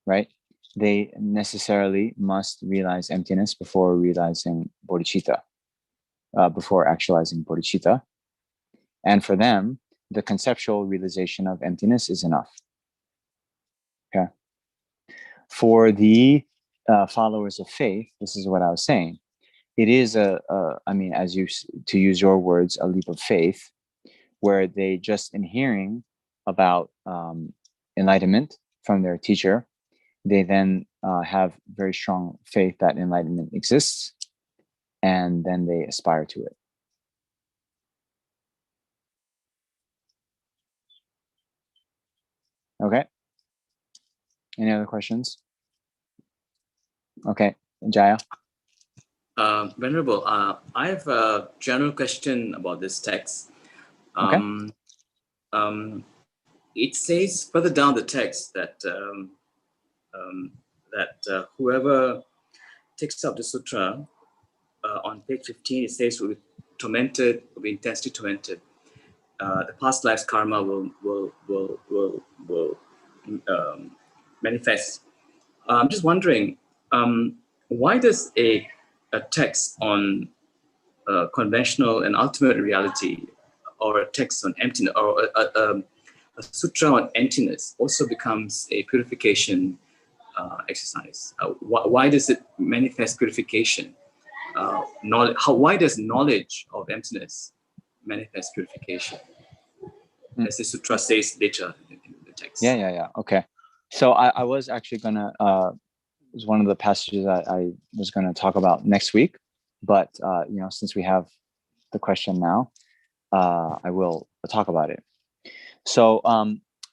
right? they necessarily must realize emptiness before realizing bodhicitta, before actualizing bodhicitta. And for them, the conceptual realization of emptiness is enough. Okay. For the followers of faith, this is what I was saying. It is I mean, to use your words, a leap of faith, where they just in hearing about enlightenment from their teacher, they then have very strong faith that enlightenment exists, and then they aspire to it. Okay. Any other questions? Okay, Jaya. Venerable, I have a general question about this text. Okay. It says further down the text that whoever takes up the sutra, on page 15, it says will be intensely tormented. The past life's karma will manifest. I'm just wondering, why does a text on conventional and ultimate reality, or a text on emptiness, or a sutra on emptiness also becomes a purification exercise? Why does it manifest purification? Why does knowledge of emptiness manifest purification? As the sutra says later in the text. Yeah. Okay. So I was actually gonna, it was one of the passages I was gonna talk about next week, but since we have the question now, I will talk about it. So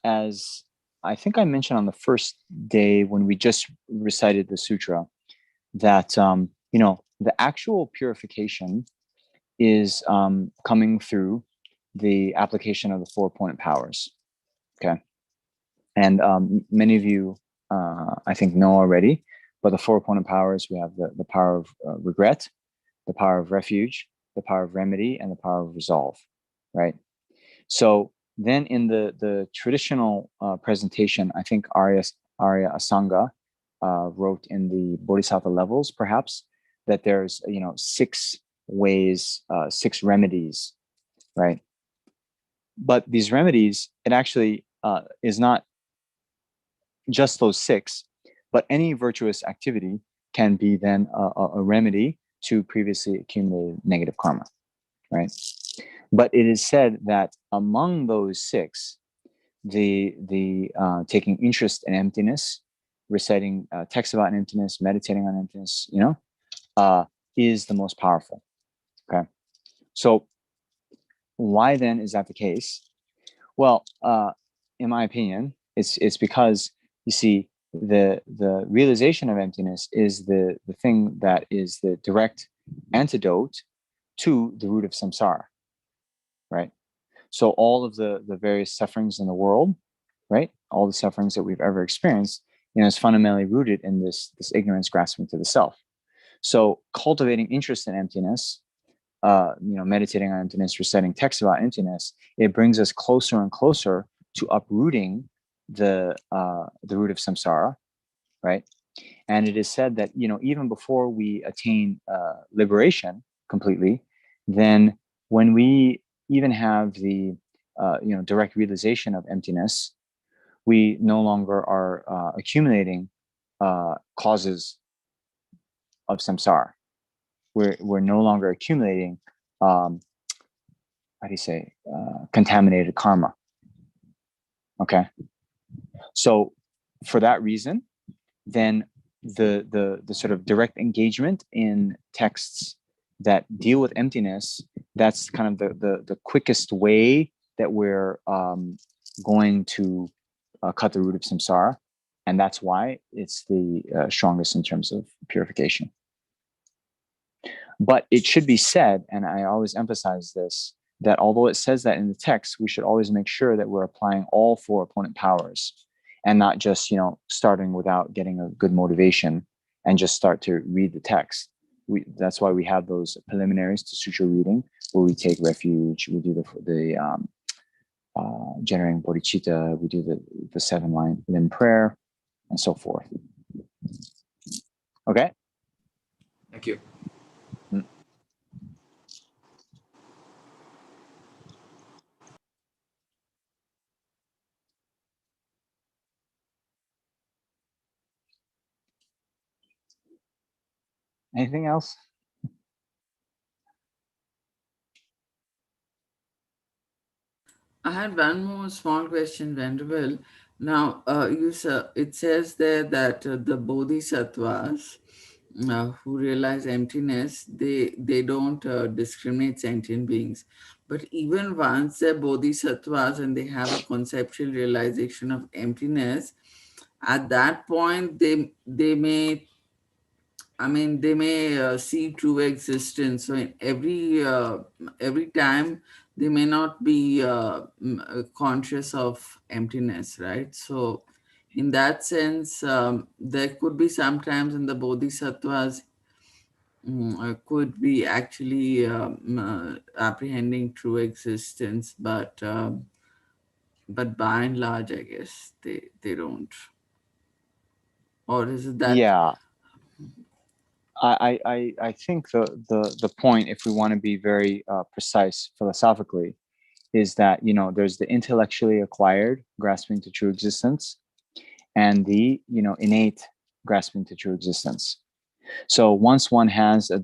as I think I mentioned on the first day when we just recited the sutra, that the actual purification is coming through the application of the 4 opponent powers. Okay. And many of you, I think, know already, but the 4 opponent powers, we have the power of regret, the power of refuge, the power of remedy, and the power of resolve, right? So then in the traditional presentation, I think Arya Asanga wrote in the Bodhisattva levels, perhaps, that there's 6 ways, 6 remedies, right? But these remedies, it actually is not just those 6, but any virtuous activity can be then a remedy to previously accumulated negative karma, right? But it is said that among those 6, the taking interest in emptiness, reciting texts about emptiness, meditating on emptiness, is the most powerful. Okay, so why then is that the case? Well, in my opinion, it's because, you see, the realization of emptiness is the thing that is the direct antidote to the root of samsara, right? So all of the various sufferings in the world, right? All the sufferings that we've ever experienced, is fundamentally rooted in this ignorance grasping to the self. So cultivating interest in emptiness, meditating on emptiness, reciting texts about emptiness, it brings us closer and closer to uprooting the root of samsara, right? And it is said that even before we attain liberation completely, then when we even have the direct realization of emptiness, we no longer are accumulating causes of samsara. We're no longer accumulating contaminated karma. Okay, so for that reason, then the sort of direct engagement in texts that deal with emptiness, that's kind of the quickest way that we're going to cut the root of samsara, and that's why it's the strongest in terms of purification. But it should be said, and I always emphasize this, that although it says that in the text, we should always make sure that we're applying all 4 opponent powers, and not just starting without getting a good motivation and just start to read the text. That's why we have those preliminaries to sutra reading, where we take refuge, we do the generating bodhicitta, we do the 7 limb prayer, and so forth. Okay. Thank you. Anything else? I had one more small question, Venerable. Now, it says there that the bodhisattvas who realize emptiness, they don't discriminate sentient beings. But even once they're bodhisattvas and they have a conceptual realization of emptiness, at that point they may, I mean, they may see true existence. So in every time they may not be conscious of emptiness, right? So in that sense, there could be sometimes in the bodhisattvas could be actually apprehending true existence, but by and large, I guess they don't. Or is it that? Yeah. I think the point, if we want to be very precise philosophically, is that, you know, there's the intellectually acquired grasping to true existence and the, you know, innate grasping to true existence. So once one has a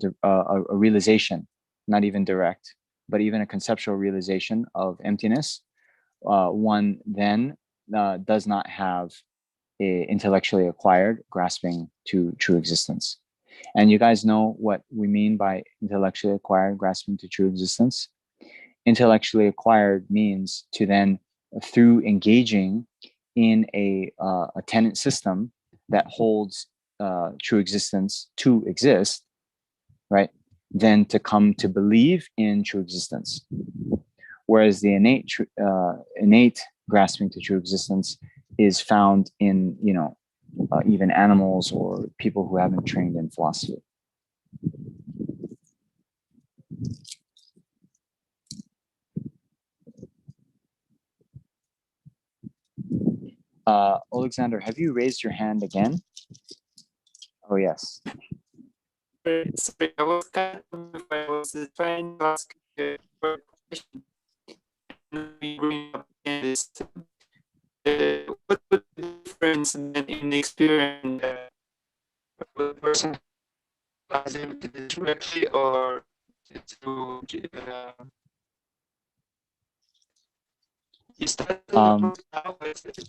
realization, not even direct, but even a conceptual realization of emptiness, one then does not have a intellectually acquired grasping to true existence. And you guys know what we mean by intellectually acquired grasping to true existence? Intellectually acquired means to then, through engaging in a tenet system that holds true existence to exist, right? Then to come to believe in true existence. Whereas the innate grasping to true existence is found in, you know, even animals or people who haven't trained in philosophy. Alexander, have you raised your hand again? Oh, yes. Sorry, I was kind of, I was trying to ask a question. What would the difference then in the experience the person has emptiness directly or through is that now?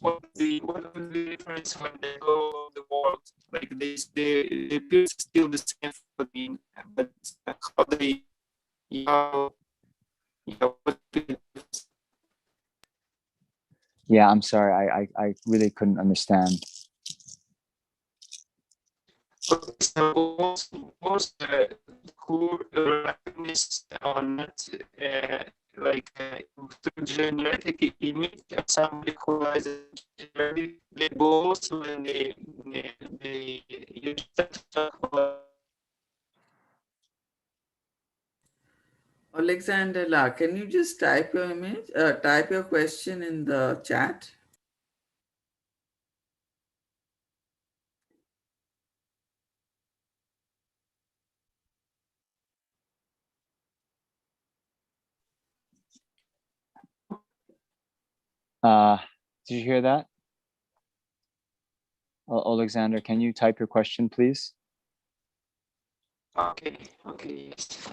What would be the difference when they go the world? Like they appear still the same for me, but how they Yeah, I'm sorry. I really couldn't understand. Most who recognize or not like through genetic image of somebody who has they both when they use that. Alexander La, can you just type your image, type your question in the chat? Did you hear that? Alexander, can you type your question, please? Okay, yes.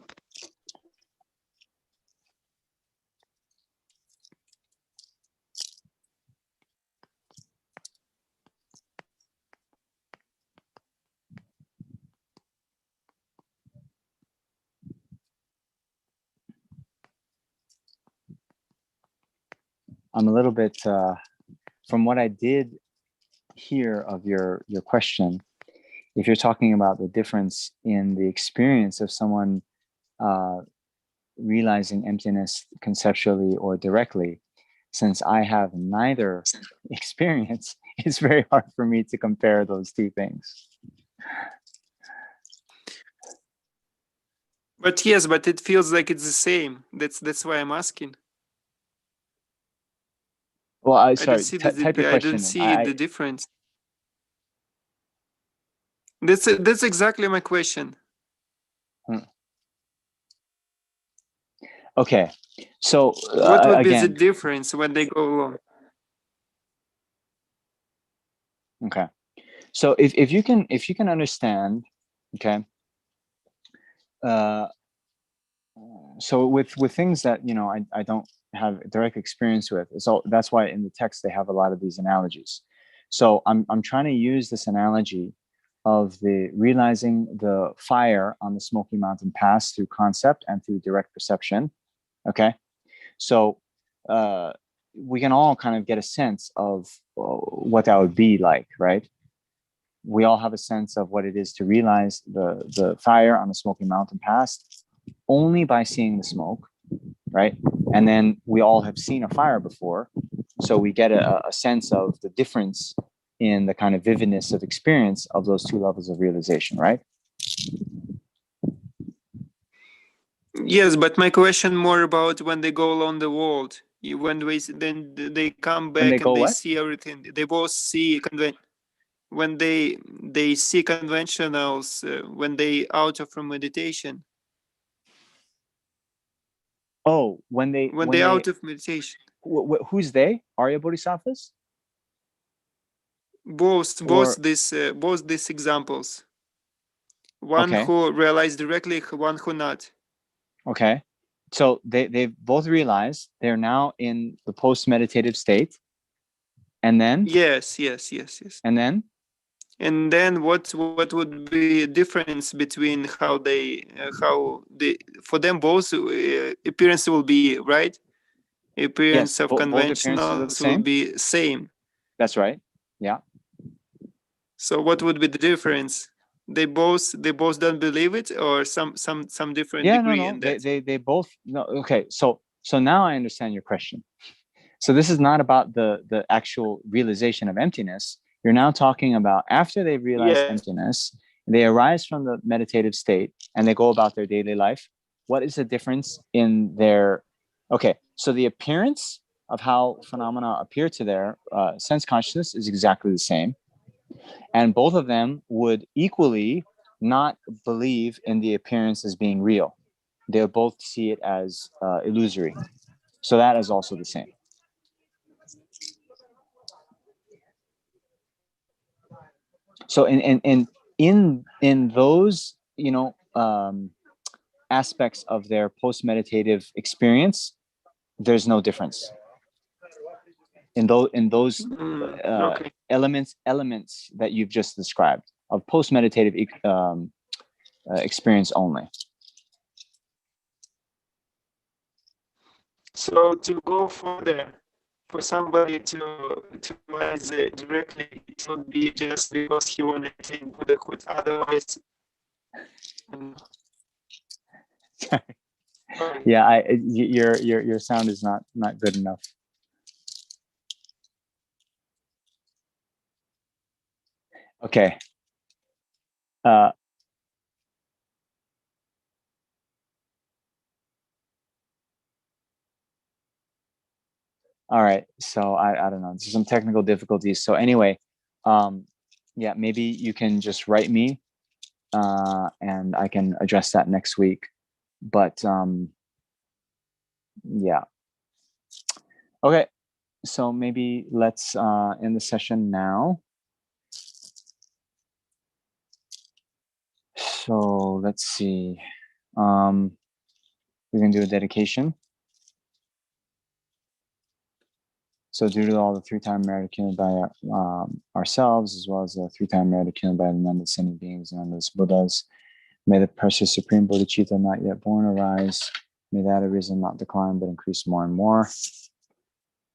I'm a little bit, from what I did hear of your question, if you're talking about the difference in the experience of someone realizing emptiness conceptually or directly, since I have neither experience, it's very hard for me to compare those two things. But yes, but it feels like it's the same. That's why I'm asking. Well, I don't see type your question. I don't see the difference. That's exactly my question. Okay, so what would again, be the difference when they go along? Okay, so if you can understand, okay, so with things that I don't have direct experience with, so that's why in the text they have a lot of these analogies. So I'm trying to use this analogy of the realizing the fire on the Smoky Mountain Pass through concept and through direct perception. Okay, so we can all kind of get a sense of what that would be like, right? We all have a sense of what it is to realize the fire on the Smoky Mountain Pass only by seeing the smoke, right? And then we all have seen a fire before, so we get a sense of the difference in the kind of vividness of experience of those two levels of realization, right? Yes, but my question more about when they go along the world, when then they come back and they see everything. They both see when they see conventionals when they out of from meditation. Oh, when they out of meditation. Who's they? Arya Bodhisattvas? Both these examples. One who realized directly, one who not. Okay, so they've both realized they're now in the post-meditative state, and then yes. And then what would be difference between how they for them both appearance will be right? Appearance of conventionals will be same. That's right. Yeah. So what would be the difference? They both don't believe it, or some different degree in that? They both no. Okay, so now I understand your question. So this is not about the actual realization of emptiness. You're now talking about after they've realized emptiness, they arise from the meditative state and they go about their daily life. What is the difference in their? Okay, so the appearance of how phenomena appear to their sense consciousness is exactly the same. And both of them would equally not believe in the appearance as being real. They'll both see it as illusory. So that is also the same. So in those aspects of their post-meditative experience, there's no difference. In those elements that you've just described of post-meditative experience only. So to go further, for somebody to realize it directly, it would be just because he wanted to attain Buddhahood. Otherwise, yeah, your sound is not good enough. Okay. All right. So I don't know. There's some technical difficulties. So anyway, yeah, maybe you can just write me, and I can address that next week. But yeah. Okay. So maybe let's end the session now. So let's see. We can do a dedication. So due to all the 3-time merit accumulated by ourselves, as well as the 3-time merit accumulated by the number of ascended beings and endless Buddhas, may the precious Supreme Bodhicitta not yet born arise. May that arisen not decline, but increase more and more.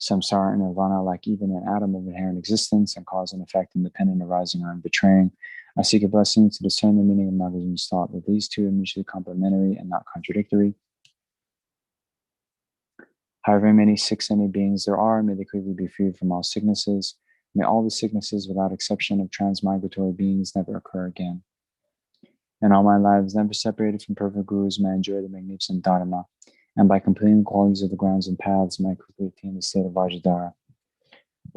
Samsara and nirvana, like even an atom of inherent existence and cause and effect independent, arising or unbetraying. I seek a blessing to discern the meaning of Nagarjuna's thought that these two are mutually complementary and not contradictory. However many sick-ended beings there are, may they quickly be freed from all sicknesses. May all the sicknesses, without exception of transmigratory beings, never occur again. And all my lives, never separated from perfect gurus, may I enjoy the magnificent Dharma. And by completing the qualities of the grounds and paths, may I quickly attain the state of Vajradhara.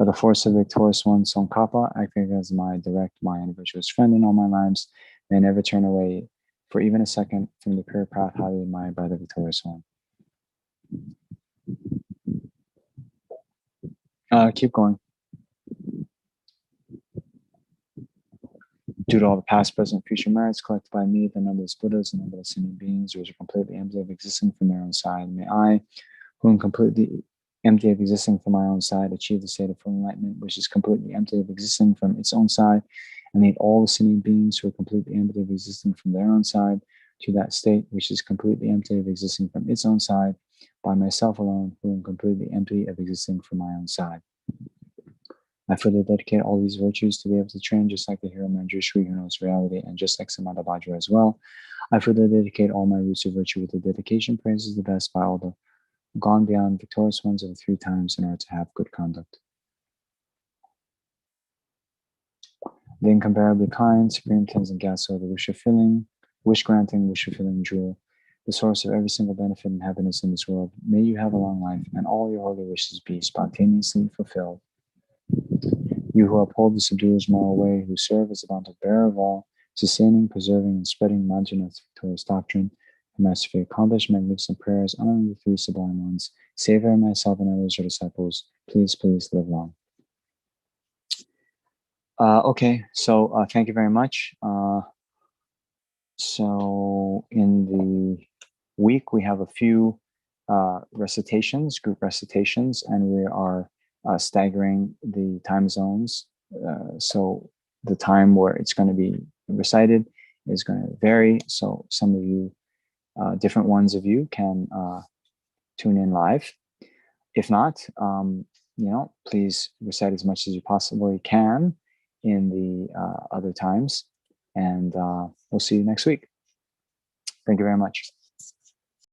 By the force of the victorious one, Tsongkhapa, acting as my direct, my and virtuous friend in all my lives, may I never turn away for even a second from the pure path highly admired by the victorious one. Keep going. Due to all the past, present, future merits collected by me, the numberless Buddhas and numberless sentient beings, which are completely empty of existing from their own side, may I, who am completely empty of existing from my own side, achieve the state of full enlightenment, which is completely empty of existing from its own side, and lead all the sentient beings who are completely empty of existing from their own side to that state which is completely empty of existing from its own side, by myself alone, who am completely empty of existing from my own side. I further dedicate all these virtues to be able to train just like the hero Manjushri who knows reality, and just like Samatha Vajra as well. I further dedicate all my roots of virtue with the dedication praises the best by all the gone beyond victorious ones of the 3 times in order to have good conduct. The incomparably kind, supreme Tenzin Gyatso, the wish-granting, wish-fulfilling jewel, the source of every single benefit and happiness in this world, may you have a long life and all your holy wishes be spontaneously fulfilled. You who uphold the subduer's moral way, who serve as the bountiful bearer of all, sustaining, preserving, and spreading Manjunath's victorious doctrine, who masterfully accomplish magnificent prayers honoring the 3 sublime ones, save her, myself, and others, your disciples, please, please live long. Okay, so thank you very much. So in the week, we have a few recitations, group recitations, and we are staggering the time zones. So the time where it's going to be recited is going to vary. So some of you, different ones of you can tune in live. If not, please recite as much as you possibly can in the other times. And we'll see you next week. Thank you very much.